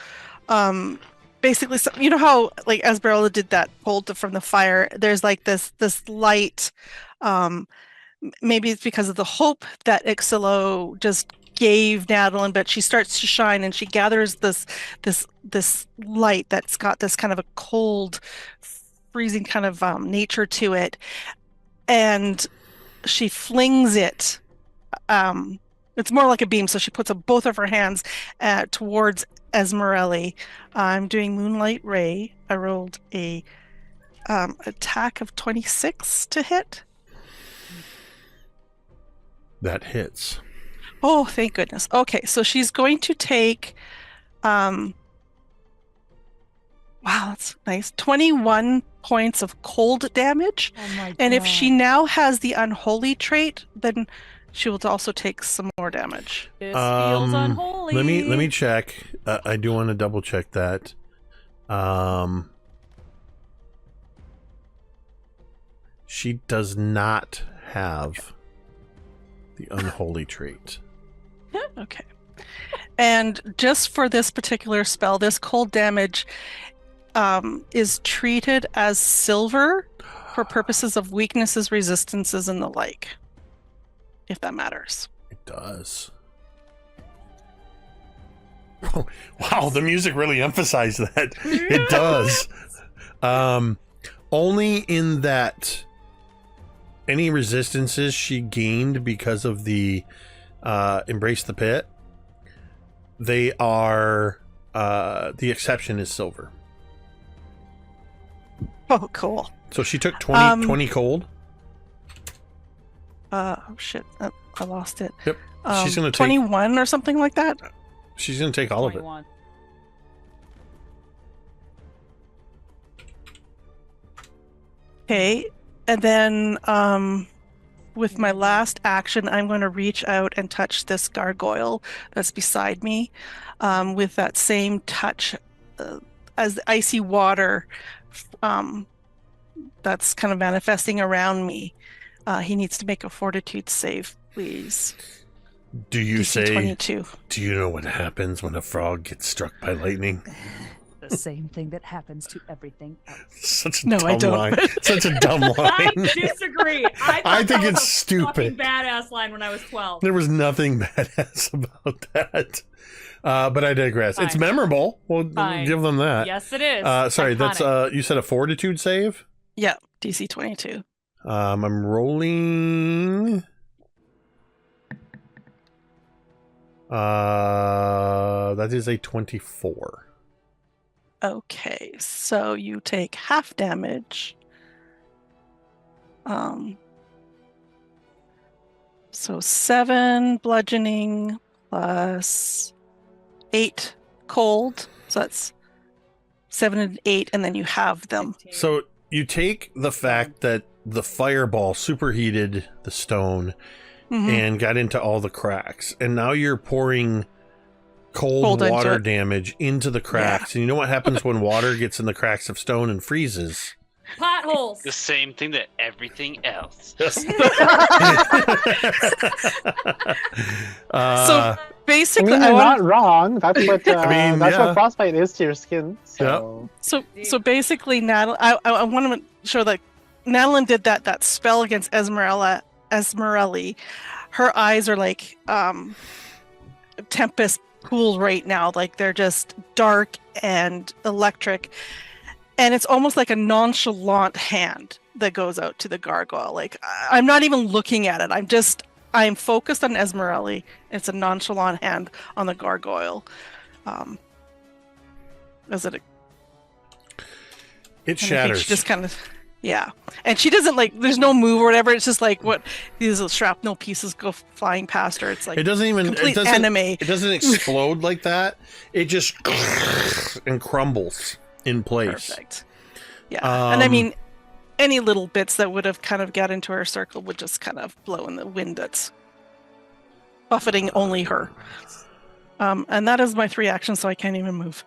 S6: basically, you know how like Esmeralda did that pull from the fire. There's like this light. Maybe it's because of the hope that Icselo just gave Natalin, but she starts to shine, and she gathers this light that's got this kind of a cold, freezing kind of nature to it, and she flings it. It's more like a beam, so she puts both of her hands towards Esmerelli. I'm doing Moonlight Ray. I rolled a attack of 26 to hit.
S1: That hits.
S6: Oh, thank goodness. Okay, so she's going to take wow, that's nice. 21 points of cold damage.
S2: Oh my
S6: And if she
S2: God.
S6: now has the unholy trait, then she will also take some more damage.
S2: This feels unholy.
S1: Let me check. I do want to double check that. She does not have the unholy trait.
S6: Okay. And just for this particular spell, this cold damage is treated as silver for purposes of weaknesses, resistances, and the like. If that matters.
S1: It does. Oh, wow, the music really emphasized that. It does. Only in that any resistances she gained because of the Embrace the Pit, they are the exception is silver.
S6: Oh, cool.
S1: So she took 20 cold.
S6: Oh shit, I lost it.
S1: Yep. She's gonna take
S6: 21 or something like that.
S1: She's gonna take all of it.
S2: 21.
S6: Okay, and then with my last action, I'm going to reach out and touch this gargoyle that's beside me with that same touch as the icy water that's kind of manifesting around me. He needs to make a fortitude save, please.
S1: Do you
S6: DC
S1: say
S6: 22.
S1: Do you know what happens when a frog gets struck by lightning?
S2: The same thing that happens to everything else.
S1: Such a
S6: No,
S1: dumb
S6: I don't.
S1: line. Such a dumb
S2: I
S1: line.
S2: disagree.
S1: I think
S2: that was
S1: it's
S2: a
S1: stupid.
S2: fucking badass line when I was 12.
S1: There was nothing badass about that. But I digress.
S2: Fine.
S1: It's memorable. We'll
S2: Fine.
S1: give them that.
S2: Yes, it is.
S1: Sorry,
S2: Iconic.
S1: that's you said a fortitude save?
S6: Yeah, DC 22.
S1: I'm rolling. That is a 24.
S6: Okay, so you take half damage. So 7 bludgeoning plus 8 cold. So that's 7 and 8, and then you have them.
S2: 15.
S1: So you take the fact that the fireball superheated the stone
S6: Mhm.
S1: and got into all the cracks, and now you're pouring cold
S6: into
S1: water
S6: it.
S1: damage into the cracks. And you know what happens when water gets in the cracks of stone and freezes?
S2: Potholes.
S3: The same thing that everything else.
S6: So
S5: I
S6: basically,
S5: mean,
S6: I
S5: they're
S6: want
S5: not wrong. That's what
S1: mean,
S5: that's
S1: yeah.
S5: what frostbite is to your skin. So
S6: so basically, I want to show that Natalin did that spell against Esmerelli. Her eyes are like tempest pool right now, like they're just dark and electric, and it's almost like a nonchalant hand that goes out to the gargoyle. Like I'm not even looking at it. I'm focused on Esmerelli. It's a nonchalant hand on the gargoyle. As it
S1: It shatters.
S6: she just kind of, yeah. And she doesn't like, there's no move or whatever. It's just like what these little shrapnel pieces go flying past her. It's like
S1: It doesn't even
S6: complete
S1: it doesn't,
S6: anime.
S1: It doesn't explode like that. It just and crumbles in place.
S6: Perfect. Yeah. And I
S1: Um,
S6: mean, any little bits that would have kind of got into her circle would just kind of blow in the wind that's buffeting only her. And that is my 3 actions, so I can't even move.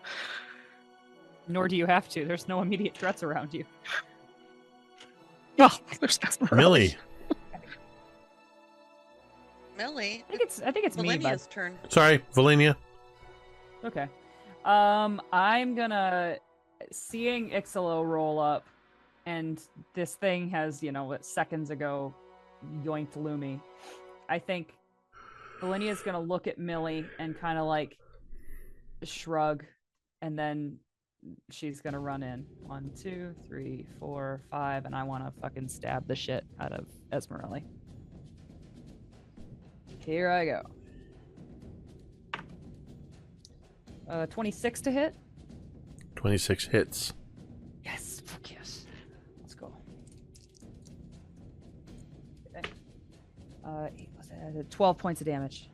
S2: Nor do you have to. There's no immediate threats around you.
S6: Well, there's Esmeralda.
S1: Millie.
S4: Millie,
S2: I think it's me, bud.
S4: Velynia's turn.
S1: Sorry, Velynia.
S2: Okay. I'm gonna seeing Icselo roll up, and this thing has, seconds ago yoinked Lumi. I think Velynia's gonna look at Millie and kind of like shrug, and then she's gonna run in. 1, 2, 3, 4, 5, and I want to fucking stab the shit out of Esmerelli. Here I go. 26 to hit.
S1: 26 hits.
S2: Yes, fuck yes. Let's go. Okay. 12 points of damage.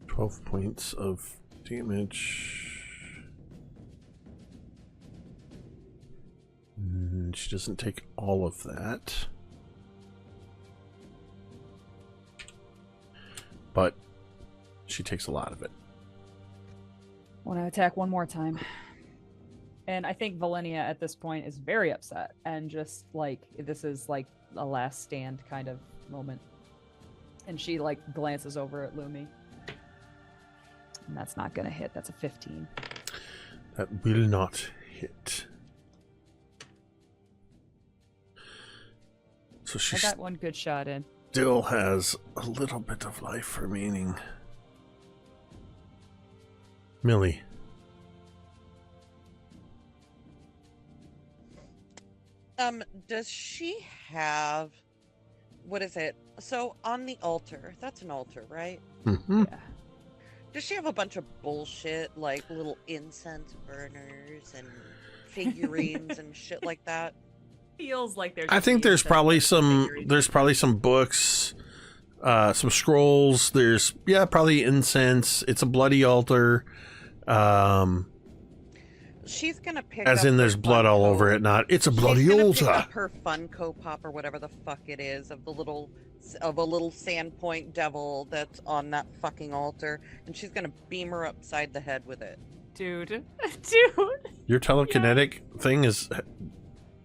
S1: 12 points of damage. She doesn't take all of that. But she takes a lot of it.
S2: Want to attack one more time. And I think Velynia at this point is very upset and just like, this is like a last stand kind of moment. And she like glances over at Lumi. And that's not going to hit. That's a 15.
S1: That will not hit. So she
S2: I got one good shot in.
S1: still has a little bit of life remaining. Millie.
S4: Does she have, what is it? So on the altar, that's an altar, right?
S1: Mm-hmm.
S2: Yeah.
S4: Does she have a bunch of bullshit, like little incense burners and figurines and shit like that?
S2: Feels like there's.
S1: I think there's probably some books, some scrolls. There's probably incense. It's a bloody altar.
S4: She's gonna pick
S1: As
S4: up
S1: in
S4: her
S1: there's blood all
S4: Funko.
S1: over it, not it's a bloody
S4: She's gonna pick
S1: altar.
S4: up her Funko Pop or whatever the fuck it is of a little Sandpoint devil that's on that fucking altar, and she's gonna beam her upside the head with it.
S2: Dude.
S1: Your telekinetic thing is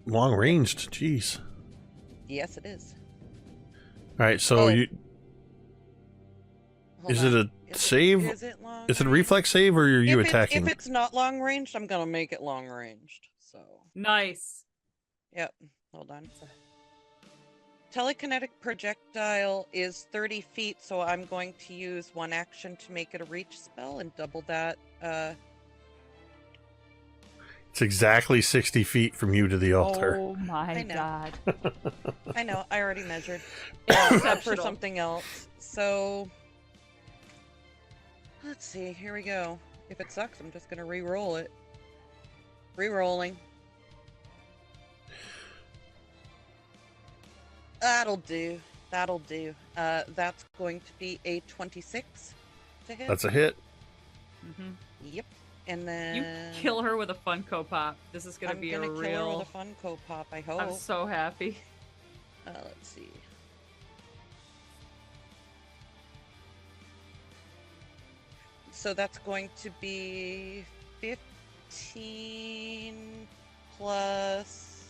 S1: long ranged. Jeez.
S4: Yes, it is.
S1: All right, so
S4: Oh.
S1: you
S4: Hold
S1: is
S4: on.
S1: it a save?
S4: Is it long?
S1: Is it a reflex save, or are you attacking?
S4: If it's not long ranged, I'm gonna make it long ranged. So,
S2: Nice.
S4: yep. Hold on. Telekinetic projectile is 30 feet, so I'm going to use one action to make it a reach spell and double that.
S1: It's exactly 60 feet from you to the altar.
S2: Oh my
S4: I know.
S2: god.
S4: I know, I already measured.
S2: It's
S4: Except for
S2: exceptional.
S4: something else. So, let's see. Here we go. If it sucks, I'm just gonna re-roll it. Re-rolling. That'll do. That'll do. That's going to be a 26 to hit.
S1: That's a hit.
S2: Mm-hmm.
S4: Yep. And then
S2: You kill her with a Funko Pop. This is gonna
S4: I'm
S2: be
S4: gonna
S2: a
S4: kill her
S2: real.
S4: with a Funko Pop. I hope.
S2: I'm so happy.
S4: Let's see. So that's going to be 15 plus.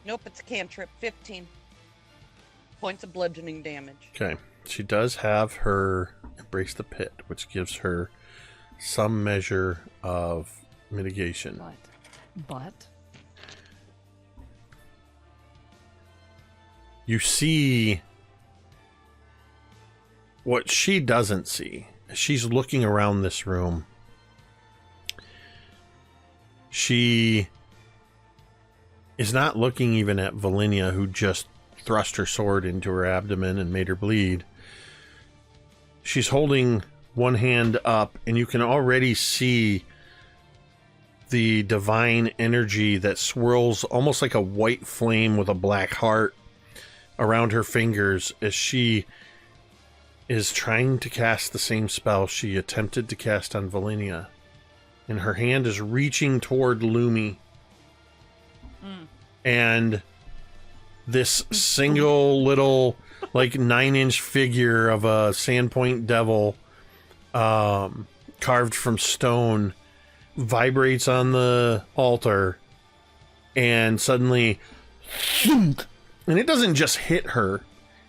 S4: Nope, it's a cantrip. 15 points of bludgeoning damage.
S1: Okay. She does have her Embrace the Pit, which gives her some measure of mitigation.
S2: But
S1: You see what she doesn't see. She's looking around this room. She is not looking even at Velynia, who just thrust her sword into her abdomen and made her bleed. She's holding one hand up, and you can already see the divine energy that swirls almost like a white flame with a black heart around her fingers as she is trying to cast the same spell she attempted to cast on Velynia. And her hand is reaching toward Lumi. And this single little, like, 9-inch figure of a Sandpoint devil carved from stone vibrates on the altar, and suddenly, and it doesn't just hit her,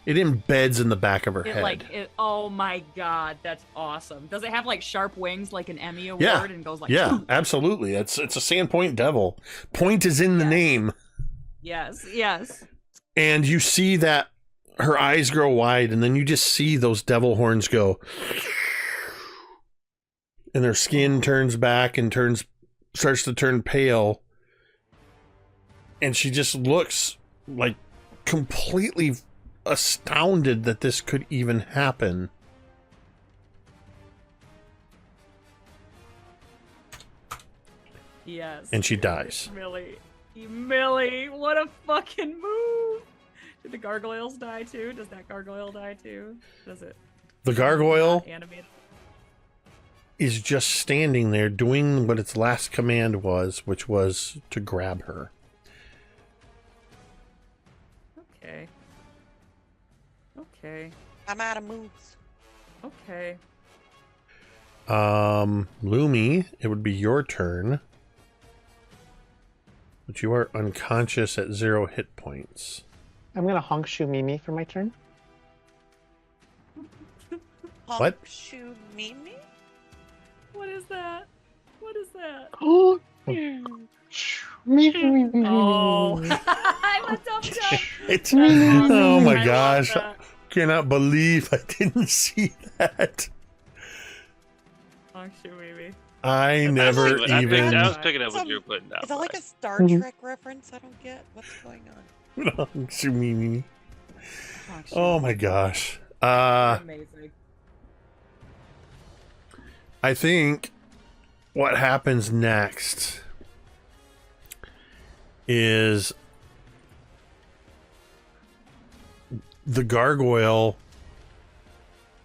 S1: it embeds in the back of her head.
S2: Oh my god, that's awesome. Does it have like sharp wings like an Emmy award
S1: Yeah.
S2: and goes like
S1: Yeah, absolutely. It's a Sandpoint devil. Point is in the name.
S2: Yes.
S1: And you see that her eyes grow wide, and then you just see those devil horns go, and their skin turns back and starts to turn pale, and she just looks like completely astounded that this could even happen.
S2: Yes.
S1: And she dies.
S2: Millie, what a fucking move. Did the gargoyles die too? Does that gargoyle die too? Does it?
S1: The gargoyle
S2: Animated.
S1: is just standing there doing what its last command was, which was to grab her.
S2: Okay. Okay.
S4: I'm out of moves.
S2: Okay.
S1: Lumi, it would be your turn. But you are unconscious at 0 hit points.
S5: I'm gonna honk shoe Mimi for my turn.
S1: What?
S4: Shoe Mimi?
S2: What is that? What is that?
S5: Oh, Mimi.
S2: Oh, I'm a dumb duck.
S1: It's,
S5: That's
S1: oh
S5: awesome.
S1: my
S2: I love
S1: gosh.
S2: that.
S1: Cannot believe I didn't see that.
S2: Oh, shoot, maybe.
S1: I never
S3: I
S1: even.
S3: was picking up what you were putting down.
S4: Is that like a Star
S5: Mhm.
S4: Trek reference? I don't get what's going on.
S1: Oh my gosh.
S2: Amazing.
S1: I think what happens next is the gargoyle,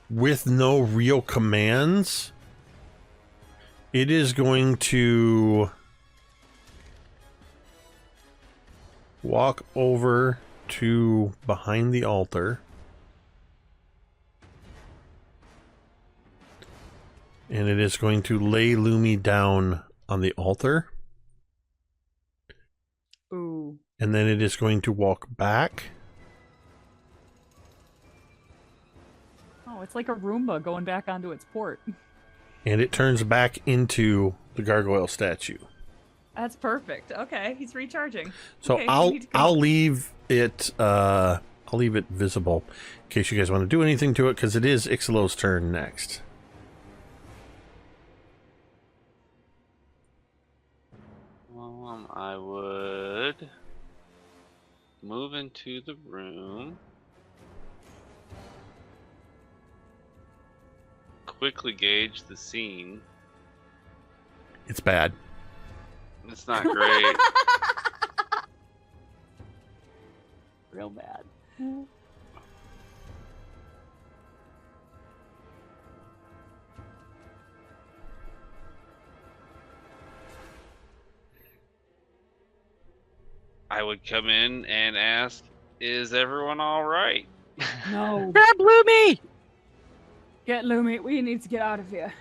S1: with no real commands, it is going to walk over to behind the altar. And it is going to lay Lumi down on the altar.
S2: Ooh.
S1: And then it is going to walk back.
S2: Oh, it's like a Roomba going back onto its port.
S1: And it turns back into the gargoyle statue.
S2: That's perfect. Okay, he's recharging.
S1: So
S2: Okay, you
S1: I'll
S2: need to come
S1: I'll
S2: up.
S1: leave it visible in case you guys want to do anything to it, because it is Icselo's turn next.
S3: I would move into the room. Quickly gauge the scene.
S1: It's bad.
S3: It's not great.
S2: Real bad.
S3: I would come in and ask, "Is everyone all right?"
S2: No.
S6: Grab Lumi!
S2: Get Lumi. We need to get out of here.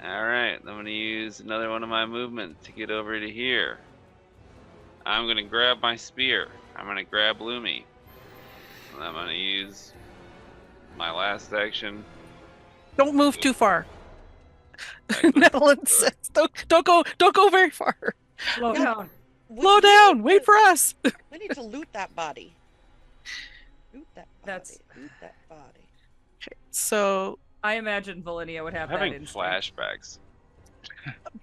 S3: All right, I'm gonna use another one of my movements to get over to here. I'm gonna grab my spear. I'm gonna grab Lumi. And I'm gonna use my last action.
S6: Don't move too far. Natalin says, don't go very far.
S2: Slow
S4: Yeah.
S2: down.
S6: Slow down. Wait for us.
S4: We need to loot that body. Loot that body.
S2: That's-
S4: Loot that body.
S6: Okay, so
S2: I imagine Velynia would have
S3: I'm having
S2: that instinct.
S3: flashbacks.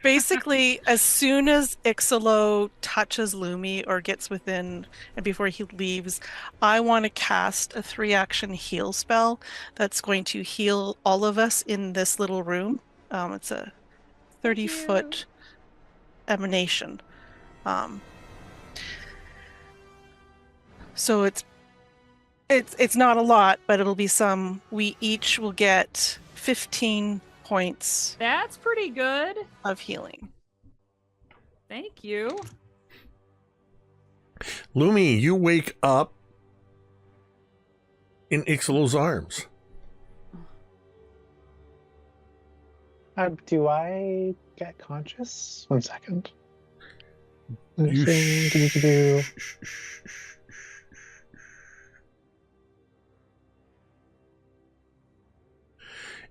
S6: basically, as soon as Icselo touches Lumi or gets within, and before he leaves, I want to cast a 3-action heal spell that's going to heal all of us in this little room. It's a 30-foot emanation. So it's not a lot, but it'll be some. We each will get 15 points
S2: That's pretty good.
S6: of healing.
S2: Thank you.
S1: Lumi, you wake up in Icselo's arms.
S5: Do I get conscious? 1 second.
S1: You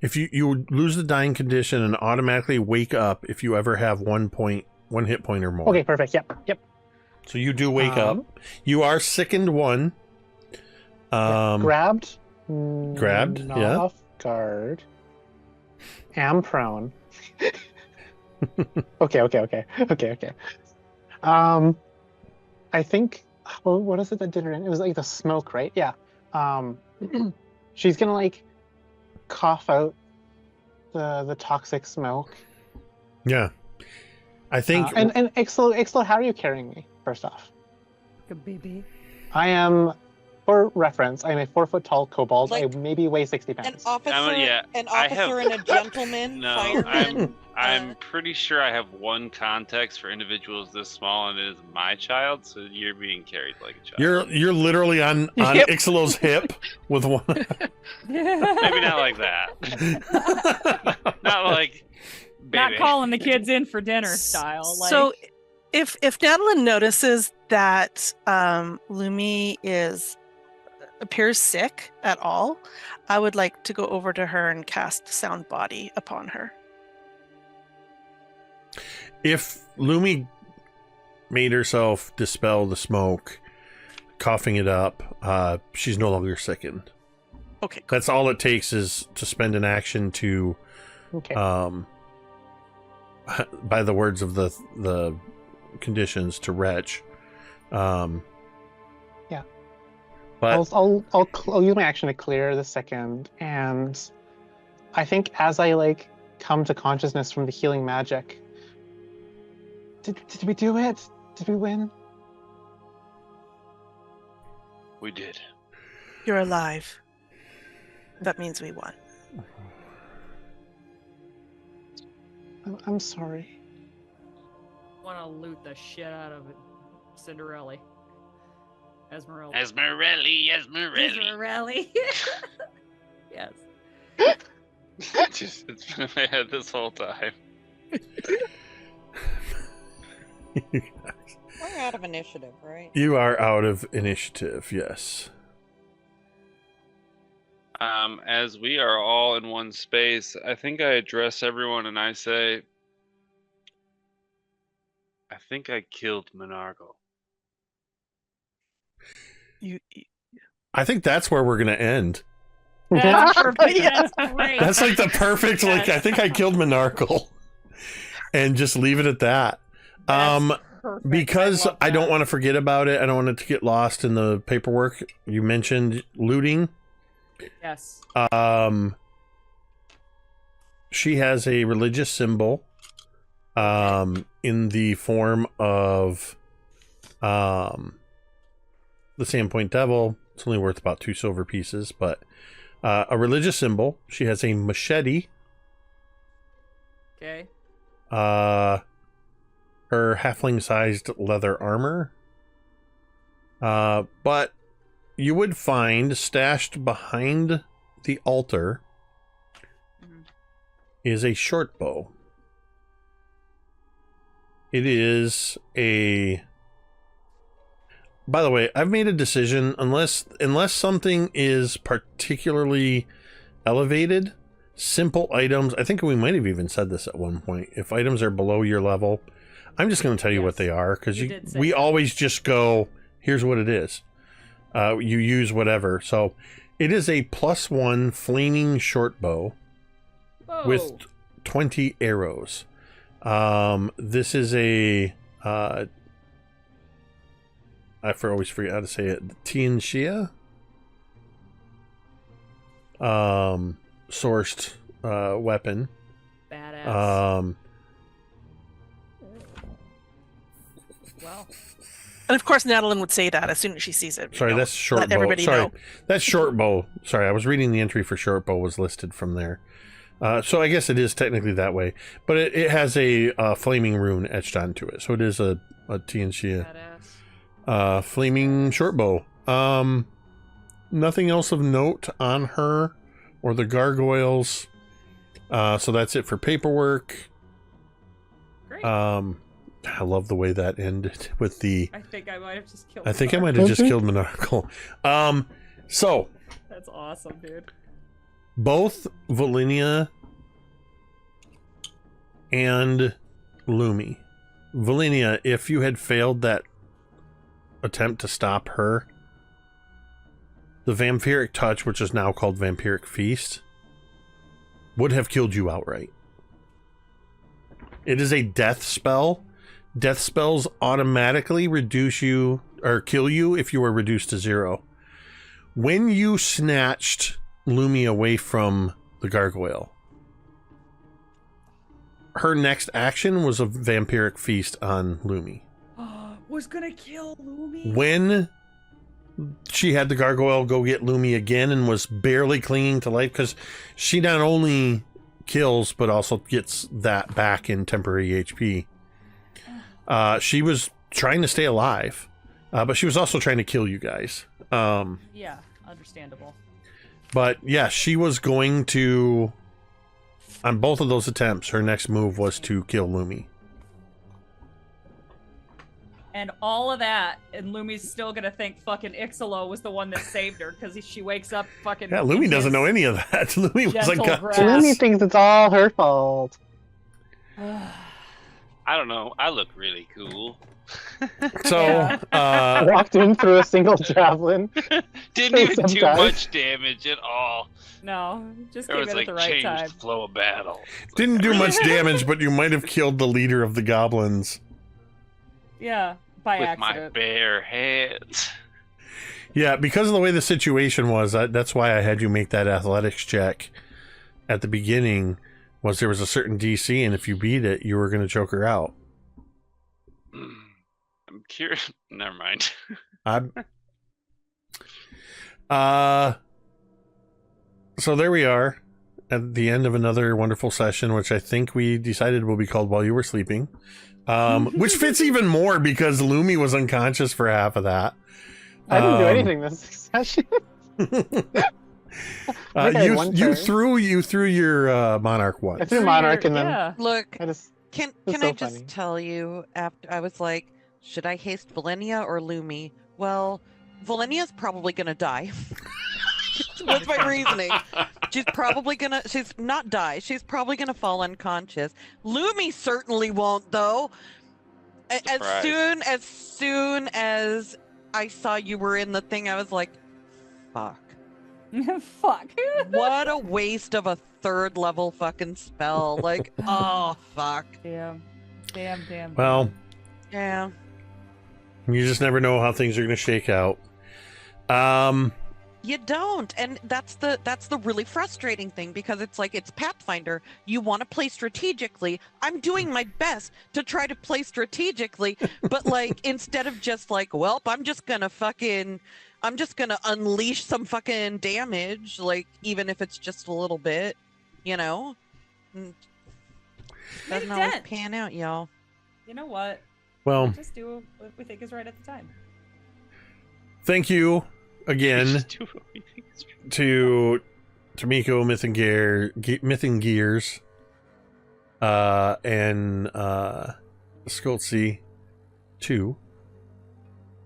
S1: If you lose the dying condition and automatically wake up if you ever have 1 hit point or more.
S5: Okay, perfect. Yep.
S1: So you do wake up. You are sickened 1.
S5: Grabbed.
S1: Grabbed,
S5: Not
S1: yeah.
S5: off guard. Am prone. Okay. I think. Well, what is it that did her in? It was like the smoke, right? Yeah. She's gonna like cough out the toxic smoke.
S1: Yeah. I think
S5: And Icselo, how are you carrying me? First off,
S2: Like a baby.
S5: I am for reference, I'm a 4-foot tall kobold. I
S4: Like,
S5: maybe weigh 60
S4: An
S5: pounds.
S4: officer,
S3: yeah,
S4: an
S3: I have-
S4: officer and a gentleman,
S3: No,
S4: fireman.
S3: I'm pretty sure I have one context for individuals this small, and it is my child. So you're being carried like a child.
S1: You're literally on
S6: Yep.
S1: Icselo's hip with one.
S3: Maybe not like that. Not like.
S2: Not
S3: Baby.
S2: calling the kids in for dinner style. Like,
S6: So, if Natalin notices that Lumi appears sick at all, I would like to go over to her and cast Sound Body upon her.
S1: If Lumi made herself dispel the smoke, coughing it up, she's no longer sickened.
S6: Okay, cool.
S1: That's all it takes is to spend an action to,
S5: Okay.
S1: by the words of the conditions, to retch.
S5: Yeah.
S1: But
S5: I'll use my action to clear the second, and I think as I come to consciousness from the healing magic, did we do it? Did we win?
S3: We did.
S6: You're alive. That means we won.
S5: I'm sorry.
S2: want to loot the shit out of it. Cinderella. Esmeralda.
S3: Esmerelli.
S2: Yes.
S3: Just, it's been in my head this whole time.
S4: We're out of initiative, right?
S1: you are out of initiative, yes.
S3: As we are all in one space, I think I address everyone and I say, I think I killed Monargle.
S6: You
S1: I think that's where we're gonna end.
S2: That's perfect.
S6: Yeah.
S2: That's great.
S1: That's like the perfect,
S2: Yes.
S1: I think I killed Monargle. And just leave it at that.
S2: That's perfect.
S1: Because
S2: love
S1: I don't
S2: that.
S1: want to forget about it. I don't want it to get lost in the paperwork. You mentioned looting.
S2: Yes.
S1: She has a religious symbol in the form of the Sandpoint Devil. It's only worth about 2 silver pieces, but a religious symbol. She has a machete.
S2: Okay.
S1: Her halfling-sized leather armor. But you would find stashed behind the altar
S2: Mhm.
S1: is a short bow. It is a... By the way, I've made a decision, unless something is particularly elevated, simple items, I think we might have even said this at one point, if items are below your level, I'm just going to tell you what
S2: Yes.
S1: they are, because
S2: You did say
S1: we
S2: that.
S1: always just go, here's what it is. You use whatever. So it is a +1 flaming short bow
S2: Whoa.
S1: with 20 arrows. This is a I always forget how to say it. Tianxia sourced weapon.
S2: Badass. Well,
S6: and of course Natalin would say that as soon as she sees it.
S1: Sorry, that's short
S6: let
S1: bow.
S6: everybody
S1: Sorry,
S6: know.
S1: that's short bow. Sorry, I was reading the entry for short bow was listed from there. So I guess it is technically that way, but it has a flaming rune etched onto it, so it is a Tianxia
S2: badass.
S1: flaming short bow. Nothing else of note on her or the gargoyles. So that's it for paperwork.
S2: Great.
S1: I love the way that ended with the.
S2: I think I might have just killed.
S1: I think I
S2: Mark.
S1: might have just killed Monargle. So
S2: That's awesome, dude.
S1: both Velynia and Lumi. Velynia, if you had failed that attempt to stop her, the vampiric touch, which is now called vampiric feast, would have killed you outright. It is a death spell. Death spells automatically reduce you or kill you if you are reduced to 0. When you snatched Lumi away from the gargoyle, her next action was a vampiric feast on Lumi.
S2: Was gonna kill Lumi.
S1: When she had the gargoyle go get Lumi again and was barely clinging to life because she not only kills but also gets that back in temporary HP. She was trying to stay alive, but she was also trying to kill you guys.
S2: Yeah, understandable.
S1: But yeah, she was going to, on both of those attempts, her next move was to kill Lumi.
S2: And all of that, and Lumi's still gonna think fucking Icselo was the one that saved her because she wakes up fucking.
S1: Yeah, Lumi doesn't know any of that. Lumi was
S2: gentle
S1: unconscious.
S2: grasp.
S5: Lumi thinks it's all her fault.
S3: I don't know. I look really cool.
S1: So,
S2: Yeah.
S5: Walked in through a single javelin.
S3: Didn't even do
S5: Sometimes.
S3: much damage at all.
S2: No, just
S3: There
S2: came
S3: was
S2: in
S3: like
S2: at the right
S3: changed
S2: time.
S3: the flow of battle.
S1: didn't do much damage, but you might have killed the leader of the goblins.
S2: Yeah, by
S3: With my
S2: accident.
S3: bare hands.
S1: Yeah, because of the way the situation was, that's why I had you make that athletics check at the beginning. Was there was a certain DC, and if you beat it, you were going to choke her out.
S3: I'm curious. Never mind.
S1: So there we are at the end of another wonderful session, which I think we decided will be called While You Were Sleeping. Which fits even more because Lumi was unconscious for half of that.
S5: I didn't do anything this session.
S1: You threw your Monarch
S5: I
S1: once.
S5: threw Monarch and then
S2: Yeah.
S4: Look,
S5: I just
S4: can
S5: That's
S4: I
S5: so
S4: just
S5: funny.
S4: tell you? After I was like, should I haste Velynia or Lumi? Well, Velynia's probably gonna die. That's my reasoning. She's probably gonna. She's not die. She's probably gonna fall unconscious. Lumi certainly won't, though. As
S3: Surprise.
S4: soon as I saw you were in the thing, I was like, "Fuck!
S2: Fuck.
S4: What a waste of a third level fucking spell!" Like, oh fuck.
S2: Damn.
S1: Well,
S4: Yeah.
S1: you just never know how things are going to shake out.
S4: You don't, and that's the really frustrating thing because it's like it's Pathfinder. You want to play strategically. I'm doing my best to try to play strategically, but like instead of just like, well, I'm just gonna unleash some fucking damage, like even if it's just a little bit, you know. Doesn't
S2: a
S4: always
S2: dent.
S4: pan out, y'all.
S2: You know what?
S1: Well,
S2: Just do what we think is right at the time.
S1: thank you again to Tamiko, Myth and Gears, and Scholtens 2.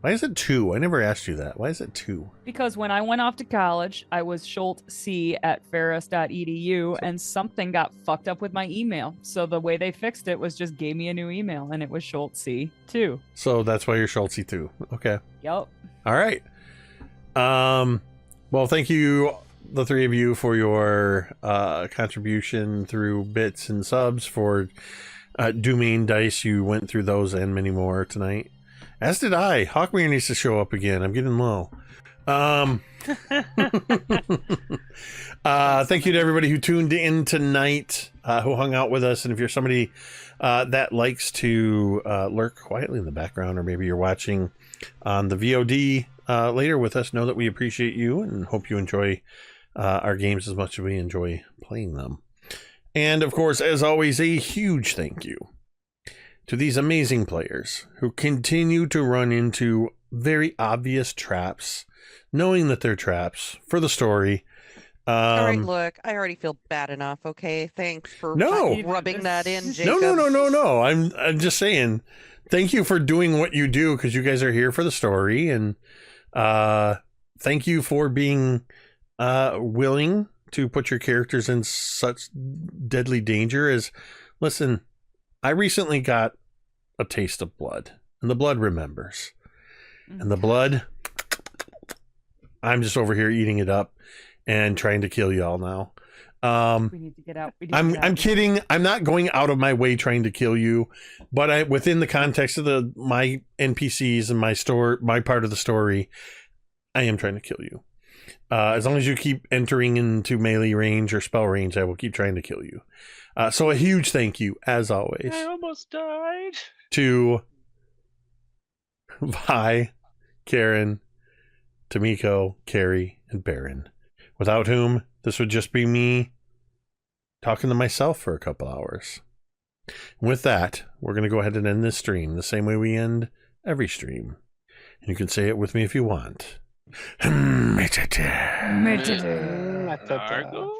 S1: Why is it 2? I never asked you that. Why is it 2?
S2: Because when I went off to college, I was Scholtens at ferris.edu and something got fucked up with my email. So the way they fixed it was just gave me a new email and it was Scholtens 2.
S1: So that's why you're Scholtens 2. Okay.
S2: Yup.
S1: All right. Well, thank you, the three of you, for your contribution through bits and subs for Dooming Dice. You went through those and many more tonight. As did I. Hawkmere needs to show up again. I'm getting low. Thank you to everybody who tuned in tonight, who hung out with us. And if you're somebody that likes to lurk quietly in the background, or maybe you're watching on the VOD later with us, know that we appreciate you and hope you enjoy our games as much as we enjoy playing them. And of course, as always, a huge thank you to these amazing players who continue to run into very obvious traps, knowing that they're traps for the story.
S4: All right, look, I already feel bad enough. Okay, thanks for
S1: No.
S4: rubbing that in, Jacob.
S1: No. I'm just saying, thank you for doing what you do, because you guys are here for the story, and thank you for being willing to put your characters in such deadly danger. As listen, I recently got a taste of blood, and the blood remembers, and the blood, I'm just over here eating it up and trying to kill y'all now.
S2: We need to get out.
S1: I'm kidding. I'm not going out of my way trying to kill you, but within the context of my NPCs and my part of the story, I am trying to kill you. As long as you keep entering into melee range or spell range, I will keep trying to kill you. So a huge thank you, as always,
S3: I almost died.
S1: to Vi, Kaeryn, Tamiko, Cari, and Baron, without whom this would just be me talking to myself for a couple hours. And with that, we're going to go ahead and end this stream the same way we end every stream. And you can say it with me if you want.
S2: Metadata.
S5: Metadata.
S3: Argo?